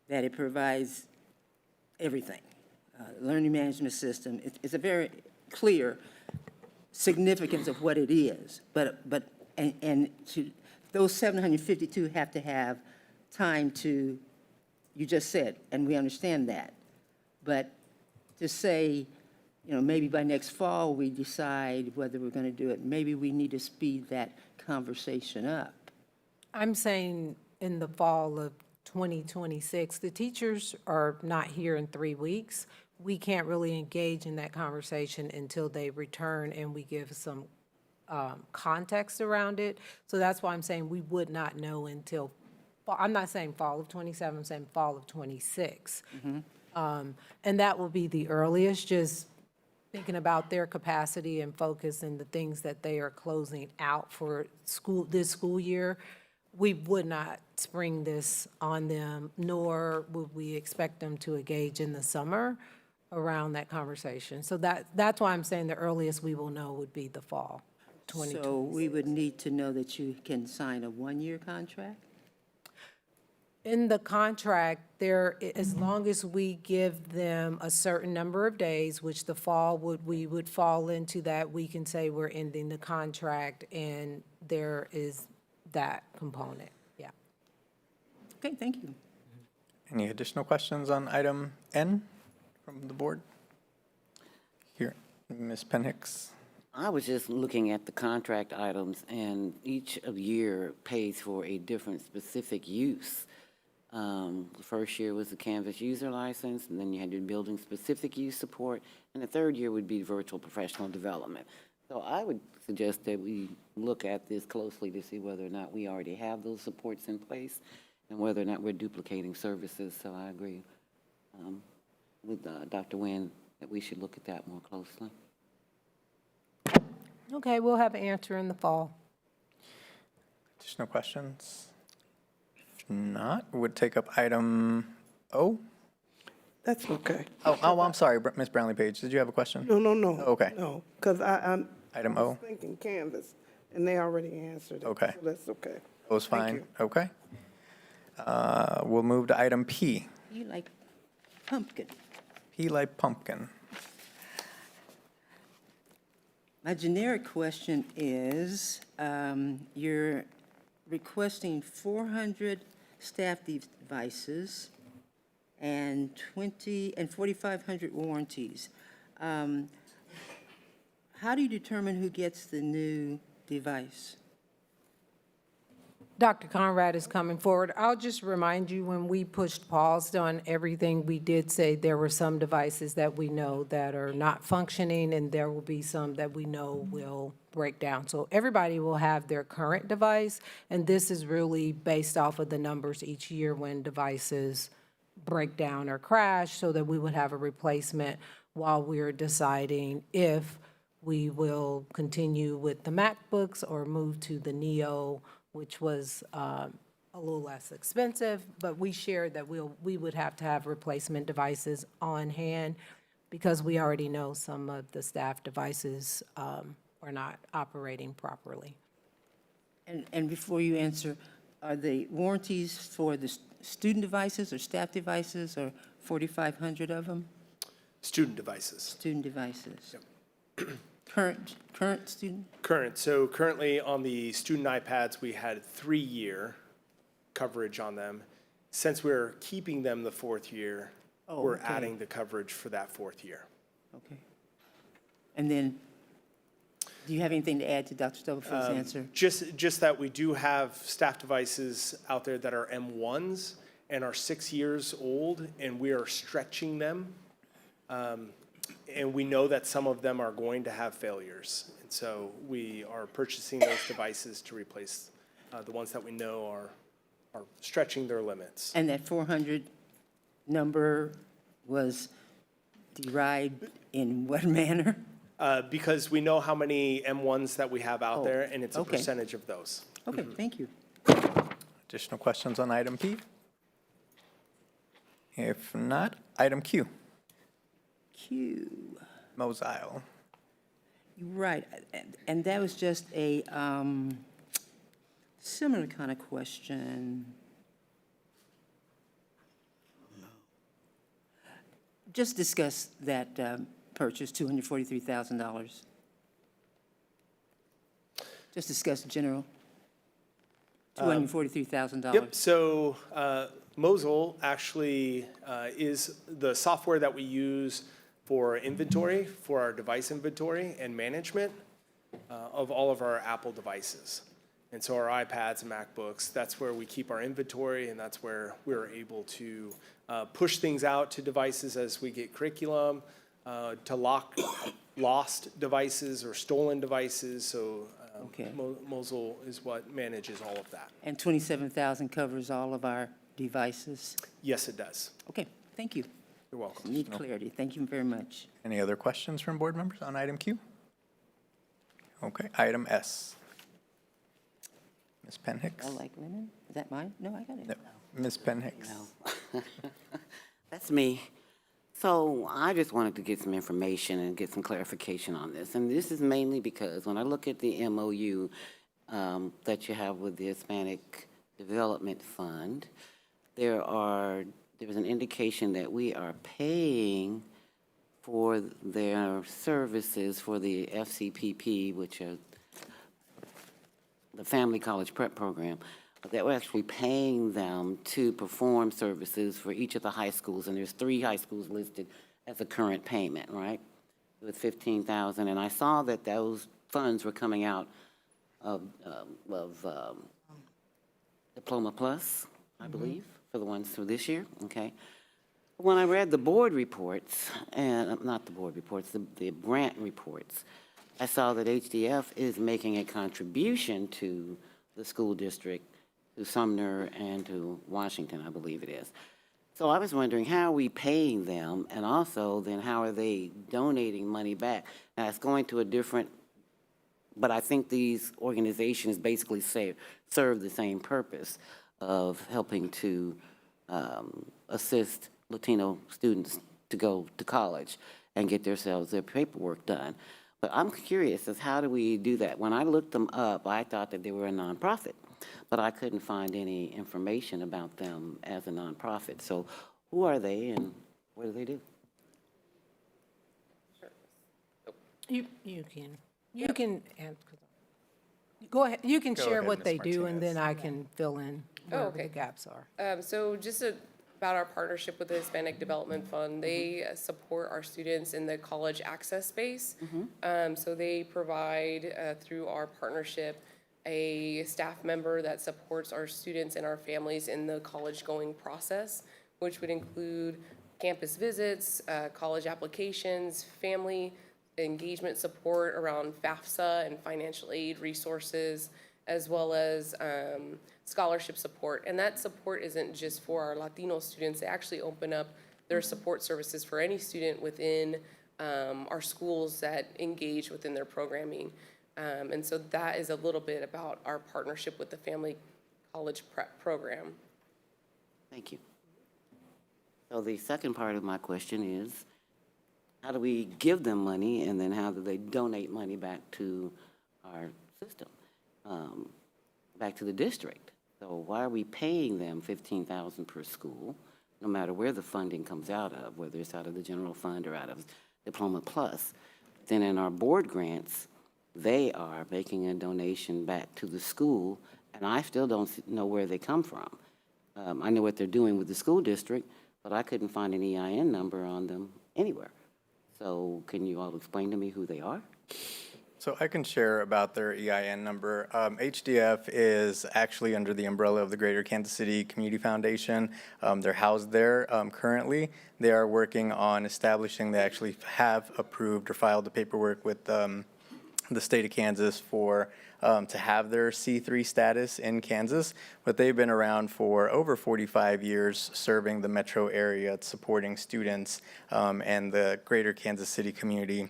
that it provides everything. Learning management system, it's a very clear significance of what it is, but to those 752 have to have time to, you just said, and we understand that. But to say, you know, maybe by next fall, we decide whether we're going to do it, maybe we need to speed that conversation up. I'm saying in the fall of 2026, the teachers are not here in 3 weeks. We can't really engage in that conversation until they return and we give some context around it. So that's why I'm saying we would not know until, I'm not saying fall of 27, I'm saying fall of 26. And that will be the earliest, just thinking about their capacity and focus and the things that they are closing out for school, this school year. We would not spring this on them, nor would we expect them to engage in the summer around that conversation. So that's why I'm saying the earliest we will know would be the fall. So we would need to know that you can sign a one-year contract? In the contract, as long as we give them a certain number of days, which the fall we would fall into that, we can say we're ending the contract and there is that component, yeah. Okay, thank you. Any additional questions on item N from the board? Here, Ms. Penhicks. I was just looking at the contract items, and each of the year pays for a different specific use. The first year was the Canvas user license, and then you had your building-specific use support, and the third year would be virtual professional development. So I would suggest that we look at this closely to see whether or not we already have those supports in place and whether or not we're duplicating services. So I agree with Dr. Nguyen that we should look at that more closely. Okay, we'll have an answer in the fall. Additional questions? If not, would take up item O. That's okay. Oh, I'm sorry, Ms. Brownlee Page, did you have a question? No. Okay. No, because I'm Item I O? was thinking Canvas, and they already answered it. Okay. So that's okay. O's Thank fine, you. okay. We'll move to item P. You like pumpkin. P like pumpkin. My generic question is, you're requesting 400 staff devices and 4,500 warranties. How do you determine who gets the new device? Dr. Conrad is coming forward. I'll just remind you, when we pushed pause on everything, we did say there were some devices that we know that are not functioning, and there will be some that we know will break down. So everybody will have their current device, and this is really based off of the numbers each year when devices break down or crash, so that we would have a replacement while we're deciding if we will continue with the MacBooks or move to the Neo, which was a little less expensive, but we shared that we would have to have replacement devices on hand because we already know some of the staff devices are not operating properly. And before you answer, are the warranties for the student devices or staff devices, or 4,500 of them? Student devices. Student devices. Yep. Current student? Current. So currently on the student iPads, we had 3-year coverage on them. Since we're keeping them the 4th year, we're okay. adding the coverage for that 4th year. Okay. And then, do you have anything to add to Dr. Stubblefield's answer? Just that we do have staff devices out there that are M1s and are 6 years old, and we are stretching them. And we know that some of them are going to have failures. And so we are purchasing those devices to replace the ones that we know are stretching their limits. And that 400 number was derived in what manner? Because we know how many M1s that we have out there, and it's a okay. percentage of those. Okay, thank you. Additional questions on item P? If not, item Q. Q. Mosile. Right, and that was just a similar kind of question. Just discuss that purchase, $243,000. Just discuss general. $243,000. Yep, so Mosel actually is the software that we use for inventory, for our device inventory and management of all of our Apple devices. And so our iPads and MacBooks, that's where we keep our inventory, and that's where we're able to push things out to devices as we get curriculum, to lock lost devices or stolen devices. So Okay. Mosel is what manages all of that. And 27,000 covers all of our devices? Yes, it does. Okay, thank you. You're welcome. Need clarity. Thank you very much. Any other questions from board members on item Q? Okay, item S. Ms. Penn Hicks? I like lemon. Is that mine? No, I got it. No. Ms. Penn Hicks? No. That's me. So I just wanted to get some information and get some clarification on this. And this is mainly because when I look at the MOU that you have with the Hispanic Development Fund, there was an indication that we are paying for their services for the FCPP, which are the Family College Prep Program, that we're actually paying them to perform services for each of the high schools, and there's 3 high schools listed as a current payment, right? With $15,000, and I saw that those funds were coming out of Diploma Plus, I believe, for the ones for this year, okay? When I read the board reports, and not the board reports, the grant reports, I saw that HDF is making a contribution to the school district, to Sumner and to Washington, I believe it is. So I was wondering, how are we paying them? And also, then how are they donating money back? Now, it's going to a different, but I think these organizations basically serve the same purpose of helping to assist Latino students to go to college and get themselves their paperwork done. But I'm curious as how do we do that? When I looked them up, I thought that they were a nonprofit, but I couldn't find any information about them as a nonprofit. So who are they and what do they do? You can answer. Go ahead, you can Go share ahead, what Ms. they do, and Martinez. then I can fill in wherever okay. the gaps are. So just about our partnership with the Hispanic Development Fund, they support our students in the college access space. So they provide, through our partnership, a staff member that supports our students and our families in the college-going process, which would include campus visits, college applications, family engagement support around FAFSA and financial aid resources, as well as scholarship support. And that support isn't just for our Latino students. They actually open up their support services for any student within our schools that engage within their programming. And so that is a little bit about our partnership with the Family College Prep Program. Thank you. So the second part of my question is, how do we give them money, and then how do they donate money back to our system, back to the district? So why are we paying them $15,000 per school, no matter where the funding comes out of, whether it's out of the general fund or out of Diploma Plus? Then in our board grants, they are making a donation back to the school, and I still don't know where they come from. I know what they're doing with the school district, but I couldn't find an EIN number on them anywhere. So can you all explain to me who they are? So I can share about their EIN number. HDF is actually under the umbrella of the Greater Kansas City Community Foundation. They're housed there currently. They are working on establishing, they actually have approved or filed the paperwork with the state of Kansas for to have their C3 status in Kansas, but they've been around for over 45 years serving the metro area, supporting students and the Greater Kansas City community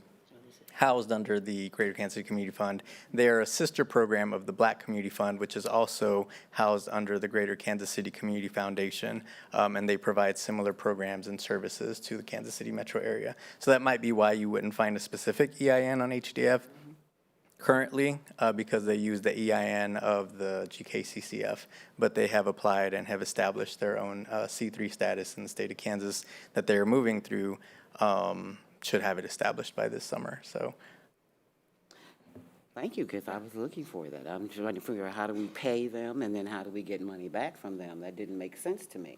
housed under the Greater Kansas City Community Fund. They are a sister program of the Black Community Fund, which is also housed under the Greater Kansas City Community Foundation, and they provide similar programs and services to the Kansas City metro area. So that might be why you wouldn't find a specific EIN on HDF currently, because they use the EIN of the GKCCF, but they have applied and have established their own C3 status in the state of Kansas that they are moving through, should have it established by this summer. So Thank you, because I was looking for that. I'm trying to figure out how do we pay them, and then how do we get money back from them? That didn't make sense to me.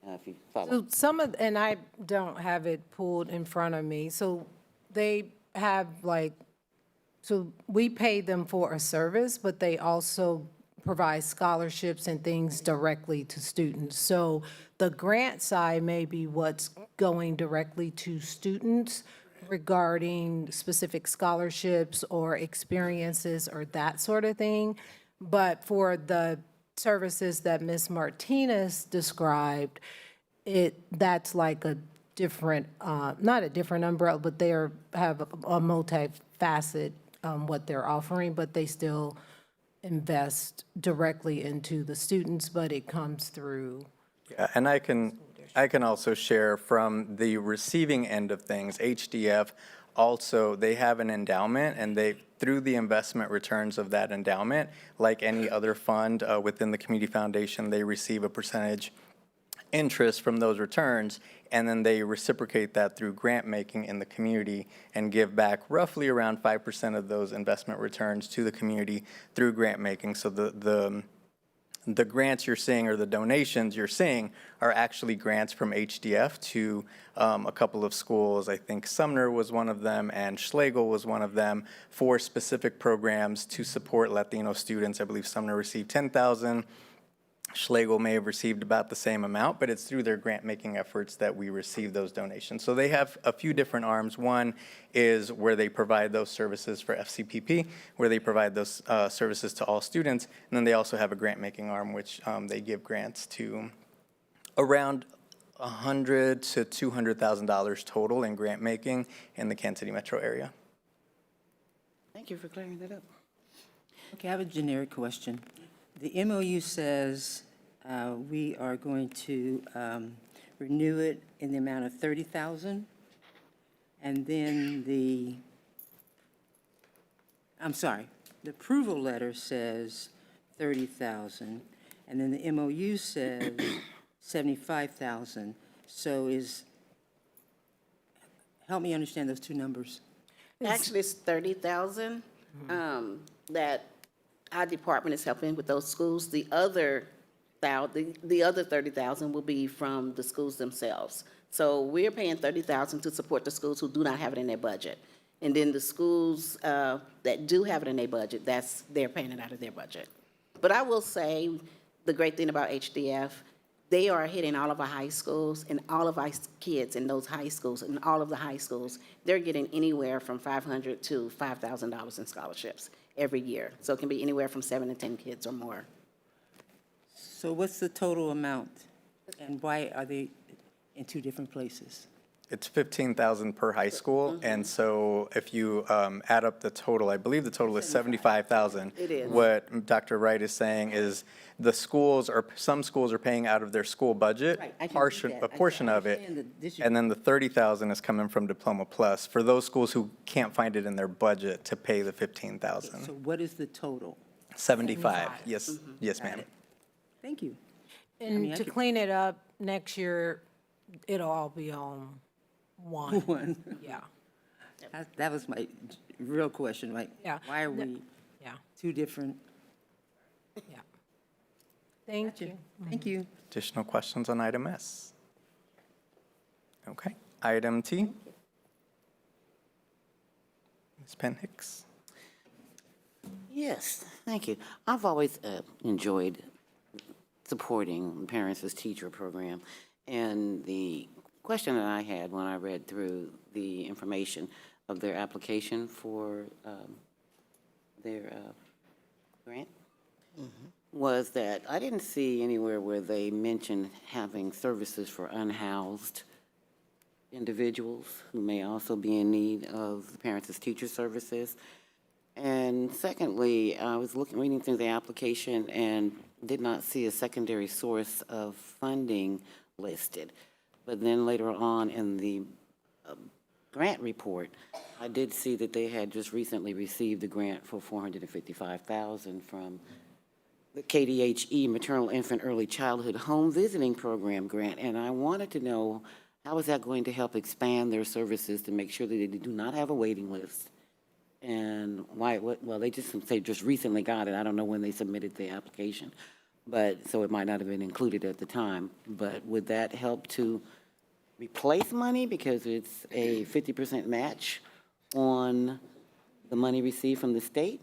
If you follow. So some of, and I don't have it pulled in front of me, so they have like, so we pay them for a service, but they also provide scholarships and things directly to students. So the grant side may be what's going directly to students regarding specific scholarships or experiences or that sort of thing. But for the services that Ms. Martinez described, that's like a different, not a different umbrella, but they have a multi-facet, what they're offering, but they still invest directly into the students, but it comes through. Yeah, and I can also share from the receiving end of things, HDF also, they have an endowment, and they, through the investment returns of that endowment, like any other fund within the community foundation, they receive a percentage interest from those returns, and then they reciprocate that through grant making in the community and give back roughly around 5% of those investment returns to the community through grant making. So the grants you're seeing, or the donations you're seeing, are actually grants from HDF to a couple of schools. I think Sumner was one of them, and Schlegel was one of them, for specific programs to support Latino students. I believe Sumner received $10,000. Schlegel may have received about the same amount, but it's through their grant-making efforts that we receive those donations. So they have a few different arms. One is where they provide those services for FCPP, where they provide those services to all students, and then they also have a grant-making arm, which they give grants to around $100,000 to $200,000 total in grant-making in the Kansas City metro area. Thank you for clearing that up. Okay, I have a generic question. The MOU says we are going to renew it in the amount of $30,000, and then the approval letter says $30,000, and then the MOU says $75,000. So help me understand those two numbers. Actually, it's 30,000 that our department is helping with those schools. The other 30,000 will be from the schools themselves. So we're paying 30,000 to support the schools who do not have it in their budget. And then the schools that do have it in their budget, they're paying it out of their budget. But I will say, the great thing about HDF, they are hitting all of our high schools, and all of our kids in those high schools, in all of the high schools, they're getting anywhere from $500 to $5,000 in scholarships every year. So it can be anywhere from 7 to 10 kids or more. So what's the total amount, and why are they in two different places? It's $15,000 per high school, and so if you add up the total, I believe the total is $75,000. It is. What Dr. Wright is saying is some schools are paying out of their school budget, Right, I can read that. a portion of it, understand the district- and then the $30,000 is coming from Diploma Plus for those schools who can't find it in their budget to pay the So $15,000. what is the total? 75, yes, yes, Got ma'am. it. Thank you. And I to could- clean it up, next year, it'll all be on one. One. Yeah, That was my real question, like, Yeah. why are we yeah, two different? yeah. Thank you. Thank you. Additional questions on item S? Okay, item T. Ms. Penn Hicks. Yes, thank you. I've always enjoyed supporting the Parents as Teacher program, and the question that I had when I read through the information of their application for their grant was that I didn't see anywhere where they mentioned having services for unhoused individuals who may also be in need of the Parents as Teacher services. And secondly, I was reading through the application and did not see a secondary source of funding listed. But then later on in the grant report, I did see that they had just recently received a grant for $455,000 from the KDHE Maternal Infant Early Childhood Home Visiting Program grant. And I wanted to know, how is that going to help expand their services to make sure that they do not have a waiting list And why, well, they just recently got it. I don't know when they submitted the application, but, so it might not have been included at the time. But would that help to replace money because it's a 50% match on the money received from the state?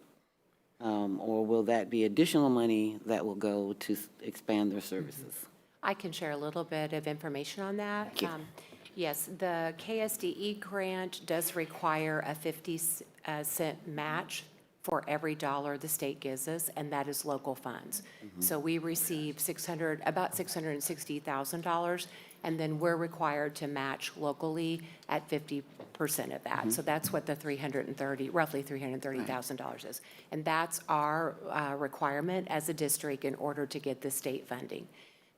Or will that be additional money that will go to expand their services? I can share a little bit of information on that. Thank you. Yes, the KSDE grant does require a 50-cent match for every dollar the state gives us, and that is local funds. So we receive about $660,000, and then we're required to match locally at 50% of that. So that's what the roughly $330,000 is. And that's our requirement as a district in order to get the state funding.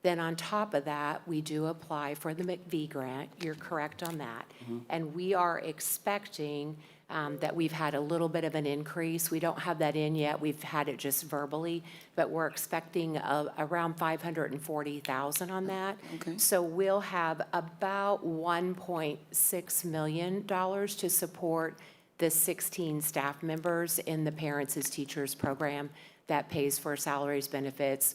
Then on top of that, we do apply for the McVee grant. You're correct on that. And we are expecting that we've had a little bit of an increase. We don't have that in yet. We've had it just verbally, but we're expecting around $540,000 on that. Okay. So we'll have about $1.6 million to support the 16 staff members in the Parents as Teachers program that pays for salaries, benefits,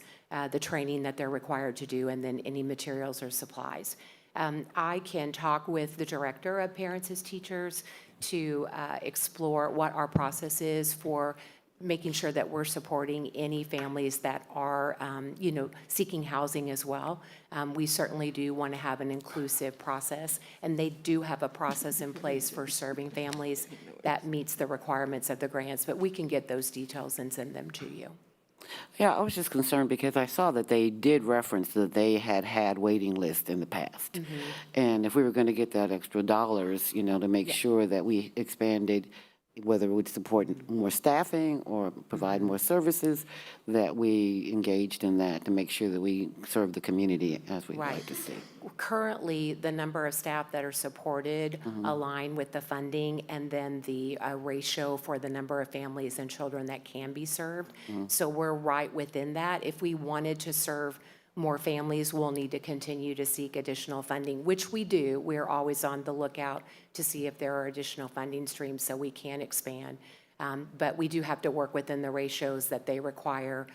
the training that they're required to do, and then any materials or supplies. I can talk with the director of Parents as Teachers to explore what our process is for making sure that we're supporting any families that are, seeking housing as well. We certainly do want to have an inclusive process, and they do have a process in place for serving families that meets the requirements of the grants, but we can get those details and send them to you. Yeah, I was just concerned because I saw that they did reference that they had waiting lists in the past. And if we were going to get that extra dollars, to make sure that we expanded, whether it would support more staffing or provide more services, that we engaged in that to make sure that we serve the community as we'd like to see. Currently, the number of staff that are supported align with the funding and then the ratio for the number of families and children that can be served. So we're right within that. If we wanted to serve more families, we'll need to continue to seek additional funding, which we do. We're always on the lookout to see if there are additional funding streams so we can expand. But we do have to work within the ratios that they require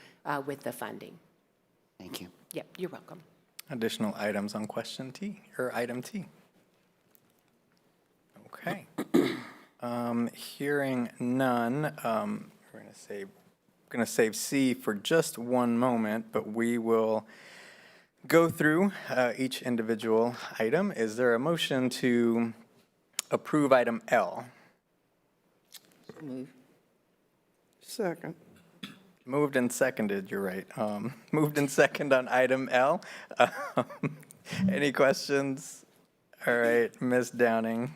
with the funding. Thank you. Yep, you're welcome. Additional items on question T, or item T? Okay. Hearing none, we're going to save C for just one moment, but we will go through each individual item. Is there a motion to approve item L? Move. Second. Moved and seconded, you're right. Moved and second on item L. Any questions? All right, Ms. Downing.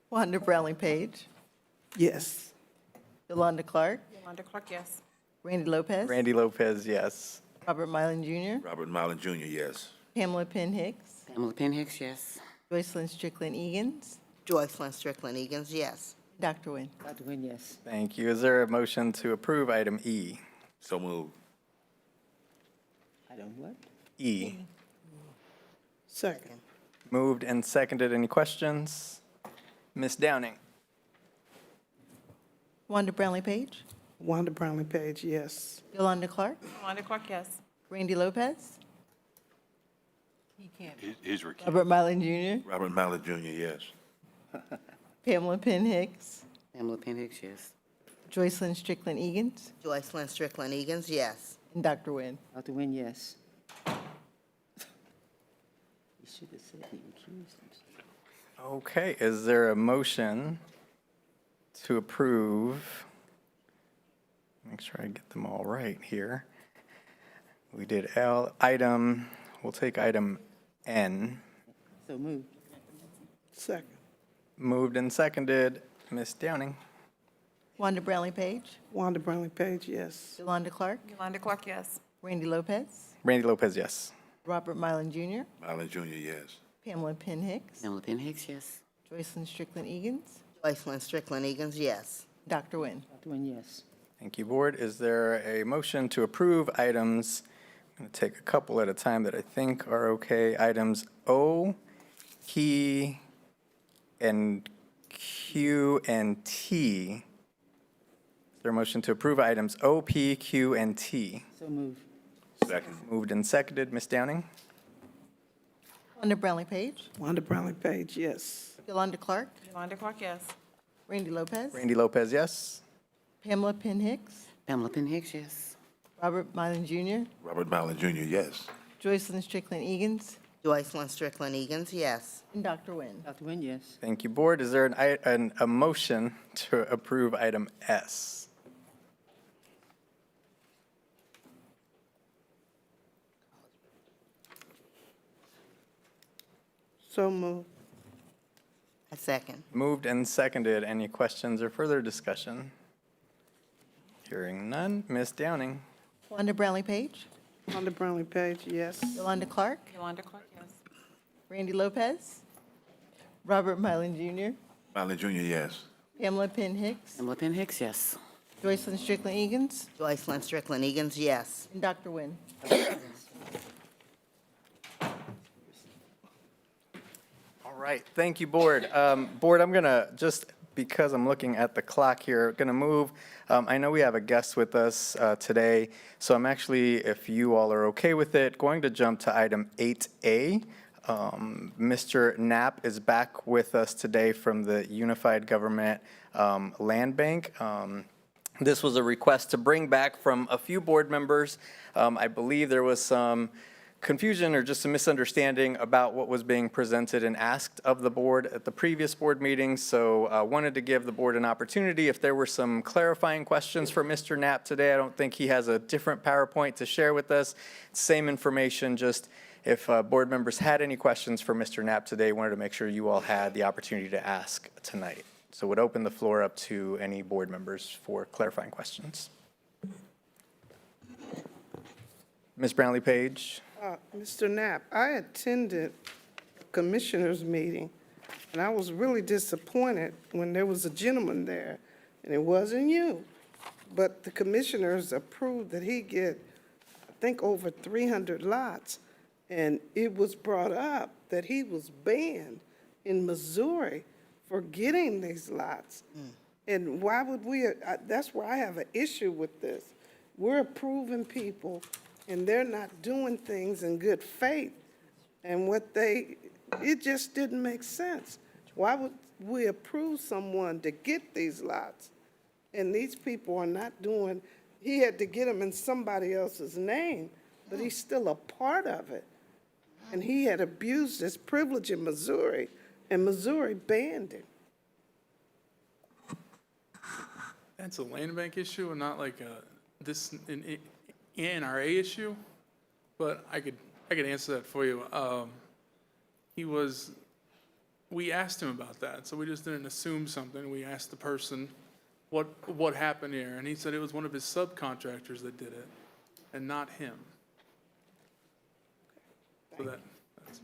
Wanda Brownlee Page. Yes. Yolanda Clark. Yolanda Clark, yes. Randy Lopez. Randy Lopez, yes. Robert Mylan Jr. Robert Mylan Jr., yes. Pamela Penn Hicks. Pamela Penn Hicks, yes. Joycelyn Strickland Egan's. Joycelyn Strickland Egan's, yes. Dr. Nguyen. Dr. Nguyen, yes. Thank you. Is there a motion to approve item E? So moved. I don't what? E. Second. Moved and seconded. Any questions? Ms. Downing. Wanda Brownlee Page. Wanda Brownlee Page, yes. Yolanda Clark. Yolanda Clark, yes. Randy Lopez. He can't. He's recused. Robert Mylan Jr. Robert Mylan Jr., yes. Pamela Penn Hicks. Pamela Penn Hicks, yes. Joycelyn Strickland Egan's. Joycelyn Strickland Egan's, yes. And Dr. Nguyen. Dr. Nguyen, yes. You should have said he recused himself. Okay, is there a motion to approve? Make sure I get them all right here. We did L. We'll take item N. So move. Second. Moved and seconded. Ms. Downing. Wanda Brownlee Page. Wanda Brownlee Page, yes. Yolanda Clark. Yolanda Clark, yes. Randy Lopez. Randy Lopez, yes. Robert Mylan Jr. Mylan Jr., yes. Pamela Penn Hicks. Pamela Penn Hicks, yes. Joycelyn Strickland Egan's. Joycelyn Strickland Egan's, yes. Dr. Nguyen. Dr. Nguyen, yes. Thank you, Board. Is there a motion to approve items? I'm going to take a couple at a time that I think are okay. Items O, P, and Q, and T there a motion to approve items O, P, Q, and T? So moved. Second. Moved and seconded. Ms. Downing? Wanda Brownlee Page. Wanda Brownlee Page, yes. Yolanda Clark. Yolanda Clark, yes. Randy Lopez. Randy Lopez, yes. Pamela Penn Hicks. Pamela Penn Hicks, yes. Robert Mylan Jr. Robert Mallon Jr., yes. Joycelyn Strickland Egan's. Joycelyn Strickland Egan's, yes. And Dr. Nguyen. Dr. Nguyen, yes. Thank you, Board. Is there a motion to approve item S? So moved. A second. Moved and seconded. Any questions or further discussion? Hearing none. Ms. Downing? Wanda Brownlee Page. Wanda Brownlee Page, yes. Yolanda Clark. Yolanda Clark, yes. Randy Lopez. Robert Mylan Jr. Mallon Jr., yes. Pamela Penn Hicks. Pamela Penn Hicks, yes. Joycelyn Strickland Egan's. Joycelyn Strickland Egan's, yes. And Dr. Nguyen. All right, thank you, Board. Board, I'm gonna, just because I'm looking at the clock here, gonna move. I know we have a guest with us today, so I'm actually, if you all are okay with it, going to jump to item 8A. Mr. Knapp is back with us today from the Unified Government Land Bank. This was a request to bring back from a few board members. I believe there was some confusion or just a misunderstanding about what was being presented and asked of the board at the previous board meetings. So I wanted to give the board an opportunity. If there were some clarifying questions for Mr. Knapp today, I don't think he has a different PowerPoint to share with us. Same information, just if board members had any questions for Mr. Knapp today, wanted to make sure you all had the opportunity to ask tonight. So would open the floor up to any board members for clarifying questions. Ms. Brownlee Page. Mr. Knapp, I attended a commissioners meeting, and I was really disappointed when there was a gentleman there, and it wasn't you. But the commissioners approved that he get, I think, over 300 lots. And it was brought up that he was banned in Missouri for getting these lots. And why would we, that's where I have an issue with this. We're approving people, and they're not doing things in good faith. And it just didn't make sense. Why would we approve someone to get these lots? And these people are not doing, he had to get them in somebody else's name, but he's still a part of it. And he had abused his privilege in Missouri, and Missouri banned him. That's a land bank issue and not like an NRA issue, but I could answer that for you. We asked him about that, so we just didn't assume something. We asked the person what happened here, and he said it was one of his subcontractors that did it, and not him. So that's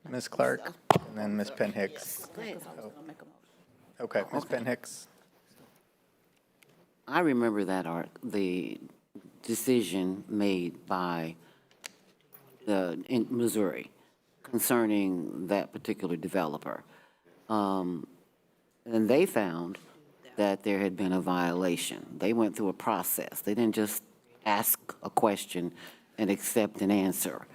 Ms. Clark, and then Ms. Penn Hicks. Okay, Ms. Penn Hicks. I remember that the decision made by in Missouri concerning that particular developer. And they found that there had been a violation. They went through a process. They didn't just ask a question and accept an answer.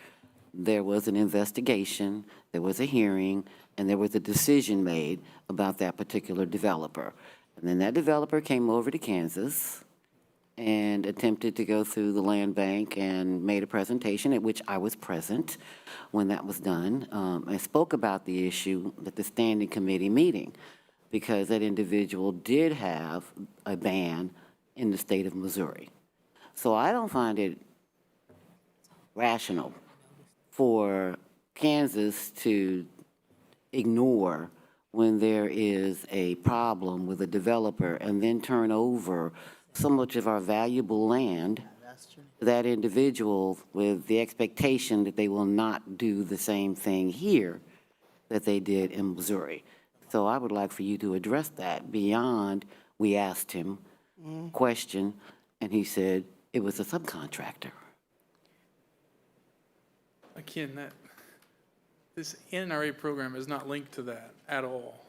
There was an investigation, there was a hearing, and there was a decision made about that particular developer. And then that developer came over to Kansas and attempted to go through the land bank and made a presentation at which I was present when that was done. I spoke about the issue at the standing committee meeting because that individual did have a ban in the state of Missouri. So I don't find it rational for Kansas to ignore when there is a problem with a developer and then turn over so much of our valuable land to that individual with the expectation that they will not do the same thing here that they did in Missouri. So I would like for you to address that beyond, we asked him question, and he said it was a subcontractor. This NRA program is not linked to that at all.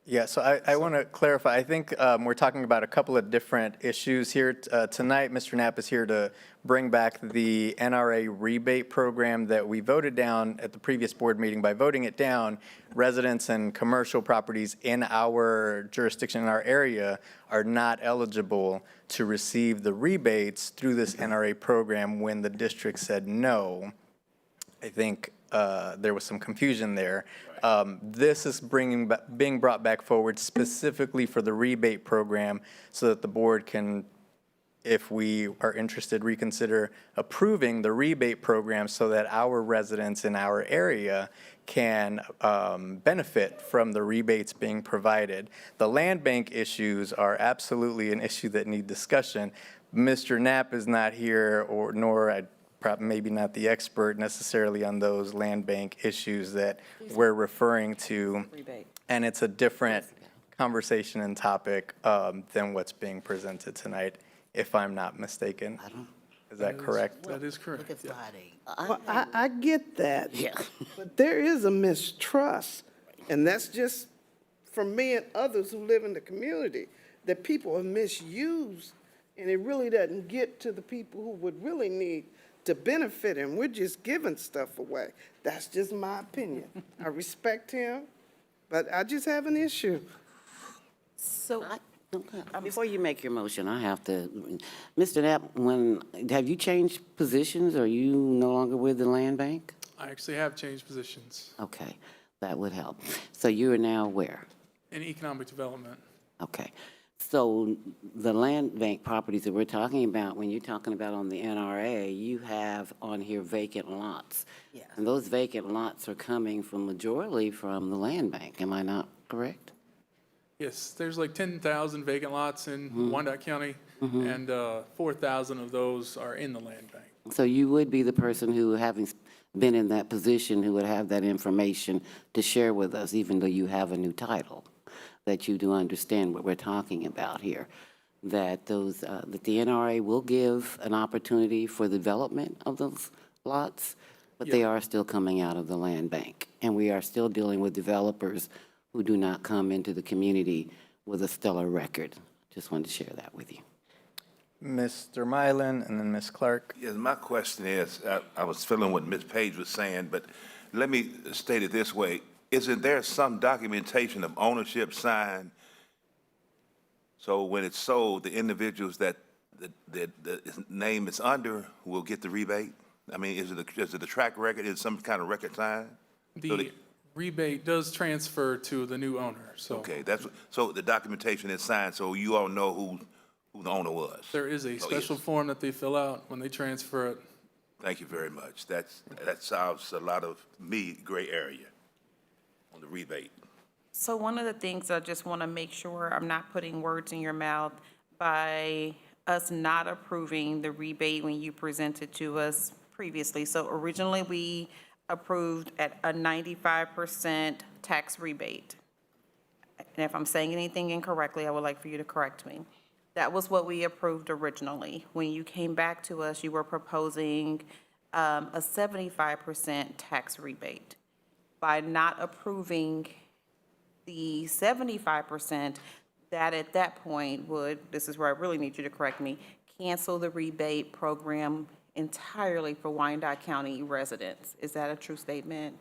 Yeah, so I want to clarify. I think we're talking about a couple of different issues here. Tonight, Mr. Knapp is here to bring back the NRA rebate program that we voted down at the previous board meeting. By voting it down, residents and commercial properties in our jurisdiction, in our area, are not eligible to receive the rebates through this NRA program when the district said no. I think there was some confusion there. This is being brought back forward specifically for the rebate program so that the board can, if we are interested, reconsider approving the rebate program so that our residents in our area can benefit from the rebates being provided. The land bank issues are absolutely an issue that need discussion. Mr. Knapp is not here, nor maybe not the expert necessarily on those land bank issues that we're referring to. And it's a different conversation and topic than what's being presented tonight, if I'm not mistaken. Is that correct? That is correct. Yeah. Well, I get that. Yeah. But there is a mistrust, and that's just from me and others who live in the community, that people are misused, and it really doesn't get to the people who would really need to benefit, and we're just giving stuff away. That's just my opinion. I respect him, but I just have an issue. So, before you make your motion, I have to, Mr. Knapp, have you changed positions? Are you no longer with the land bank? I actually have changed positions Okay, that would help. So you are now where? in economic development. Okay. So the land bank properties that we're talking about, when you're talking about on the NRA, you have on here vacant lots. Yeah. And those vacant lots are coming majorly from the land bank. Am I not correct? Yes, there's like 10,000 vacant lots in Wyandotte County, and 4,000 of those are in the land bank. So you would be the person who, having been in that position, who would have that information to share with us, even though you have a new title, that you do understand what we're talking about here, that that the NRA will give an opportunity for the development of those lots, but they are still coming out of the land bank. And we are still dealing with developers who do not come into the community with a stellar record. Just wanted to share that with you. Mr. Mylan and then Ms. Clark. Yes, my question is, I was feeling what Ms. Page was saying, but let me state it this way. Isn't there some documentation of ownership signed? So when it's sold, the individuals that the name is under will get the rebate? I mean, is it a track record? Is some kind of record signed? The rebate does transfer to the new owner, so. Okay, so the documentation is signed, so you all know who the owner was? There is a special form that they fill out when they transfer it. Thank you very much. That solves a lot of gray area on the rebate. So one of the things I just want to make sure I'm not putting words in your mouth by us not approving the rebate when you presented to us previously. So originally we approved at a 95% tax rebate. And if I'm saying anything incorrectly, I would like for you to correct me. That was what we approved originally. When you came back to us, you were proposing a 75% tax rebate. By not approving the 75%, that at that point would, this is where I really need you to correct me, cancel the rebate program entirely for Wyandotte County residents. Is that a true statement?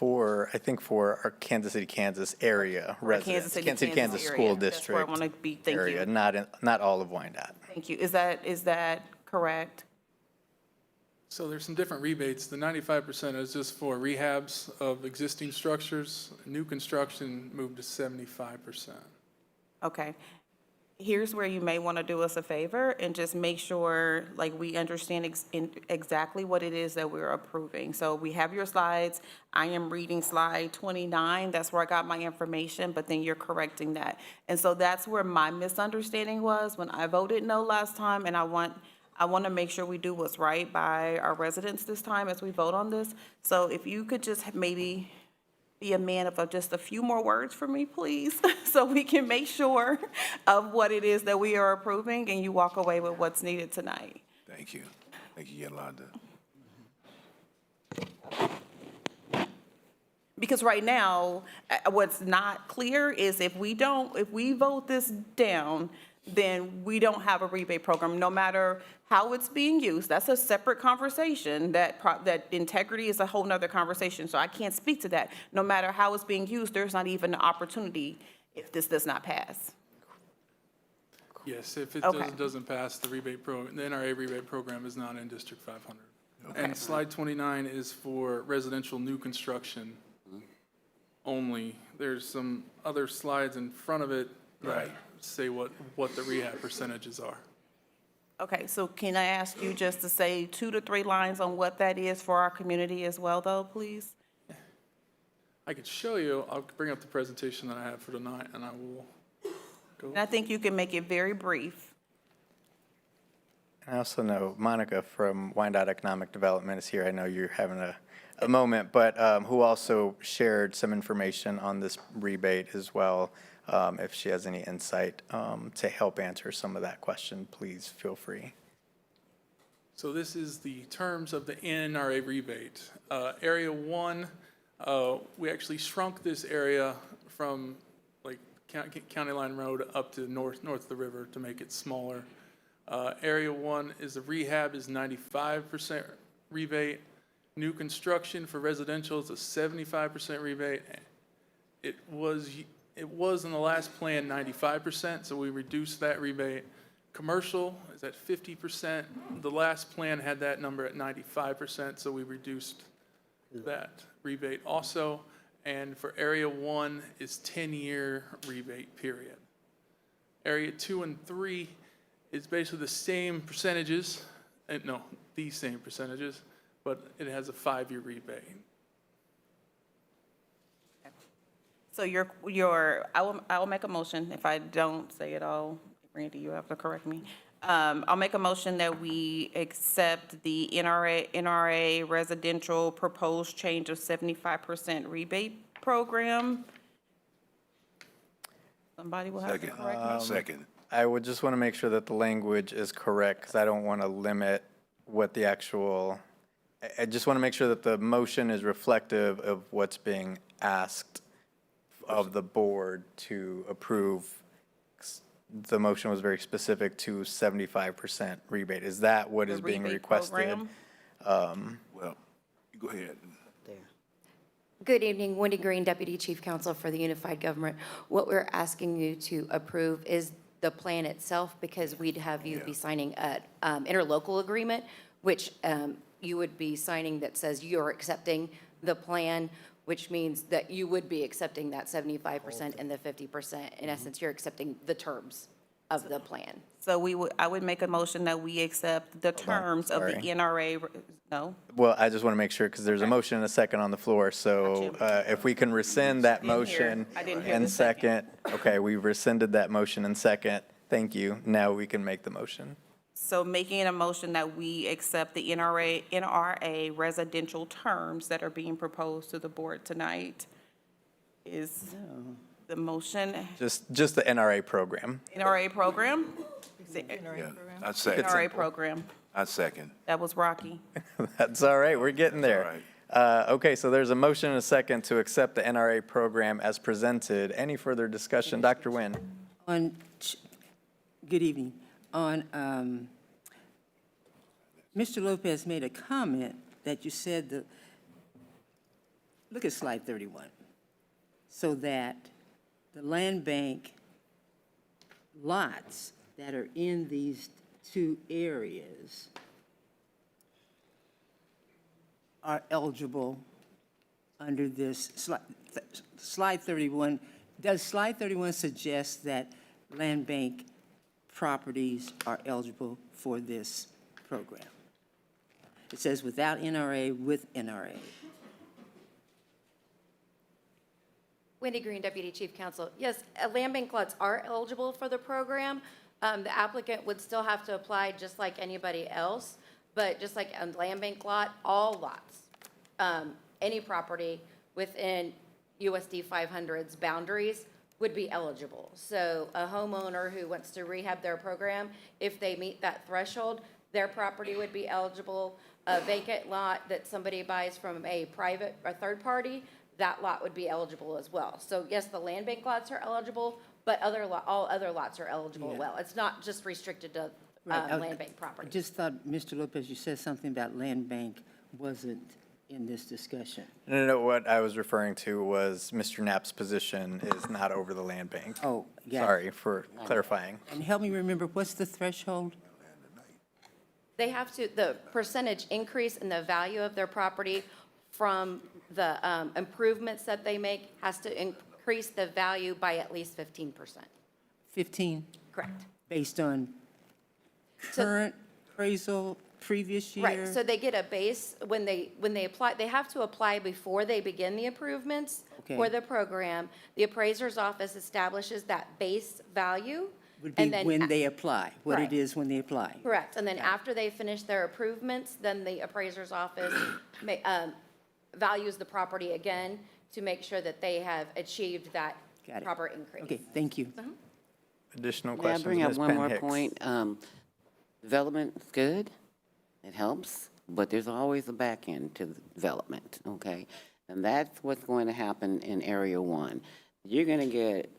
I think for our Kansas City, Kansas area residents. Kansas City, Kansas area. School That's District where I want to be. Thank area, you. not all of Wyandotte. Thank you. Is that correct? So there's some different rebates. The 95% is just for rehabs of existing structures. New construction moved to 75%. Okay. Here's where you may want to do us a favor and just make sure, like, we understand exactly what it is that we're approving. So we have your slides. I am reading slide 29. That's where I got my information, but then you're correcting that. And so that's where my misunderstanding was when I voted no last time, and I want to make sure we do what's right by our residents this time as we vote on this. So if you could just maybe be a man of just a few more words for me, please, so we can make sure of what it is that we are approving and you walk away with what's needed tonight. Thank you. Thank you, Yolanda. Because right now, what's not clear is if we vote this down, then we don't have a rebate program, no matter how it's being used. That's a separate conversation. That integrity is a whole nother conversation, so I can't speak to that. No matter how it's being used, there's not even an opportunity if this does not pass. Yes, if it Okay. doesn't pass, the NRA rebate program is not in District 500. And slide 29 is for residential new construction only. There's some other slides in front of it that say what the rehab percentages are. Okay, so can I ask you just to say 2 to 3 lines on what that is for our community as well, though, please? I could show you, I'll bring up the presentation that I have for tonight, and I will go. And I think you can make it very brief. I also know Monica from Wyandotte Economic Development is here. I know you're having a moment, but who also shared some information on this rebate as well. If she has any insight to help answer some of that question, please feel free. So this is the terms of the NRA rebate. Area 1, we actually shrunk this area from like County Line Road up to north of the river to make it smaller. Area 1 is the rehab is 95% rebate. New construction for residential is a 75% rebate. It was in the last plan 95%, so we reduced that rebate. Commercial is at 50%. The last plan had that number at 95%, so we reduced that rebate also. And for Area 1 is 10-year rebate period. Area 2 and 3 is basically the same percentages, these same percentages, but it has a 5-year rebate. So I will make a motion. If I don't say it all, Randy, you have to correct me. I'll make a motion that we accept the NRA residential proposed change of 75% rebate program. Somebody will have to correct me. Second. I would just want to make sure that the language is correct, because I don't want to limit what the actual, I just want to make sure that the motion is reflective of what's being asked of the board to approve. The motion was very specific to 75% rebate. Is that what is being rebate requested? program? Well, you go ahead. Good evening, Wendy Green, Deputy Chief Counsel for the Unified Government. What we're asking you to approve is the plan itself, because we'd have you be signing an interlocal agreement, which you would be signing that says you're accepting the plan, which means that you would be accepting that 75% and the 50%. In essence, you're accepting the terms of the plan. So I would make a motion that we accept the terms of the sorry. NRA, no? Well, I just want to make sure, because there's a motion and a second on the floor, so if we can rescind that motion I didn't hear and the second. okay, we rescinded that motion and second, thank you. Now we can make the motion. So making a motion that we accept the NRA residential terms that are being proposed to the board tonight is the motion. Just the NRA program. NRA program? Yeah, I second. NRA program. I second. That was Rocky. That's all right, we're getting there. Okay, so there's a motion and a second to accept the NRA program as presented. Any further discussion? Dr. Nguyen? Good evening. Mr. Lopez made a comment that you said look at slide 31, so that the land bank lots that are in these two areas are eligible under this slide 31. Does slide 31 suggest that land bank properties are eligible for this program? It says without NRA, with NRA. Wendy Green, Deputy Chief Counsel. Yes, land bank lots are eligible for the program. The applicant would still have to apply just like anybody else, but just like a land bank lot, all lots, any property within USD 500's boundaries would be eligible. So a homeowner who wants to rehab their program, if they meet that threshold, their property would be eligible. A vacant lot that somebody buys from a third party, that lot would be eligible as well. So yes, the land bank lots are eligible, but all other lots are eligible as Yeah. well. It's not just restricted to Right, land bank I property. just thought, Mr. Lopez, you said something about land bank wasn't in this discussion. No, what I was referring to was Mr. Knapp's position is not over the land bank. Oh, yeah. Sorry for clarifying. And help me remember, what's the threshold? They have to, the percentage increase in the value of their property from the improvements that they make has to increase the value by at least 15%. 15, Correct. based on So- current appraisal, previous year? Right, so they get a base, when they apply, they have to apply before they begin the improvements for Okay. the program. The appraiser's office establishes that base value. Would be and then when they apply, what Right. it is when they apply. Correct, and then after they finish their improvements, then the appraiser's office values the property again to make sure that they have achieved that Got it. proper increase. Okay, thank you. Additional May I questions, bring up Ms. one more Penn-Hicks? point? Development is good, it helps, but there's always a back end to the development, okay? And that's what's going to happen in Area 1. You're going to get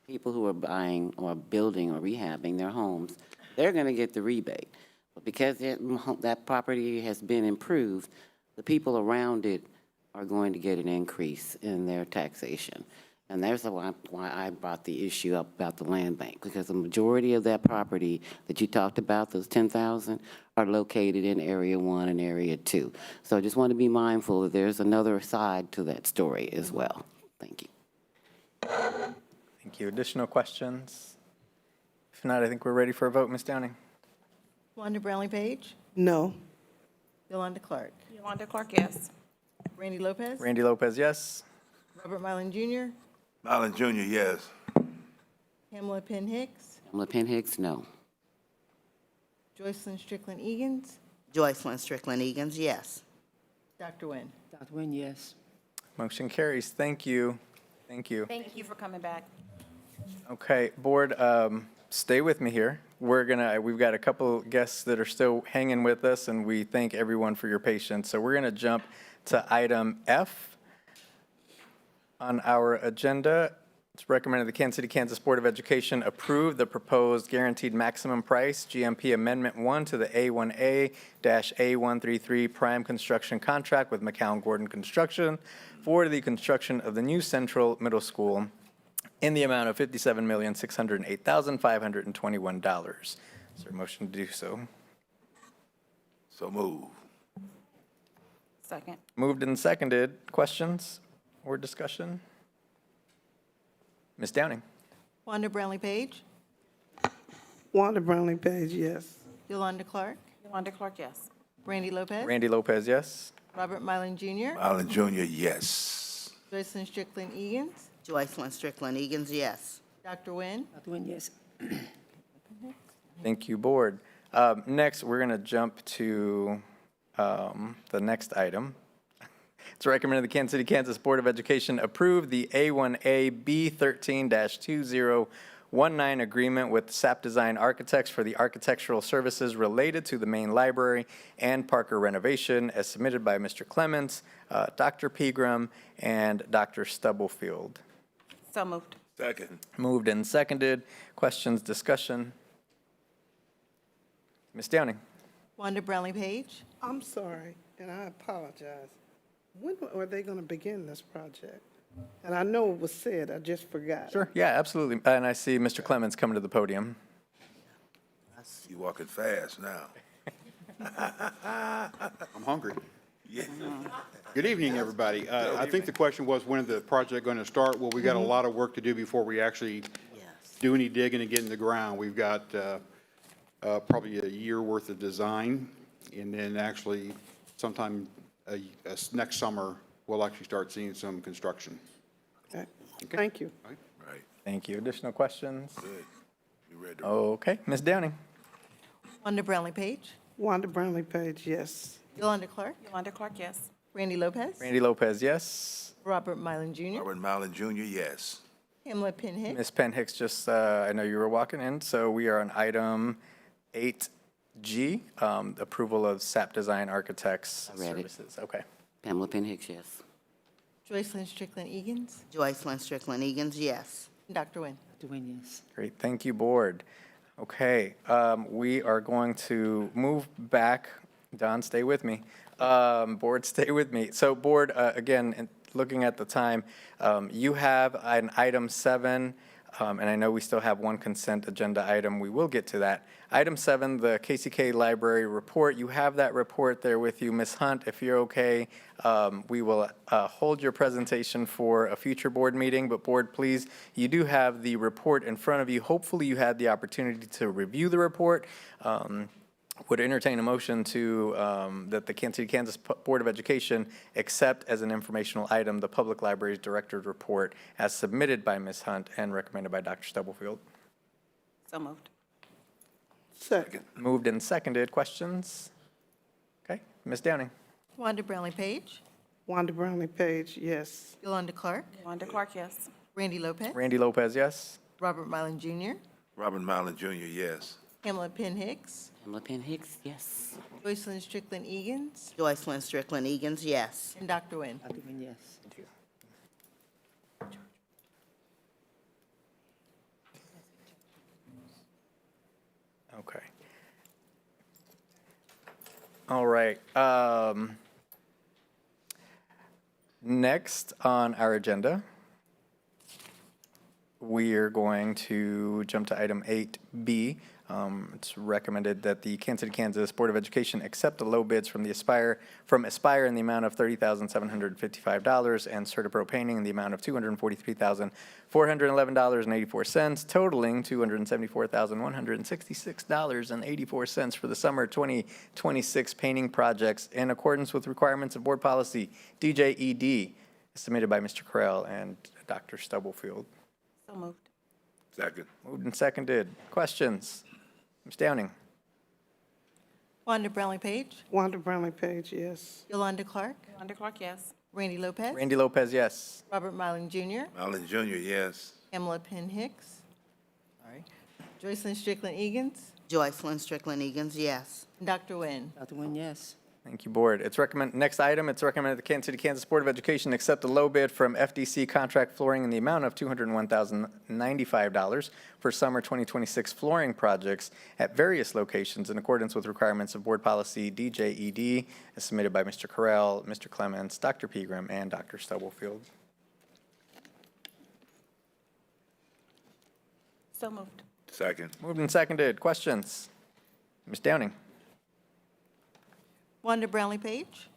people who are buying or building or rehabbing their homes, they're going to get the rebate. But because that property has been improved, the people around it are going to get an increase in their taxation. And there's why I brought the issue up about the land bank, because the majority of that property that you talked about, those 10,000, are located in Area 1 and Area 2. So I just want to be mindful that there's another side to that story as well. Thank you. Thank you. Additional questions? If not, I think we're ready for a vote. Ms. Downing? Wanda Brownlee Page, No. Yolanda Clark, Yolanda Clark, yes. Randy Lopez, Randy Lopez, yes. Robert Mylan Jr., Marlon Jr., yes. Pamela Penn Hicks, Pamela Penn Hicks, no. Joycelyn Strickland Egan's, Joycelyn Strickland Egan's, yes. Dr. Nguyen. Dr. Nguyen, yes. Motion carries. Thank you. Thank you. Thank you for coming back. Okay, board, stay with me here. We've got a couple guests that are still hanging with us, and we thank everyone for your patience. So we're gonna jump to item F on our agenda. It's recommended the Kansas City, Kansas Board of Education approve the proposed guaranteed maximum price, GMP Amendment 1 to the A1A-A133 prime construction contract with McCown Gordon Construction for the construction of the new Central Middle School in the amount of $57,608,521. Is there a motion to do so? So move. Second. Moved and seconded. Questions or discussion? Ms. Downing? Wanda Brownlee Page, Wanda Brownlee Page, yes. Yolanda Clark, Yolanda Clark, yes. Randy Lopez, Randy Lopez, yes. Robert Mylan Jr., Marlon Jr., yes. Joycelyn Strickland Egan's, Joycelyn Strickland Egan's, yes. Dr. Nguyen. Dr. Nguyen, yes. Thank you, board. Next, we're going to jump to the next item. It's recommended the Kansas City, Kansas Board of Education approve the A1A B13-2019 agreement with SAP Design Architects for the architectural services related to the main library and Parker renovation as submitted by Mr. Clements, Dr. Pegram, and Dr. Stubblefield. So moved. Second. Moved and seconded. Questions, discussion? Ms. Downing? Wanda Brownlee Page, I'm sorry, and I apologize. When are they going to begin this project? And I know it was said, I just forgot. Sure, yeah, absolutely. And I see Mr. Clements coming to the podium. You walking fast now. I'm hungry. Yeah. Good evening, everybody. I think the question was, when is the project going to start? Well, we got a lot of work to do before we actually do any digging and get in the ground. We've got probably a year worth of design, and then actually sometime next summer, we'll actually start seeing some construction. Okay. Thank you. Right. Thank you. Additional questions? Good. You ready to Okay, Ms. Downing? Wanda Brownlee Page, Wanda Brownlee Page, yes. Yolanda Clark, Yolanda Clark, yes. Randy Lopez, Randy Lopez, yes. Robert Mylan Jr., Robert Mylan Jr., yes. Pamela Penn Hicks, Ms. Penn Hicks, just, I know you were walking in, so we are on item 8G, approval of SAP Design Architects I read it. Services. Okay. Pamela Penn Hicks, yes. Joycelyn Strickland Egan's, Joycelyn Strickland Egan's, yes. and Dr. Nguyen. Dr. Nguyen, yes. Great, thank you, board. Okay, we are going to move back. Don, stay with me. Board, stay with me. So board, again, looking at the time, you have an item 7, and I know we still have one consent agenda item. We will get to that. Item 7, the KCK Library Report. You have that report there with you. Ms. Hunt, if you're okay, we will hold your presentation for a future board meeting. But board, please, you do have the report in front of you. Hopefully you had the opportunity to review the report. Would entertain a motion to, that the Kansas City, Kansas Board of Education accept as an informational item the Public Library's Director's Report as submitted by Ms. Hunt and recommended by Dr. Stubblefield. So moved. Second. Moved and seconded. Questions? Okay, Ms. Downing. Wanda Brownlee Page, Wanda Brownlee Page, yes. Yolanda Clark, Yolanda Clark, yes. Randy Lopez, Randy Lopez, yes. Robert Milam Jr., Robert Milam Jr., yes. Pamela Penn Hicks, Pamela Penn Hicks, yes. Joycelyn Strickland Egan's, Joycelyn Strickland Egan's, yes. and Dr. Nguyen. Dr. Nguyen, yes. Okay. All right. Next on our agenda, we are going to jump to item 8B. It's recommended that the Kansas City, Kansas Board of Education accept the low bids from Aspire in the amount of $30,755 and Certapro Painting in the amount of $243,411.84, totaling $274,166.84 for the summer 2026 painting projects in accordance with requirements of board policy DJED, submitted by Mr. Correll and Dr. Stubblefield. So moved. Second. Moved and seconded. Questions? Ms. Downing. Wanda Brownlee Page, Wanda Brownlee Page, yes. Yolanda Clark, Yolanda Clark, yes. Randy Lopez, Randy Lopez, yes. Robert Milam Jr., Milam Jr., yes. Pamela Penn Hicks, Joycelyn Strickland Egan's, Joycelyn Strickland Egan's, yes. and Dr. Nguyen. Dr. Nguyen, yes. Thank you, board. Next item, it's recommended the Kansas City, Kansas Board of Education accept the low bid from FDC Contract Flooring in the amount of $201,095 for summer 2026 flooring projects at various locations in accordance with requirements of board policy DJED, as submitted by Mr. Correll, Mr. Clements, Dr. Pegram, and Dr. Stubblefield. So moved. Second. Moved and seconded. Questions? Ms. Downing. Wanda Brownlee Page,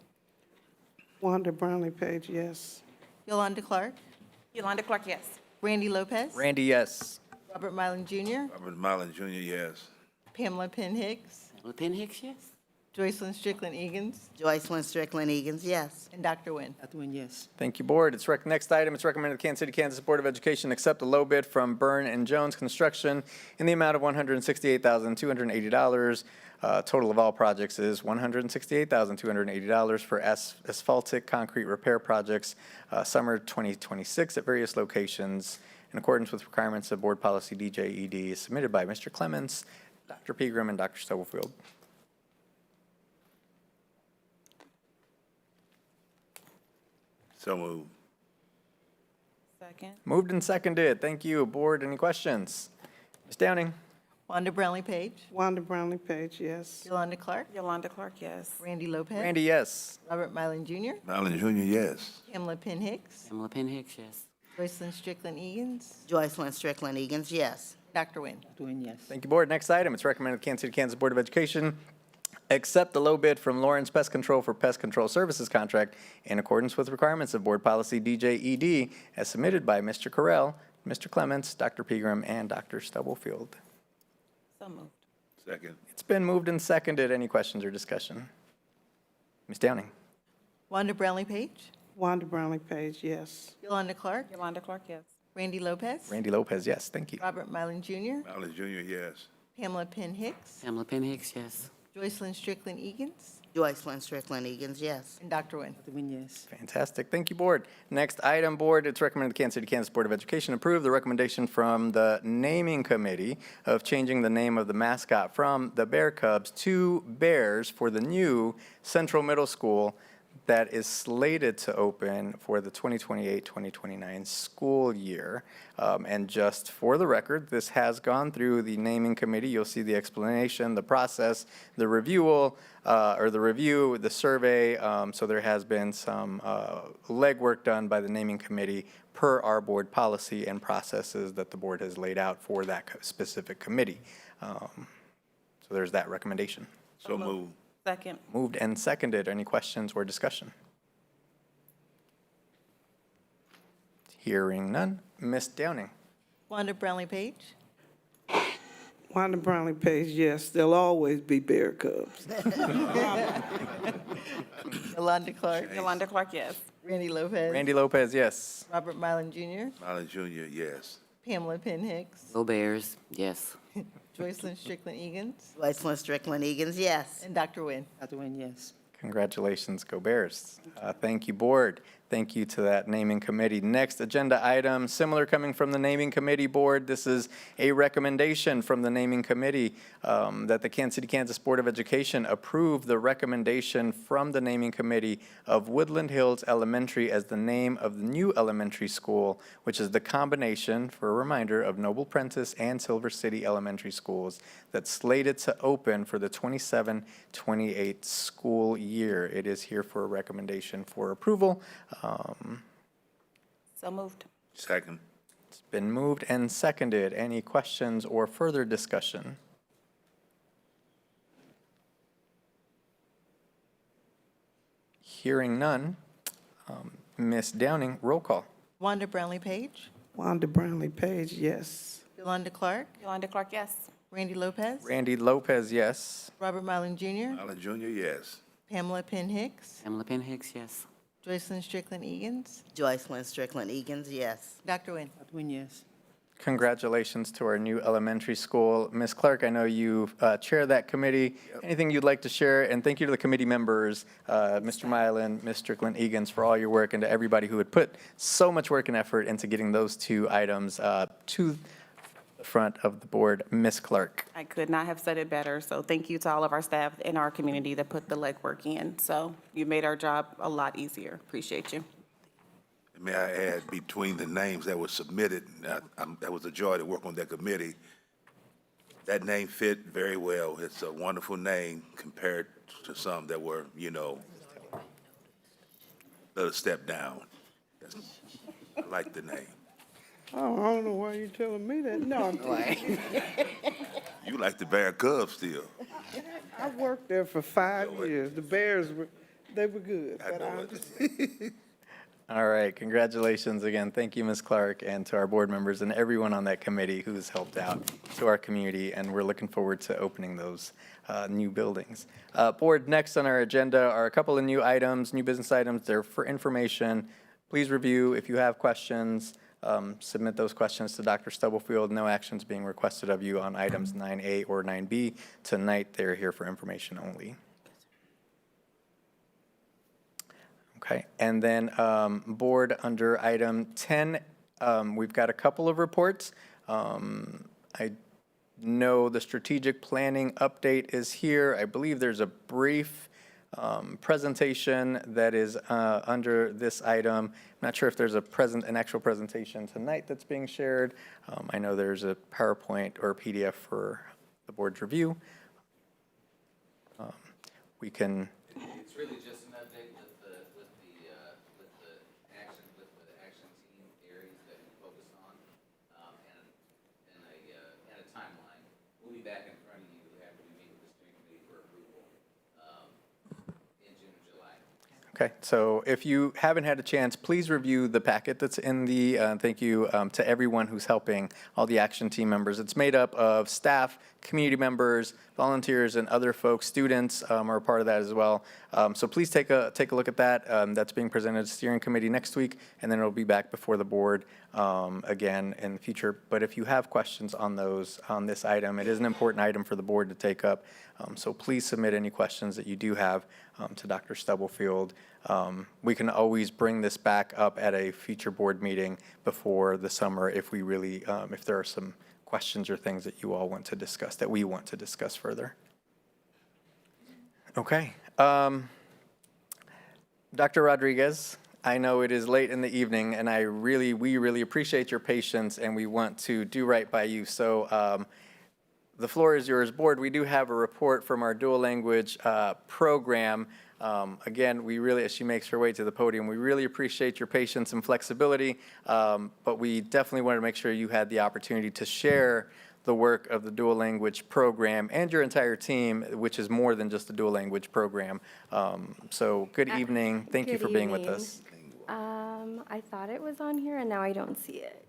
Wanda Brownlee Page, yes. Yolanda Clark, Yolanda Clark, yes. Randy Lopez, Randy, yes. Robert Milam Jr., Robert Milam Jr., yes. Pamela Penn Hicks, Pamela Penn Hicks, yes. Joycelyn Strickland Egan's, Joycelyn Strickland Egan's, yes. and Dr. Nguyen. Dr. Nguyen, yes. Thank you, board. Next item, it's recommended the Kansas City, Kansas Board of Education accept a low bid from Byrne and Jones Construction in the amount of $168,280. Total of all projects is $168,280 for asphaltic concrete repair projects, summer 2026 at various locations in accordance with requirements of board policy DJED, submitted by Mr. Clements, Dr. Pegram, and Dr. Stubblefield. So moved. Second. Moved and seconded. Thank you, board. Any questions? Ms. Downing. Wanda Brownlee Page, Wanda Brownlee Page, yes. Yolanda Clark, Yolanda Clark, yes. Randy Lopez, Randy, yes. Robert Milam Jr., Milam Jr., yes. Pamela Penn Hicks, Pamela Penn Hicks, yes. Joycelyn Strickland Egan's, Joycelyn Strickland Egan's, yes. Dr. Nguyen. Dr. Nguyen, yes. Thank you, board. Next item, it's recommended the Kansas City, Kansas Board of Education accept the low bid from Lawrence Pest Control for pest control services contract in accordance with requirements of board policy DJED, as submitted by Mr. Correll, Mr. Clements, Dr. Pegram, and Dr. Stubblefield. So moved. Second. It's been moved and seconded. Any questions or discussion? Ms. Downing. Wanda Brownlee Page, Wanda Brownlee Page, yes. Yolanda Clark, Yolanda Clark, yes. Randy Lopez, Randy Lopez, yes. Thank you. Robert Milam Jr., Milam Jr., yes. Pamela Penn Hicks, Pamela Penn Hicks, yes. Joycelyn Strickland Egan's, Joycelyn Strickland Egan's, yes. and Dr. Nguyen. Dr. Nguyen, yes. Fantastic. Thank you, board. Next item, board, it's recommended the Kansas City, Kansas Board of Education approve the recommendation from the naming committee of changing the name of the mascot from the Bear Cubs to Bears for the new Central Middle School that is slated to open for the 2028-2029 school year. And just for the record, this has gone through the naming committee. You'll see the explanation, the process, the review, the survey. So there has been some legwork done by the naming committee per our board policy and processes that the board has laid out for that specific committee. So there's that recommendation. So move. Second. Moved and seconded. Any questions or discussion? Hearing none. Ms. Downing? Wanda Brownlee Page. Wanda Brownlee Page, yes, there'll always be Bear Cubs. Yolanda Clark. Yolanda Clark, yes. Randy Lopez. Randy Lopez, yes. Robert Mylan Jr. Molly Jr., yes. Pamela Penn Hicks. Go Bears, yes. Joycelyn Strickland Egan's. Joycelyn Strickland Egan's, yes. And Dr. Nguyen. Dr. Nguyen, yes. Congratulations, go Bears. Thank you, board. Thank you to that naming committee. Next agenda item, similar coming from the naming committee board. This is a recommendation from the naming committee that the Kansas City, Kansas Board of Education approve the recommendation from the naming committee of Woodland Hills Elementary as the name of the new elementary school, which is the combination, for a reminder, of Noble Prentice and Silver City Elementary Schools that's slated to open for the 27-28 school year. It is here for a recommendation for approval. So moved. Second. It's been moved and seconded. Any questions or further discussion? Hearing none. Ms. Downing, roll call. Wanda Brownlee Page. Wanda Brownlee Page, yes. Yolanda Clark. Yolanda Clark, yes. Randy Lopez. Randy Lopez, yes. Robert Mylan Jr. Molly Jr., yes. Pamela Penn Hicks. Pamela Penn Hicks, yes. Joycelyn Strickland Egan's. Joycelyn Strickland Egan's, yes. Dr. Nguyen. Dr. Nguyen, yes. Congratulations to our new elementary school. Ms. Clark, I know you chair that committee. Anything you'd like to share? And thank you to the committee members, Mr. Mylan, Ms. Strickland Egan's, for all your work, and to everybody who had put so much work and effort into getting those two items to the front of the board. Ms. Clark. I could not have said it better, so thank you to all of our staff in our community that put the legwork in. So you made our job a lot easier. Appreciate you. May I add, between the names that were submitted, that was a joy to work on that committee. That name fit very well. It's a wonderful name compared to some that were, a little step down. I like the name. Oh, I don't know why you're telling me that. No, I'm kidding. You like the Bear Cubs still. I worked there for 5 years. The Bears they were good. I But know I it. understand. All right, congratulations again. Thank you, Ms. Clark, and to our board members and everyone on that committee who's helped out to our community, and we're looking forward to opening those new buildings. Board, next on our agenda are a couple of new items, new business items. They're for information. Please review. If you have questions, submit those questions to Dr. Stubblefield. No actions being requested of you on items 9A or 9B. Tonight, they're here for information only. Okay, and then board under item 10, we've got a couple of reports. I know the strategic planning update is here. I believe there's a brief presentation that is under this item. I'm not sure if there's an actual presentation tonight that's being shared. I know there's a PowerPoint or a PDF for the board's review. We can. It's really just an update with the action team areas that we focus on, and a timeline. We'll be back in front of you after we meet with the steering committee for approval in June or July. Okay, so if you haven't had a chance, please review the packet that's in the, thank you to everyone who's helping, all the action team members. It's made up of staff, community members, volunteers, and other folks. Students are a part of that as well. So please take a look at that. That's being presented to steering committee next week, and then it'll be back before the board again in the future. But if you have questions on this item, it is an important item for the board to take up. So please submit any questions that you do have to Dr. Stubblefield. We can always bring this back up at a future board meeting before the summer if we really, if there are some questions or things that you all want to discuss, that we want to discuss further. Okay. Dr. Rodriguez, I know it is late in the evening, and we really appreciate your patience, and we want to do right by you. So the floor is yours. Board, we do have a report from our dual language program. Again, we really, as she makes her way to the podium, we really appreciate your patience and flexibility, but we definitely wanted to make sure you had the opportunity to share the work of the dual language program and your entire team, which is more than just a dual language program. So good evening. Thank you Good for being with evening. us. I thought it was on here and now I don't see it.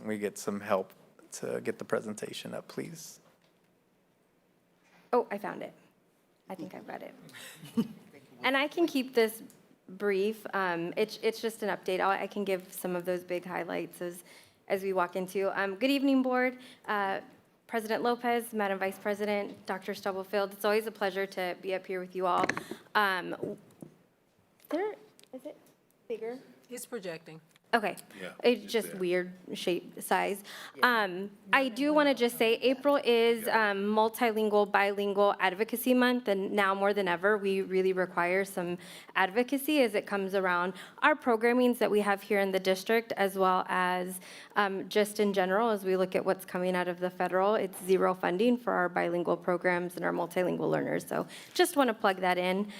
We get some help to get the presentation up, please. Oh, I found it. I think I've got it. And I can keep this brief. It's just an update. I can give some of those big highlights as we walk into. Good evening, Board. President Lopez, Madam Vice President, Dr. Stubblefield. It's always a pleasure to be up here with you all. Is it bigger? It's projecting. Okay. Yeah, It's it's just there. weird shape, size. I do want to just say April is Multilingual Bilingual Advocacy Month, and now more than ever, we really require some advocacy as it comes around our programmings that we have here in the district, as well as just in general, as we look at what's coming out of the federal. It's zero funding for our bilingual programs and our multilingual learners, so just want to plug that in.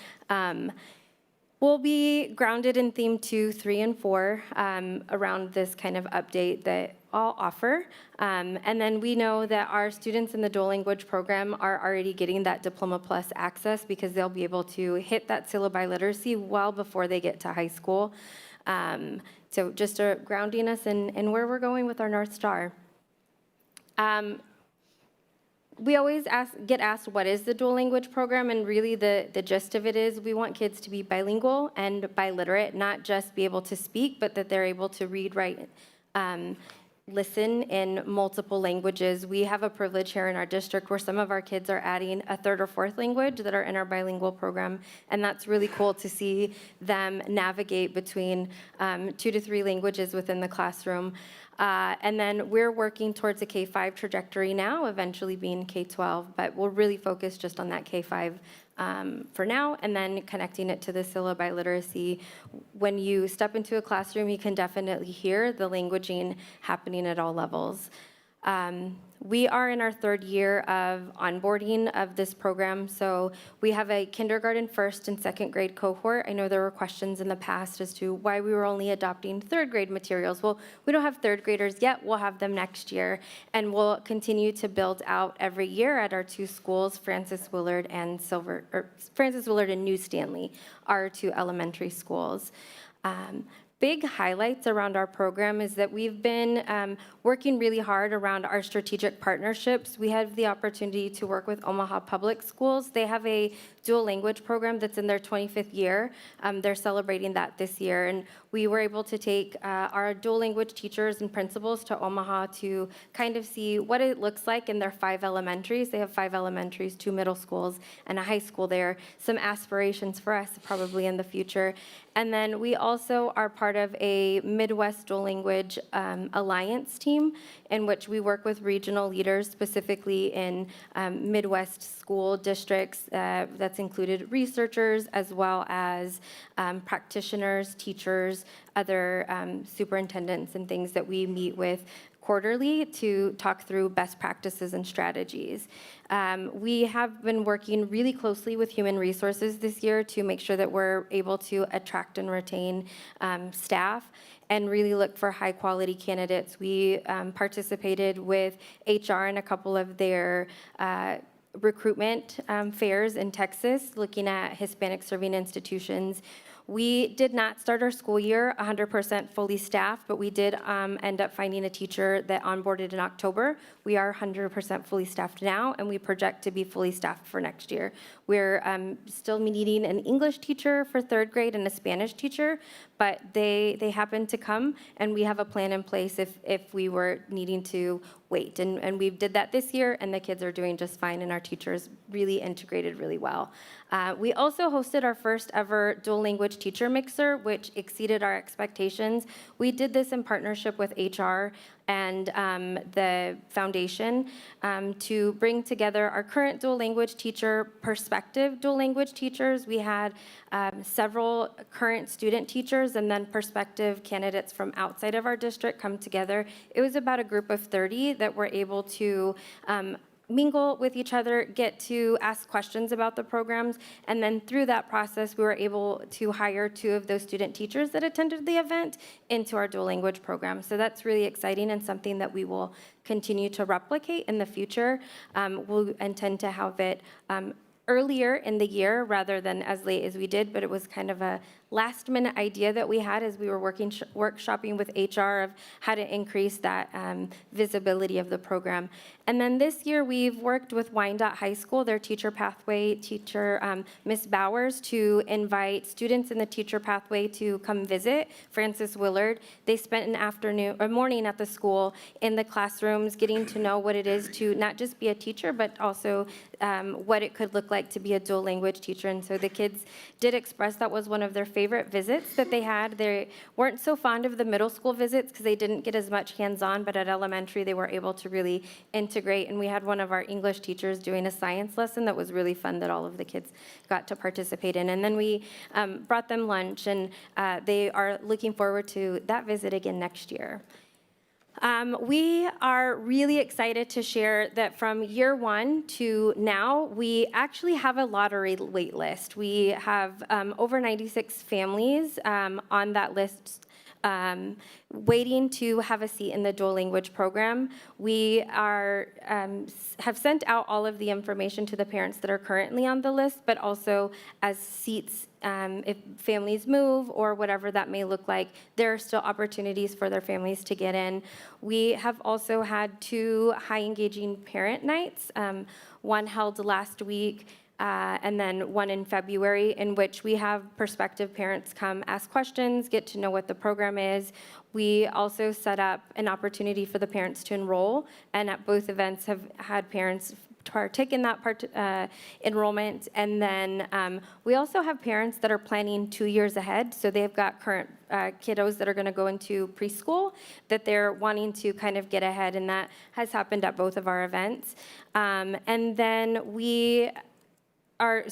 We'll be grounded in theme 2, 3, and 4 around this kind of update that I'll offer. And then we know that our students in the dual language program are already getting that Diploma Plus access because they'll be able to hit that syllabi literacy well before they get to high school. So just grounding us in where we're going with our North Star. We always get asked, what is the dual language program? And really the gist of it is we want kids to be bilingual and biliterate, not just be able to speak, but that they're able to read, write, listen in multiple languages. We have a privilege here in our district where some of our kids are adding a third or fourth language that are in our bilingual program. And that's really cool to see them navigate between 2 to 3 languages within the classroom. And then we're working towards a K-5 trajectory now, eventually being K-12, but we'll really focus just on that K-5 for now, and then connecting it to the syllabi literacy. When you step into a classroom, you can definitely hear the languaging happening at all levels. We are in our 3rd year of onboarding of this program, so we have a kindergarten 1st and 2nd grade cohort. I know there were questions in the past as to why we were only adopting 3rd grade materials. Well, we don't have 3rd graders yet. We'll have them next year, and we'll continue to build out every year at our 2 schools, Francis Willard and New Stanley, our 2 elementary schools. Big highlights around our program is that we've been working really hard around our strategic partnerships. We have the opportunity to work with Omaha Public Schools. They have a dual language program that's in their 25th year. They're celebrating that this year. And we were able to take our dual language teachers and principals to Omaha to kind of see what it looks like in their 5 elementaries. They have 5 elementaries, 2 middle schools, and a high school there. Some aspirations for us probably in the future. And then we also are part of a Midwest Dual Language Alliance team in which we work with regional leaders, specifically in Midwest school districts. That's included researchers as well as practitioners, teachers, other superintendents and things that we meet with quarterly to talk through best practices and strategies. We have been working really closely with human resources this year to make sure that we're able to attract and retain staff and really look for high-quality candidates. We participated with HR in a couple of their recruitment fairs in Texas, looking at Hispanic-serving institutions. We did not start our school year 100% fully staffed, but we did end up finding a teacher that onboarded in October. We are 100% fully staffed now, and we project to be fully staffed for next year. We're still needing an English teacher for 3rd grade and a Spanish teacher, but they happened to come, and we have a plan in place if we were needing to wait. And we did that this year, and the kids are doing just fine, and our teachers really integrated really well. We also hosted our first ever dual language teacher mixer, which exceeded our expectations. We did this in partnership with HR and the foundation to bring together our current dual language teacher, prospective dual language teachers. We had several current student teachers and then prospective candidates from outside of our district come together. It was about a group of 30 that were able to mingle with each other, get to ask questions about the programs, and then through that process, we were able to hire 2 of those student teachers that attended the event into our dual language program. So that's really exciting and something that we will continue to replicate in the future. We'll intend to have it earlier in the year rather than as late as we did, but it was kind of a last-minute idea that we had as we were workshopping with HR of how to increase that visibility of the program. And then this year, we've worked with Wyandotte High School, their teacher pathway teacher, Ms. Bowers, to invite students in the teacher pathway to come visit Francis Willard. They spent a morning at the school in the classrooms getting to know what it is to not just be a teacher, but also what it could look like to be a dual language teacher. And so the kids did express that was one of their favorite visits that they had. They weren't so fond of the middle school visits because they didn't get as much hands-on, but at elementary they were able to really integrate. And we had one of our English teachers doing a science lesson that was really fun that all of the kids got to participate in. And then we brought them lunch, and they are looking forward to that visit again next year. We are really excited to share that from year 1 to now, we actually have a lottery wait list. We have over 96 families on that list waiting to have a seat in the dual language program. We are have sent out all of the information to the parents that are currently on the list, but also as seats, if families move or whatever that may look like, there are still opportunities for their families to get in. We have also had 2 high-engaging parent nights, one held last week, and then one in February, in which we have prospective parents come ask questions, get to know what the program is. We also set up an opportunity for the parents to enroll, and at both events have had parents partake in that enrollment. And then we also have parents that are planning 2 years ahead. So they've got current kiddos that are going to go into preschool that they're wanting to kind of get ahead, and that has happened at both of our events. And then our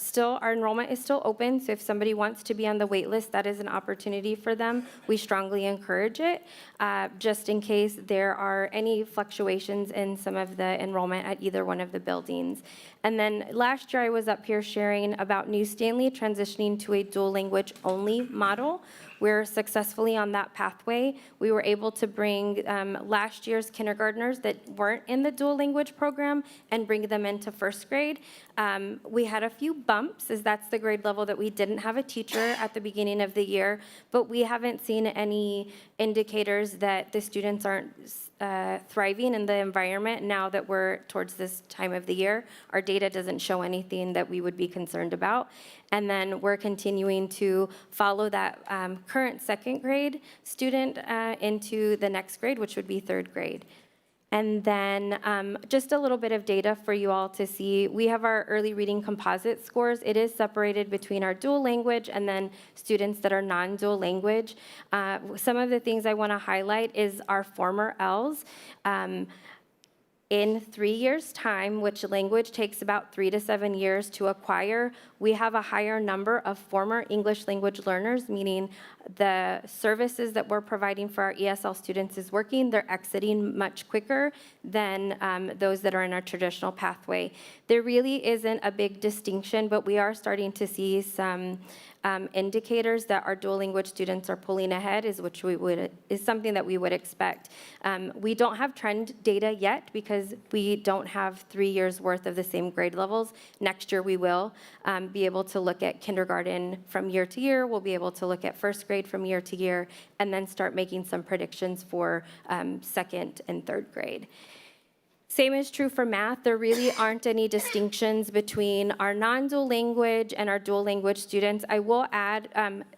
enrollment is still open, so if somebody wants to be on the wait list, that is an opportunity for them. We strongly encourage it, just in case there are any fluctuations in some of the enrollment at either one of the buildings. And then last year, I was up here sharing about New Stanley transitioning to a dual language only model. We're successfully on that pathway. We were able to bring last year's kindergartners that weren't in the dual language program and bring them into first grade. We had a few bumps, as that's the grade level that we didn't have a teacher at the beginning of the year, but we haven't seen any indicators that the students aren't thriving in the environment now that we're towards this time of the year. Our data doesn't show anything that we would be concerned about. And then we're continuing to follow that current second grade student into the next grade, which would be third grade. And then just a little bit of data for you all to see. We have our early reading composite scores. It is separated between our dual language and then students that are non-dual language. Some of the things I want to highlight is our former Ls. In 3 years' time, which language takes about 3 to 7 years to acquire, we have a higher number of former English language learners, meaning the services that we're providing for our ESL students is working. They're exiting much quicker than those that are in our traditional pathway. There really isn't a big distinction, but we are starting to see some indicators that our dual language students are pulling ahead, is something that we would expect. We don't have trend data yet because we don't have 3 years worth of the same grade levels. Next year we will be able to look at kindergarten from year to year. We'll be able to look at first grade from year to year, and then start making some predictions for second and third grade. Same is true for math. There really aren't any distinctions between our non-dual language and our dual language students. I will add,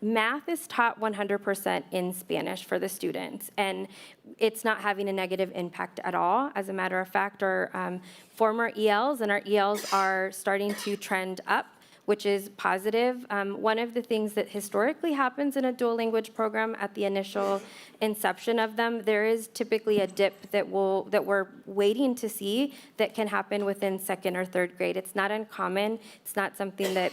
math is taught 100% in Spanish for the students, and it's not having a negative impact at all. As a matter of fact, our former ELs and our ELs are starting to trend up, which is positive. One of the things that historically happens in a dual language program at the initial inception of them, there is typically a dip that we're waiting to see that can happen within second or third grade. It's not uncommon. It's not something that,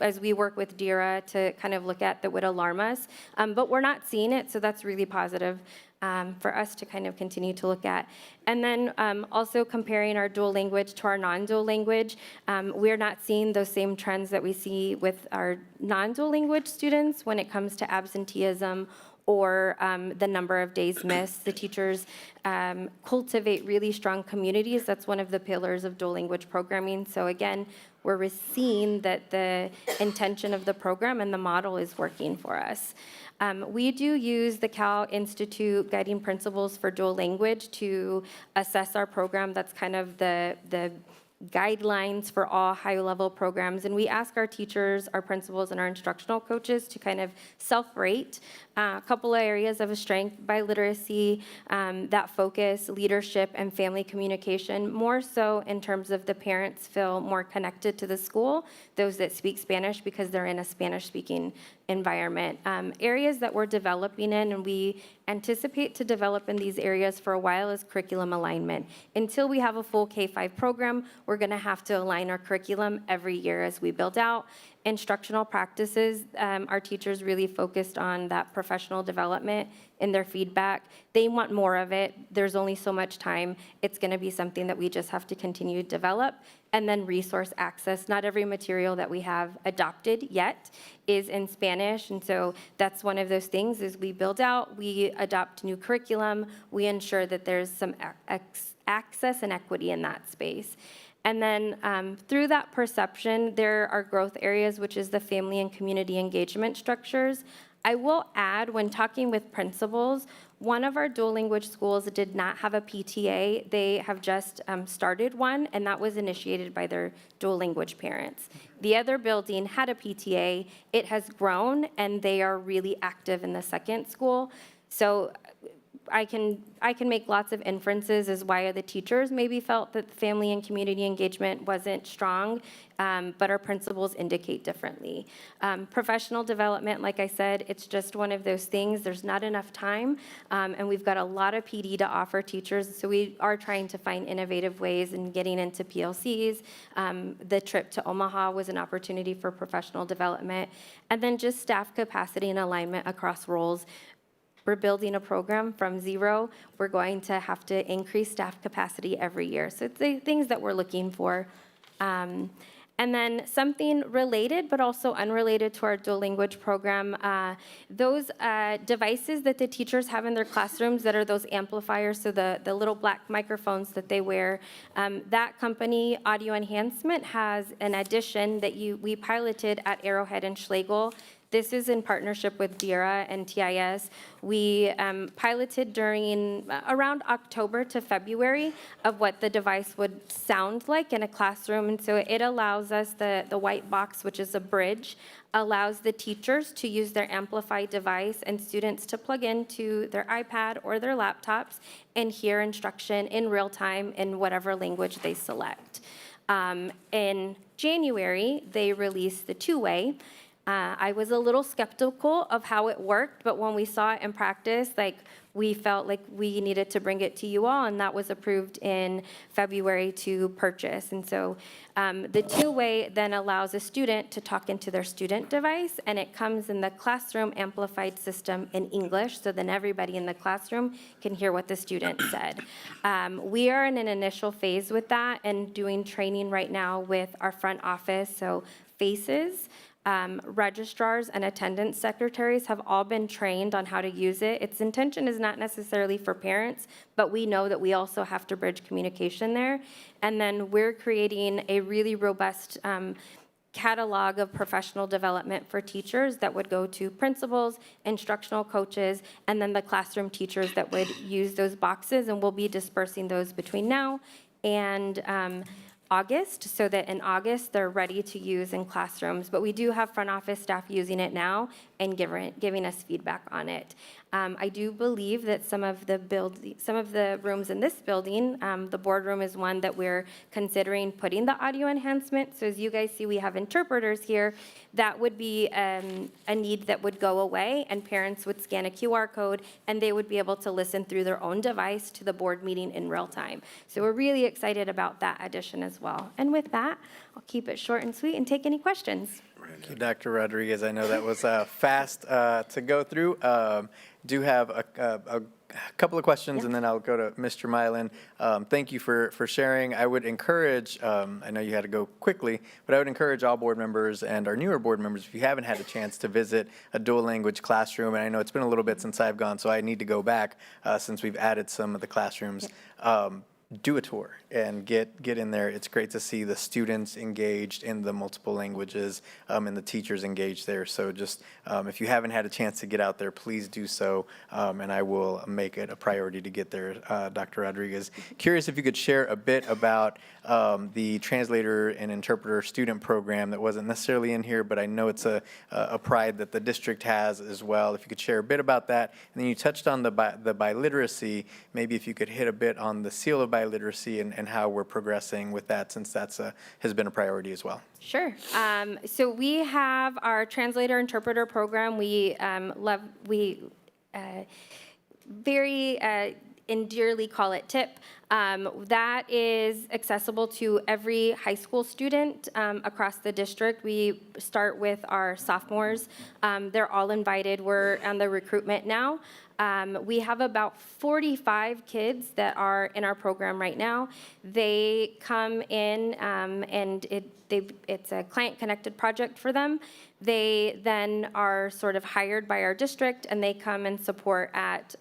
as we work with DERA to kind of look at, that would alarm us. But we're not seeing it, so that's really positive. For us to kind of continue to look at. And then also comparing our dual language to our non-dual language, we're not seeing those same trends that we see with our non-dual language students when it comes to absenteeism or the number of days missed. The teachers cultivate really strong communities. That's one of the pillars of dual language programming. So again, we're seeing that the intention of the program and the model is working for us. We do use the Cal Institute Guiding Principles for Dual Language to assess our program. That's kind of the guidelines for all high-level programs. And we ask our teachers, our principals, and our instructional coaches to kind of self-rate a couple of areas of strength: biliteracy, that focus, leadership, and family communication, more so in terms of the parents feel more connected to the school, those that speak Spanish because they're in a Spanish-speaking environment. Areas that we're developing in, and we anticipate to develop in these areas for a while, is curriculum alignment. Until we have a full K-5 program, we're going to have to align our curriculum every year as we build out. Instructional practices, our teachers really focused on that professional development in their feedback. They want more of it. There's only so much time. It's going to be something that we just have to continue to develop. And then resource access. Not every material that we have adopted yet is in Spanish. And so that's one of those things. As we build out, we adopt new curriculum, we ensure that there's some access and equity in that space. And then through that perception, there are growth areas, which is the family and community engagement structures. I will add, when talking with principals, one of our dual language schools did not have a PTA. They have just started one, and that was initiated by their dual language parents. The other building had a PTA. It has grown, and they are really active in the second school. So I can make lots of inferences as why the teachers maybe felt that family and community engagement wasn't strong, but our principals indicate differently. Professional development, like I said, it's just one of those things. There's not enough time, and we've got a lot of PD to offer teachers, so we are trying to find innovative ways in getting into PLCs. The trip to Omaha was an opportunity for professional development, and then just staff capacity and alignment across roles. We're building a program from zero. We're going to have to increase staff capacity every year. So it's the things that we're looking for. And then something related, but also unrelated to our dual language program, those devices that the teachers have in their classrooms that are those amplifiers, so the little black microphones that they wear, that company, Audio Enhancement, has an addition that we piloted at Arrowhead and Schlegel. This is in partnership with DERA and TIS. We piloted during around October to February of what the device would sound like in a classroom. And so it allows us, the white box, which is a bridge, allows the teachers to use their amplified device and students to plug into their iPad or their laptops and hear instruction in real time in whatever language they select. In January, they released the two-way. I was a little skeptical of how it worked, but when we saw it in practice, we felt like we needed to bring it to you all, and that was approved in February to purchase. And so the two-way then allows a student to talk into their student device, and it comes in the classroom amplified system in English, so then everybody in the classroom can hear what the student said. We are in an initial phase with that and doing training right now with our front office, so FACES. Registrars and attendance secretaries have all been trained on how to use it. Its intention is not necessarily for parents, but we know that we also have to bridge communication there. And then we're creating a really robust catalog of professional development for teachers that would go to principals, instructional coaches, and then the classroom teachers that would use those boxes, and we'll be dispersing those between now and August, so that in August, they're ready to use in classrooms. But we do have front office staff using it now and giving us feedback on it. I do believe that some of the rooms in this building, the boardroom is one that we're considering putting the audio enhancement. So as you guys see, we have interpreters here. That would be a need that would go away, and parents would scan a QR code, and they would be able to listen through their own device to the board meeting in real time. So we're really excited about that addition as well. And with that, I'll keep it short and sweet and take any questions. Thank you, Dr. Rodriguez. I know that was fast to go through. Do have a couple of questions, and then I'll go to Mr. Mylan. Thank you for sharing. I would encourage, I know you had to go quickly, but I would encourage all board members and our newer board members, if you haven't had a chance to visit a dual language classroom, and I know it's been a little bit since I've gone, so I need to go back since we've added some of the classrooms. Do a tour and get in there. It's great to see the students engaged in the multiple languages and the teachers engaged there. So just if you haven't had a chance to get out there, please do so, and I will make it a priority to get there, Dr. Rodriguez. Curious if you could share a bit about the translator and interpreter student program that wasn't necessarily in here, but I know it's a pride that the district has as well. If you could share a bit about that. And then you touched on the biliteracy. Maybe if you could hit a bit on the seal of biliteracy and how we're progressing with that, since that's has been a priority as well. Sure. So we have our translator interpreter program. We very endearly call it TIP. That is accessible to every high school student across the district. We start with our sophomores. They're all invited. We're on the recruitment now. We have about 45 kids that are in our program right now. They come in and it's a client-connected project for them. They then are sort of hired by our district, and they come and support at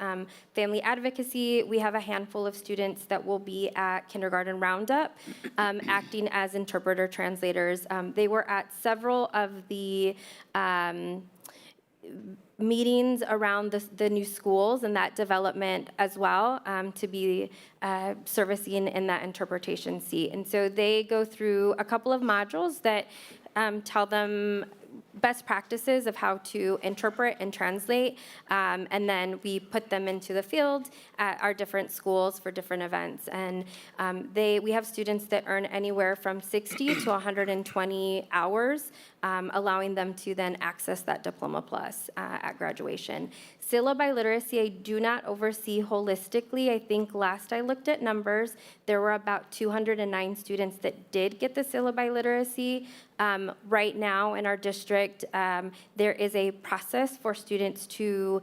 family advocacy. We have a handful of students that will be at Kindergarten Roundup, acting as interpreter translators. They were at several of the meetings around the new schools and that development as well, to be servicing in that interpretation seat. And so they go through a couple of modules that tell them best practices of how to interpret and translate, and then we put them into the field at our different schools for different events. And we have students that earn anywhere from 60 to 120 hours, allowing them to then access that Diploma Plus at graduation. Silla biliteracy, I do not oversee holistically. I think last I looked at numbers, there were about 209 students that did get the Silla biliteracy. Right now in our district, there is a process for students to,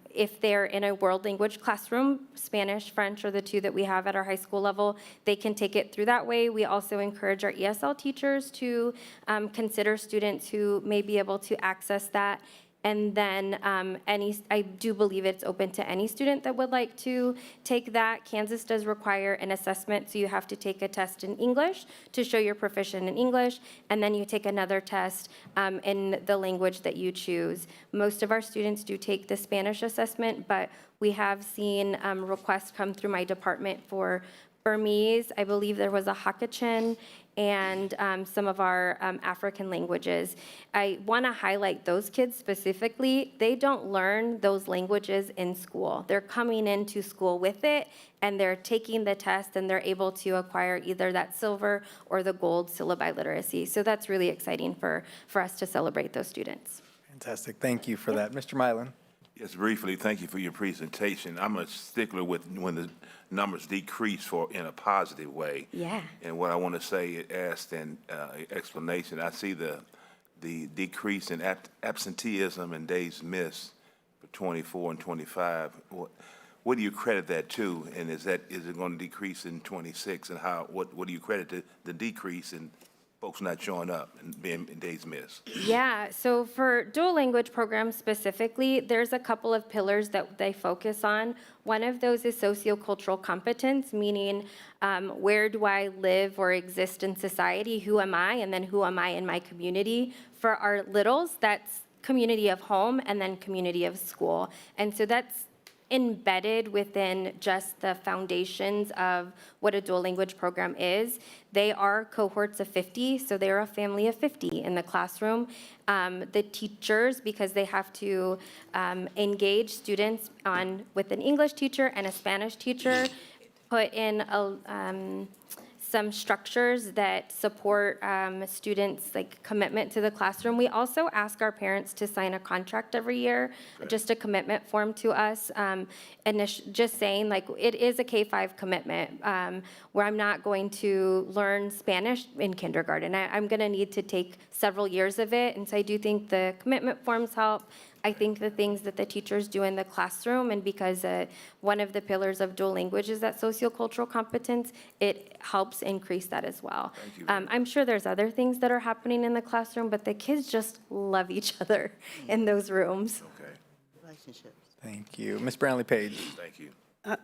if they're in a world language classroom, Spanish, French, or the two that we have at our high school level, they can take it through that way. We also encourage our ESL teachers to consider students who may be able to access that. And then I do believe it's open to any student that would like to take that. Kansas does require an assessment, so you have to take a test in English to show you're proficient in English, and then you take another test in the language that you choose. Most of our students do take the Spanish assessment, but we have seen requests come through my department for Burmese. I believe there was a Hakachin, and some of our African languages. I want to highlight those kids specifically. They don't learn those languages in school. They're coming into school with it, and they're taking the test, and they're able to acquire either that silver or the gold Silla biliteracy. So that's really exciting for us to celebrate those students. Fantastic. Thank you for that. Mr. Mylan. Yes, briefly, thank you for your presentation. I'm a stickler with when the numbers decrease in a positive way. Yeah. And what I want to say, asked in explanation, I see the decrease in absenteeism and days missed for 24 and 25. What do you credit that to? And is it going to decrease in 26? And what do you credit the decrease in folks not showing up and being days missed? Yeah, so for dual language programs specifically, there's a couple of pillars that they focus on. One of those is sociocultural competence, meaning where do I live or exist in society? Who am I? And then who am I in my community? For our littles, that's community of home and then community of school. And so that's embedded within just the foundations of what a dual language program is. They are cohorts of 50, so they're a family of 50 in the classroom. The teachers, because they have to engage students with an English teacher and a Spanish teacher, put in some structures that support students' commitment to the classroom. We also ask our parents to sign a contract every year, just a commitment form to us, and just saying it is a K-5 commitment where I'm not going to learn Spanish in kindergarten. I'm going to need to take several years of it, and so I do think the commitment forms help. I think the things that the teachers do in the classroom, and because one of the pillars of dual language is that sociocultural competence, it helps increase that as well. I'm sure there's other things that are happening in the classroom, but the kids just love each other in those rooms. Okay, Relationships. Thank you. Ms. Brownlee Page. thank you.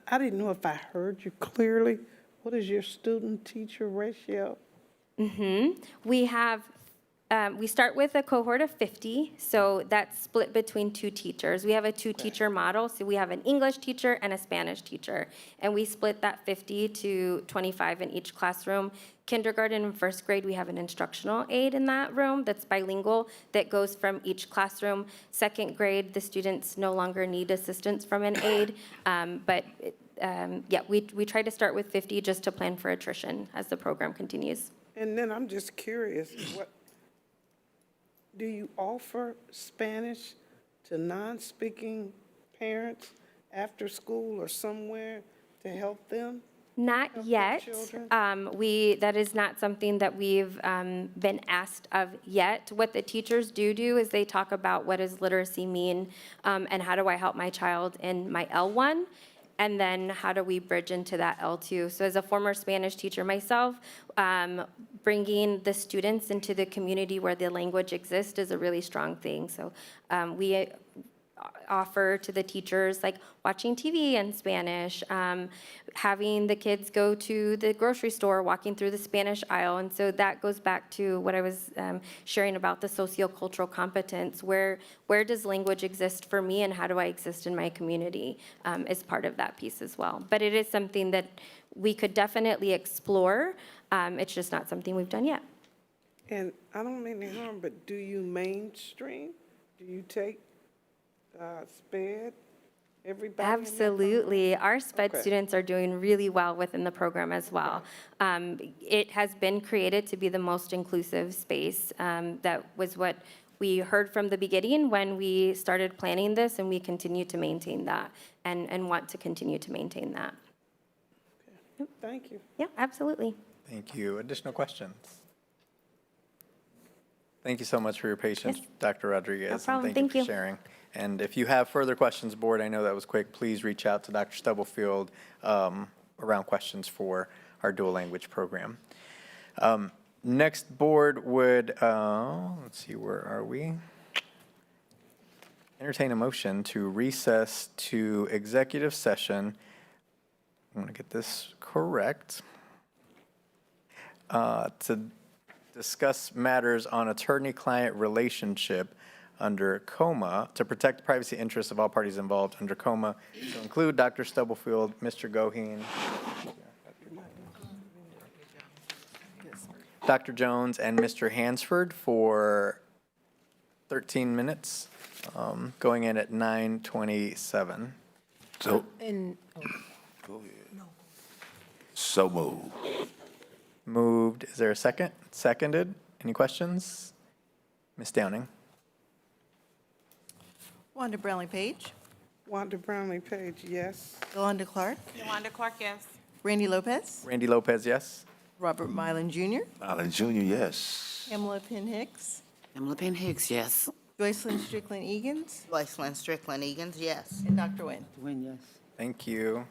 I didn't know if I heard you clearly. What is your student-teacher ratio? We have, we start with a cohort of 50, so that's split between two teachers. We have a two-teacher model, so we have an English teacher and a Spanish teacher, and we split that 50 to 25 in each classroom. Kindergarten and first grade, we have an instructional aide in that room that's bilingual that goes from each classroom. Second grade, the students no longer need assistance from an aide, but yeah, we try to start with 50 just to plan for attrition as the program continues. And then I'm just curious, do you offer Spanish to non-speaking parents after school or somewhere to help them? Not their yet. children? That is not something that we've been asked of yet. What the teachers do is they talk about what does literacy mean, and how do I help my child in my L1, and then how do we bridge into that L2. So as a former Spanish teacher myself, bringing the students into the community where the language exists is a really strong thing. So we offer to the teachers watching TV in Spanish, having the kids go to the grocery store, walking through the Spanish aisle. And so that goes back to what I was sharing about the sociocultural competence. Where does language exist for me, and how do I exist in my community is part of that piece as well. But it is something that we could definitely explore. It's just not something we've done yet. And I don't mean to harm, but do you mainstream? Do you take SPED? Everybody? Absolutely. Our SPED Okay. students are doing really well within the program as well. It has been created to be the most inclusive space. That was what we heard from the beginning when we started planning this, and we continue to maintain that and want to continue to maintain that. Thank you. Yeah, absolutely. Thank you. Additional questions? Thank you so much for your patience, Yes. Dr. Rodriguez. No problem. And Thank thank you for you. sharing. And if you have further questions, board, I know that was quick, please reach out to Dr. Stubblefield around questions for our dual language program. Next board would, let's see, where are we? Entertain a motion to recess to executive session. I'm going to get this correct. To discuss matters on attorney-client relationship under COMA, to protect the privacy interests of all parties involved under COMA, to include Dr. Stubblefield, Mr. Goheen, Dr. Jones, and Mr. Hansford for 13 minutes, going in at 9:27. So, And, go ahead. So moved. Moved, is there a second? Seconded, any questions? Ms. Downing? Wanda Brownlee Page. Wanda Brownlee Page, yes. Yolanda Clark. Yolanda Clark, yes. Randy Lopez. Randy Lopez, yes? Robert Mylan Jr. Allen Jr., yes. Pamela Penn Hicks. Pamela Penn Hicks, yes. Joycelyn Strickland Egan's. Joycelyn Strickland Egan's, yes. And Dr. Nguyen. When, yes. Thank you.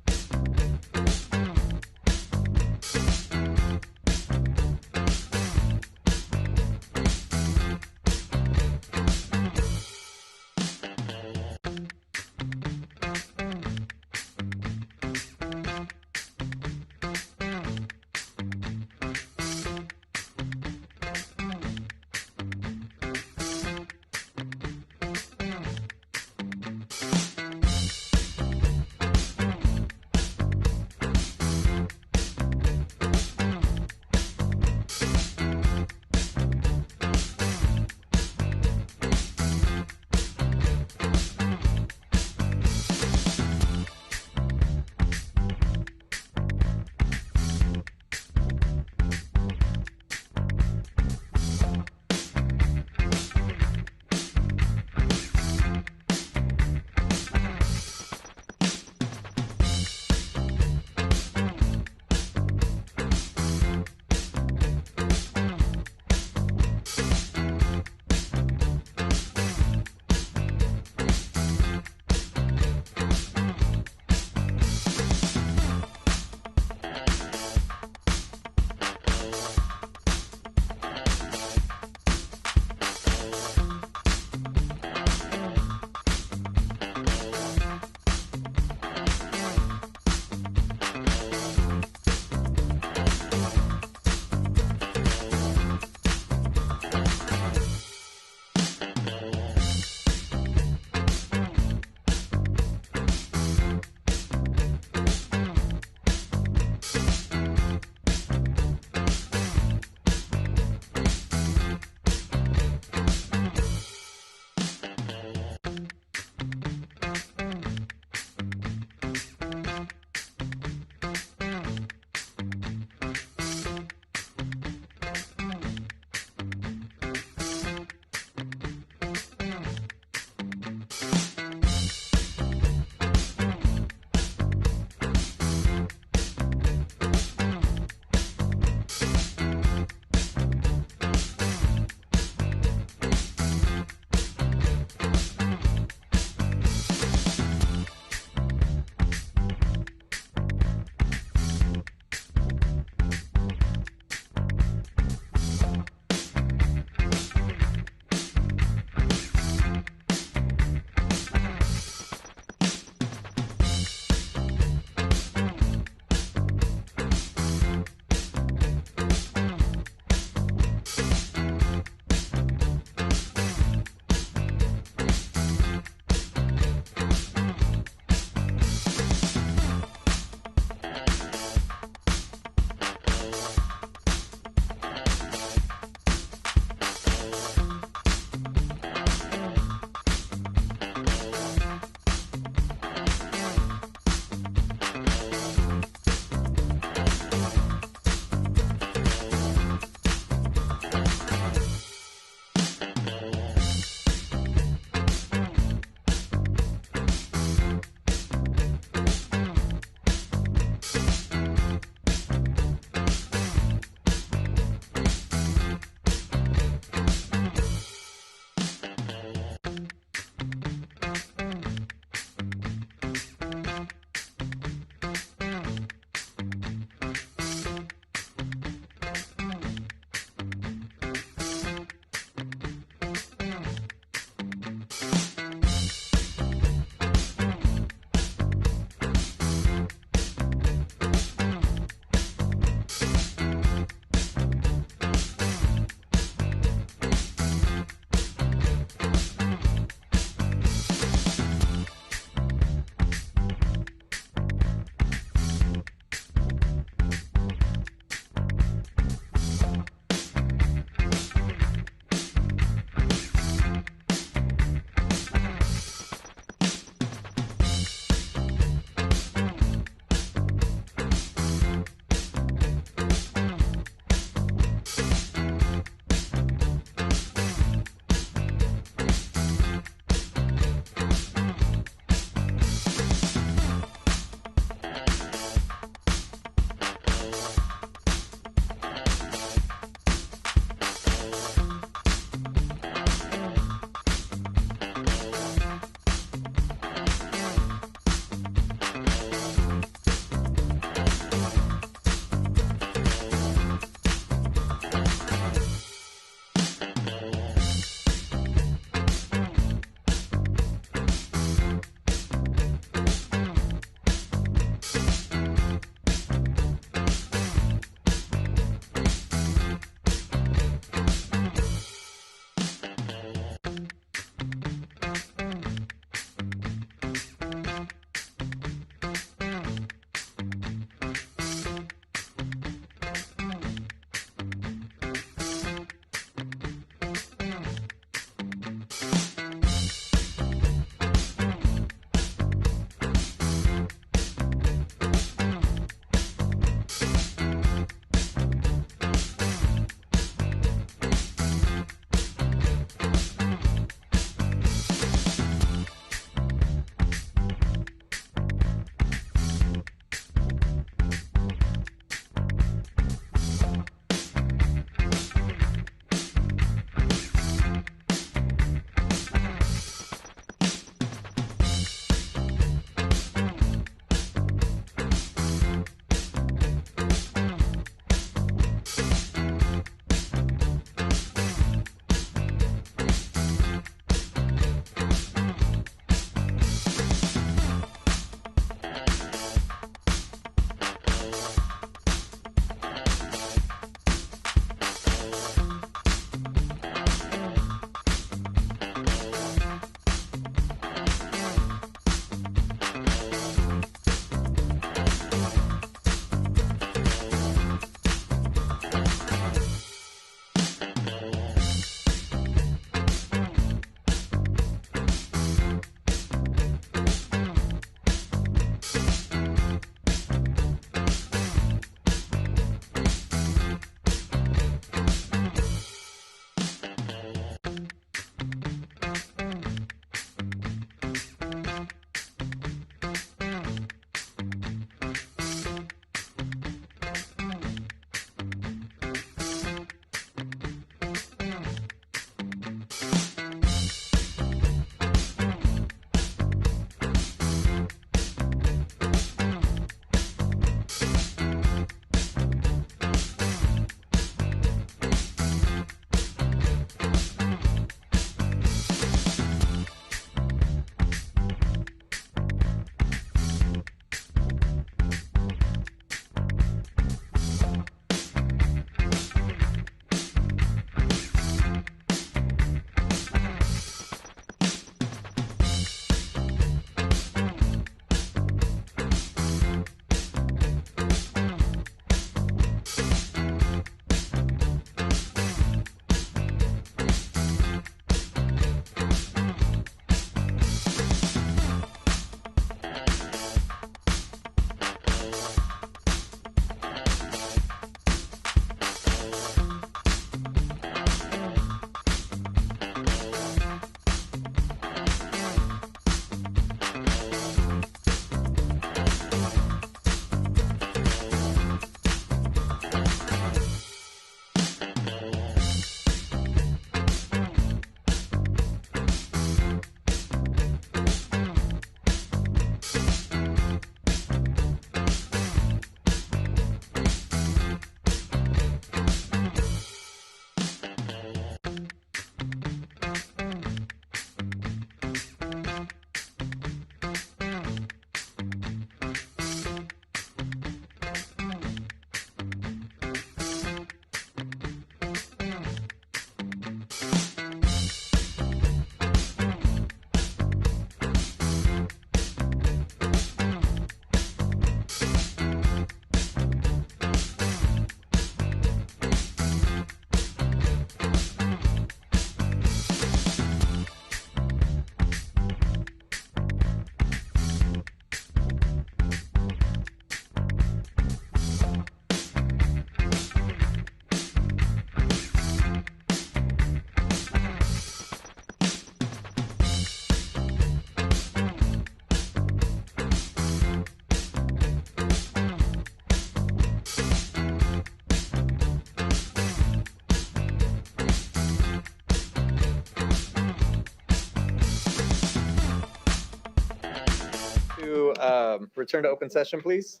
return to open session, please.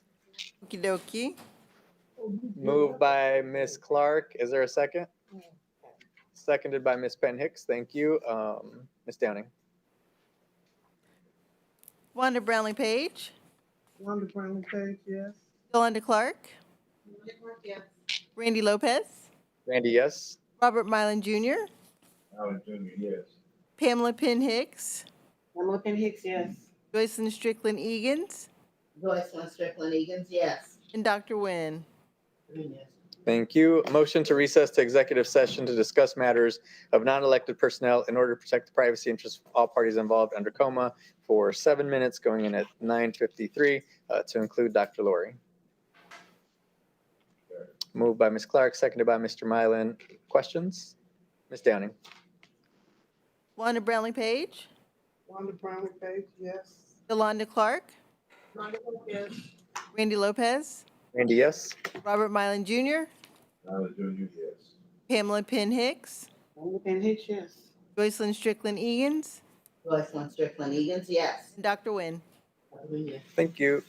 Okey dokey. Moved by Ms. Clark. Is there a second? Seconded by Ms. Penn Hicks. Thank you. Ms. Downing. Wanda Brownlee Page. Wanda Brown Page, yes. Yolanda Clark. Randy Lopez. Randy, yes. Robert Mylan Jr. Allen Jr., yes. Pamela Penn Hicks. Pamela Penn Hicks, yes. Joycelyn Strickland Egan's. Joycelyn Strickland Egan's, yes. And Dr. Nguyen. Thank you. Motion to recess to executive session to discuss matters of non-elected personnel in order to protect the privacy interests of all parties involved under coma for 7 minutes, going in at 9:53, to include Dr. Lori. Moved by Ms. Clark, seconded by Mr. Mylan. Questions? Ms. Downing. Wanda Brownlee Page. Wanda Brown Page, yes. Yolanda Clark. Yes. Randy Lopez. Randy, yes. Robert Mylan Jr. Allen Jr., yes. Pamela Penn Hicks. Pamela Penn Hicks, yes. Joycelyn Strickland Egan's. Joycelyn Strickland Egan's, yes. And Dr. Nguyen. Thank you.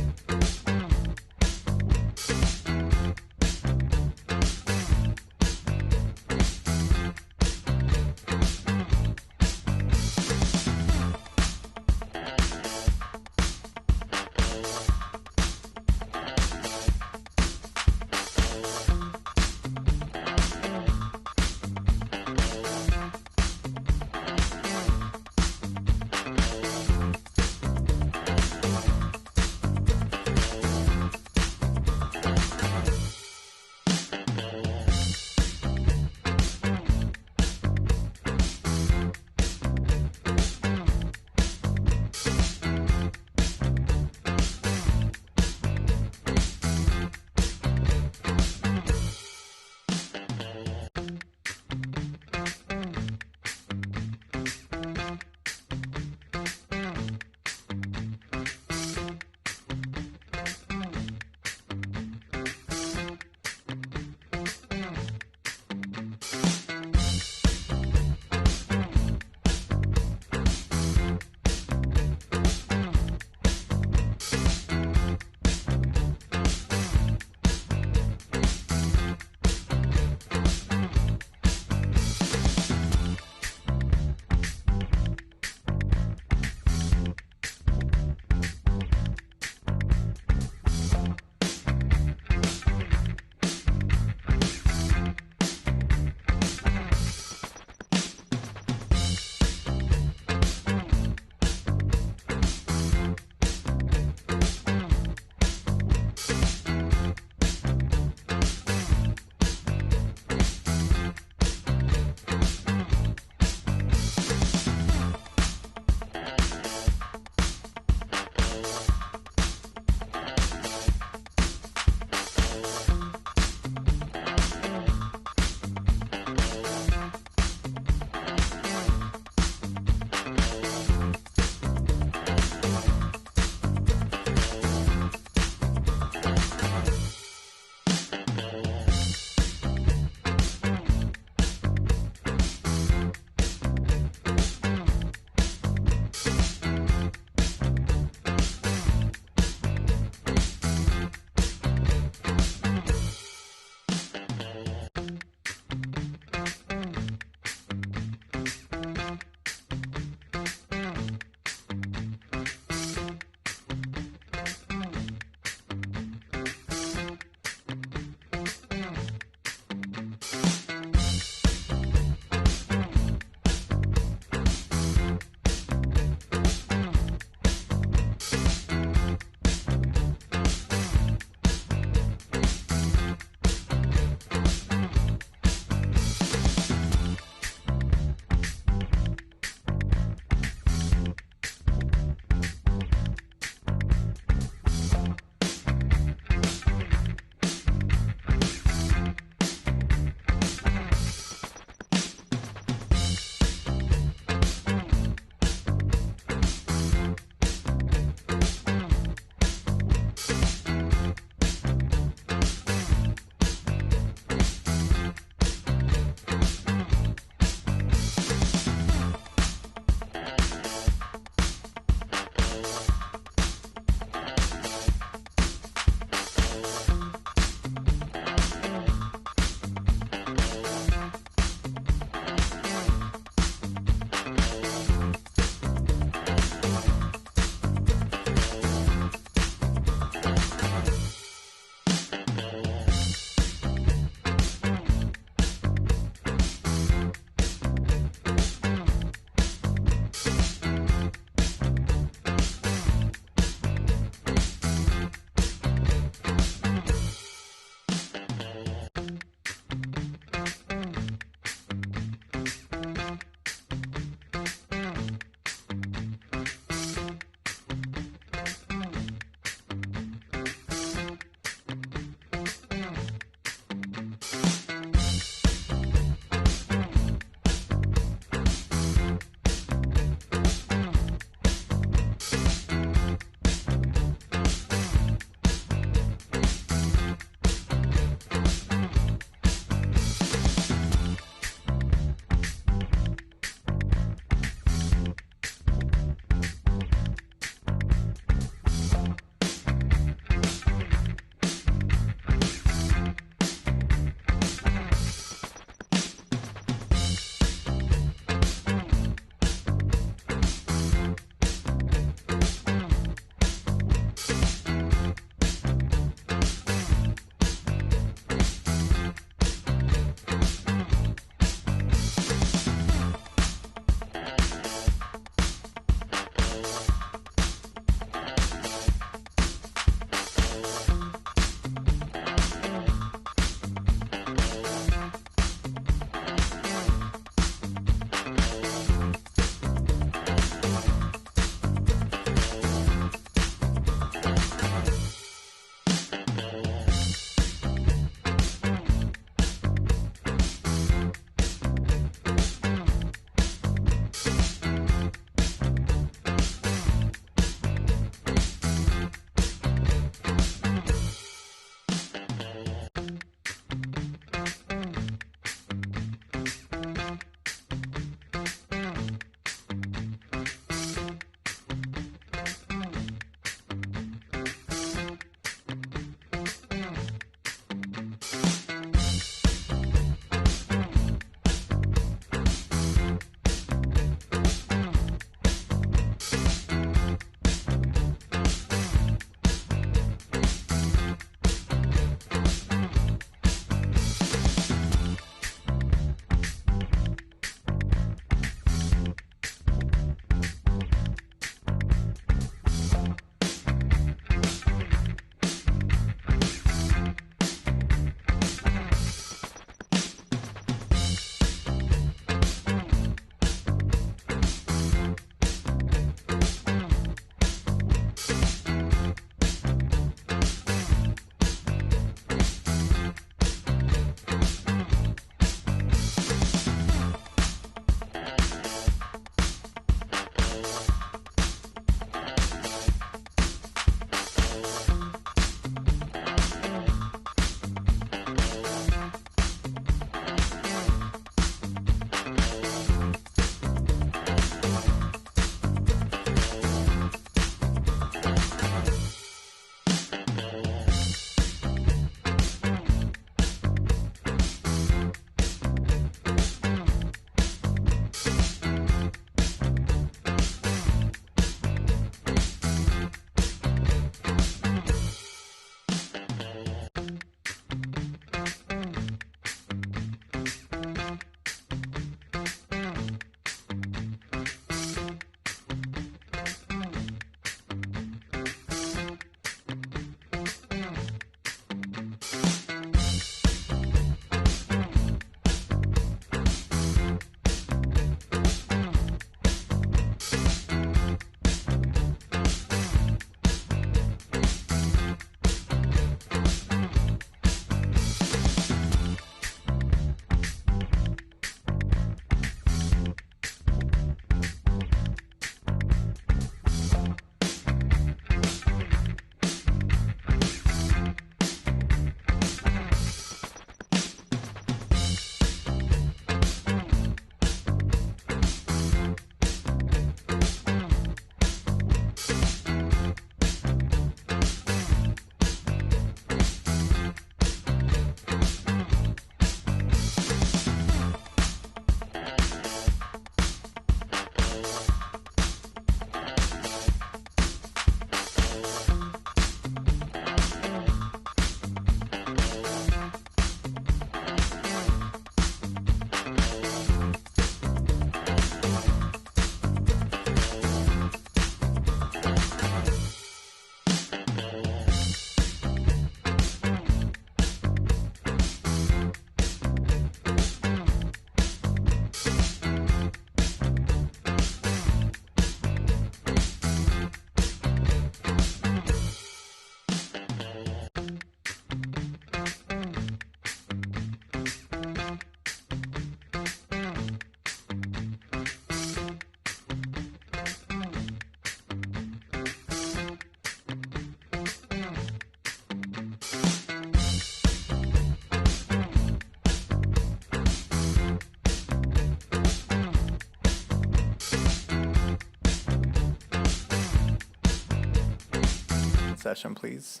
session, please?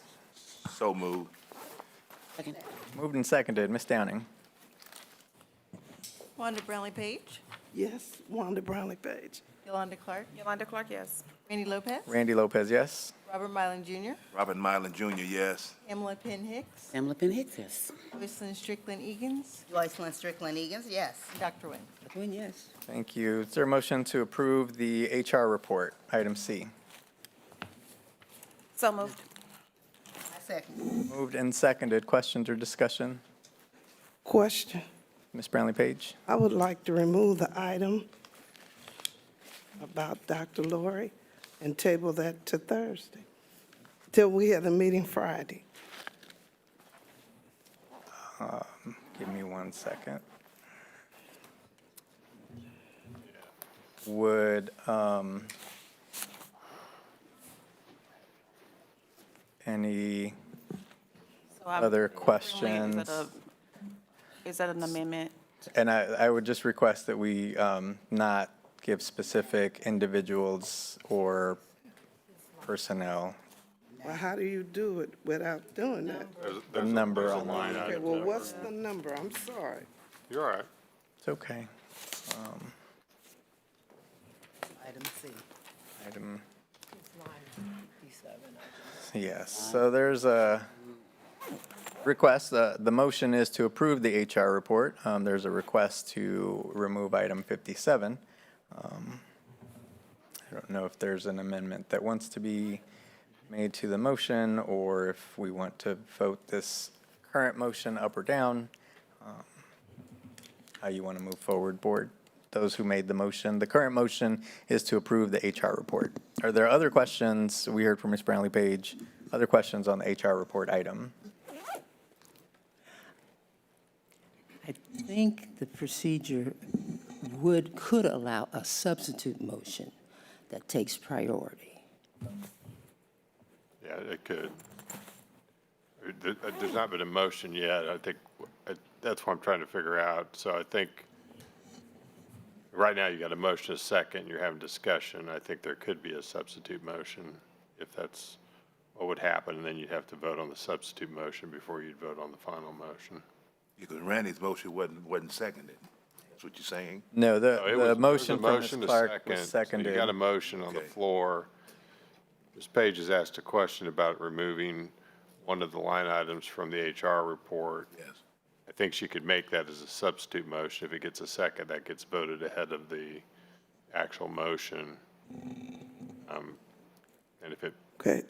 So moved. Second. Moved and seconded. Ms. Downing? Wanda Brownlee Page, Yes, Wanda Brownlee Page. Yolanda Clark, Yolanda Clark, yes. Randy Lopez, Randy Lopez, yes. Robert Mylan Jr., Robert Mylan Jr., yes. Pamela Penn Hicks, Pamela Penn Hicks, yes. Joycelyn Strickland Egan's, Joycelyn Strickland Egan's, yes. Dr. Nguyen. Dr. Nguyen, yes. Thank you. Is there a motion to approve the HR report, item C? So moved. I second. Moved and seconded. Questions or discussion? Question. Ms. Brownlee Page? I would like to remove the item about Dr. Lori and table that to Thursday, till we have the meeting Friday. Give me 1 second. Would any other questions? Is that an amendment? And I would just request that we not give specific individuals or personnel Well, how do you do it without doing that? the number on line. Okay, well, what's the number? I'm sorry. You're all right. It's okay. Item C. Item. Yes, so there's a request, the motion is to approve the HR report. There's a request to remove item 57. I don't know if there's an amendment that wants to be made to the motion, or if we want to vote this current motion up or down. How you want to move forward, board? Those who made the motion. The current motion is to approve the HR report. Are there other questions? We heard from Ms. Brownlee Page. Other questions on the HR report item? I think the procedure could allow a substitute motion that takes priority. Yeah, it could. There's not been a motion yet. I think that's what I'm trying to figure out. So I think right now you got a motion, a second, you're having discussion. I think there could be a substitute motion if that's what would happen, and then you'd have to vote on the substitute motion before you'd vote on the final motion. Because Randy's motion wasn't seconded. That's what you're saying? No, No, the motion from Ms. to Clark was So seconded. you got a motion on the Okay. floor. Ms. Page has asked a question about removing one of the line items from the HR report. Yes. I think she could make that as a substitute motion. If it gets a second, that gets voted ahead of the actual motion. And if it, Okay,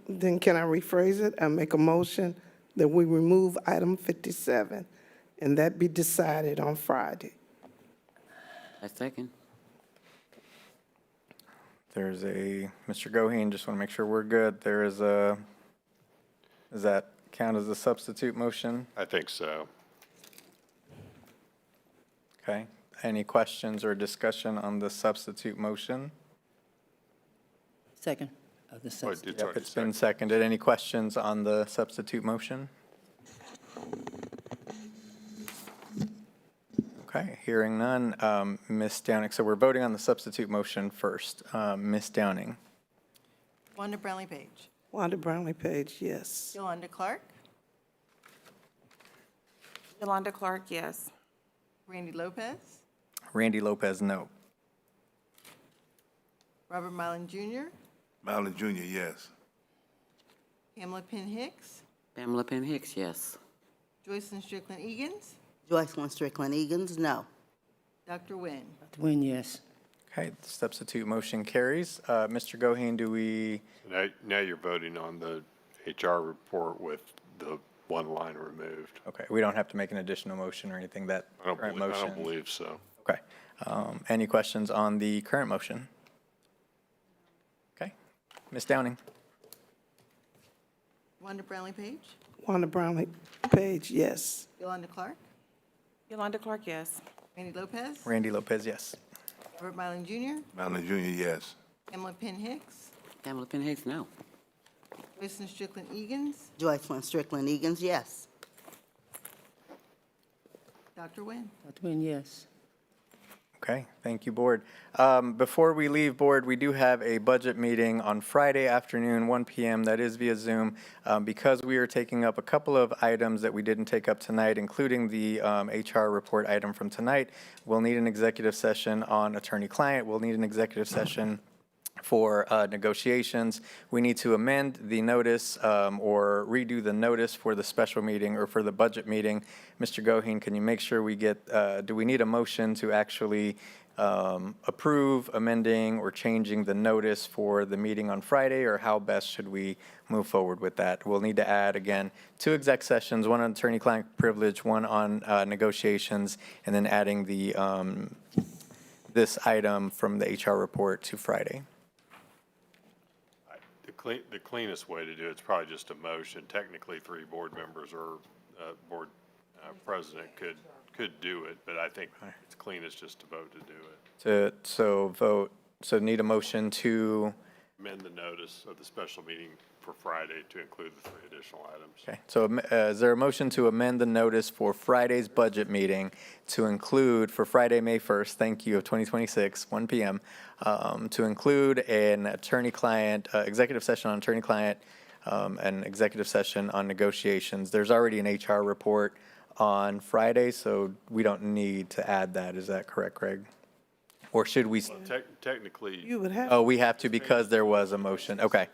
then can I rephrase it? I make a motion that we remove item 57, and that be decided on Friday. I second. There's a, Mr. Goheen, just want to make sure we're good. There is a, does that count as a substitute motion? I think so. Okay. Any questions or discussion on the substitute motion? Second of the substitute. It's Yep, already it's been seconded. seconded. Any questions on the substitute motion? Okay, hearing none. Ms. Downing, so we're voting on the substitute motion first. Ms. Downing? Wanda Brownlee Page, Wanda Brownlee Page, yes. Yolanda Clark, Yolanda Clark, yes. Randy Lopez, Randy Lopez, no. Robert Mylan Jr., Mylan Jr., yes. Pamela Penn Hicks, Pamela Penn Hicks, yes. Joycelyn Strickland Egan's, Joycelyn Strickland Egan's, no. Dr. Nguyen. Dr. Nguyen, yes. Okay, the substitute motion carries. Mr. Goheen, do we, Now you're voting on the HR report with the one line removed. okay, we don't have to make an additional motion or anything, that current I motion? don't believe so. Okay. Any questions on the current motion? Okay. Ms. Downing? Wanda Brownlee Page, Wanda Brownlee Page, yes. Yolanda Clark, Yolanda Clark, yes. Randy Lopez, Randy Lopez, yes. Robert Mylan Jr., Mylan Jr., yes. Pamela Penn Hicks, Pamela Penn Hicks, no. Joycelyn Strickland Egan's, Joycelyn Strickland Egan's, yes. Dr. Nguyen. Dr. Nguyen, yes. Okay, thank you, Board. Before we leave, Board, we do have a budget meeting on Friday afternoon, 1 PM. That is via Zoom. Because we are taking up a couple of items that we didn't take up tonight, including the HR report item from tonight, we'll need an executive session on attorney-client. We'll need an executive session for negotiations. We need to amend the notice or redo the notice for the special meeting or for the budget meeting. Mr. Goheen, can you make sure we get, do we need a motion to actually approve amending or changing the notice for the meeting on Friday, or how best should we move forward with that? We'll need to add, again, 2 exec sessions, one on attorney-client privilege, one on negotiations, and then adding the this item from the HR report to Friday. The cleanest way to do it's probably just a motion. Technically, 3 board members or board president could do it, but I think it's cleanest just to vote to do it. So need a motion to, Amend the notice of the special meeting for Friday to include the 3 additional items. okay, so is there a motion to amend the notice for Friday's budget meeting to include, for Friday, May 1st, thank you, of 2026, 1 PM, to include an attorney-client, executive session on attorney-client, an executive session on negotiations. There's already an HR report on Friday, so we don't need to add that. Is that correct, Craig? Or should we? Technically, You would have. Oh, we have to because there was a motion. Okay.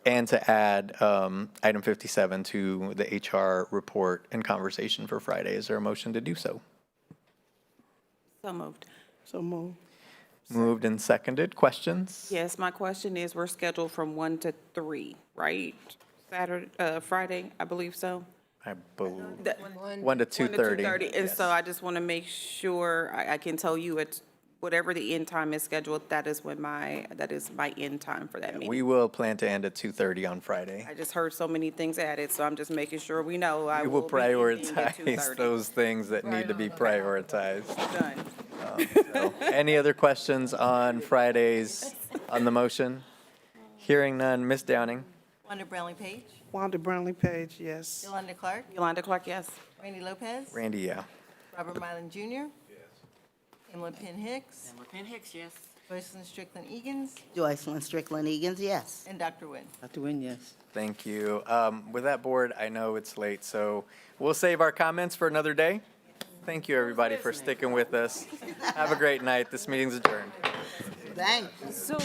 And to add item 57 to the HR report and conversation for Friday. Is there a motion to do so? So moved. So move. Moved and seconded. Questions? Yes, my question is, we're scheduled from 1 to 3, right? Friday, I believe so. I believe That- 1 to 2:30. 2:30, and so I just want to make sure, I can tell you it's, whatever the end time is scheduled, that is my end time for that meeting. We will plan to end at 2:30 on Friday. I just heard so many things added, so I'm just making sure we know. I We will be ending at prioritize 2:30. those things that need to be prioritized. Done. Any other questions on Fridays, on the motion? Hearing none. Ms. Downing? Wanda Brownlee Page. Wanda Brownlee Page, yes. Yolanda Clark. Yolanda Clark, yes. Randy Lopez. Randy, yeah. Robert Mylan Jr. Emily Penn Hicks. Emily Penn Hicks, yes. Joycelyn Strickland Egan's. Joycelyn Strickland Egan's, yes. And Dr. Nguyen. Dr. Nguyen, yes. Thank you. With that, Board, I know it's late, so we'll save our comments for another day. Thank you, everybody, for sticking with us. Have a great night. This meeting's adjourned. Thank you. So.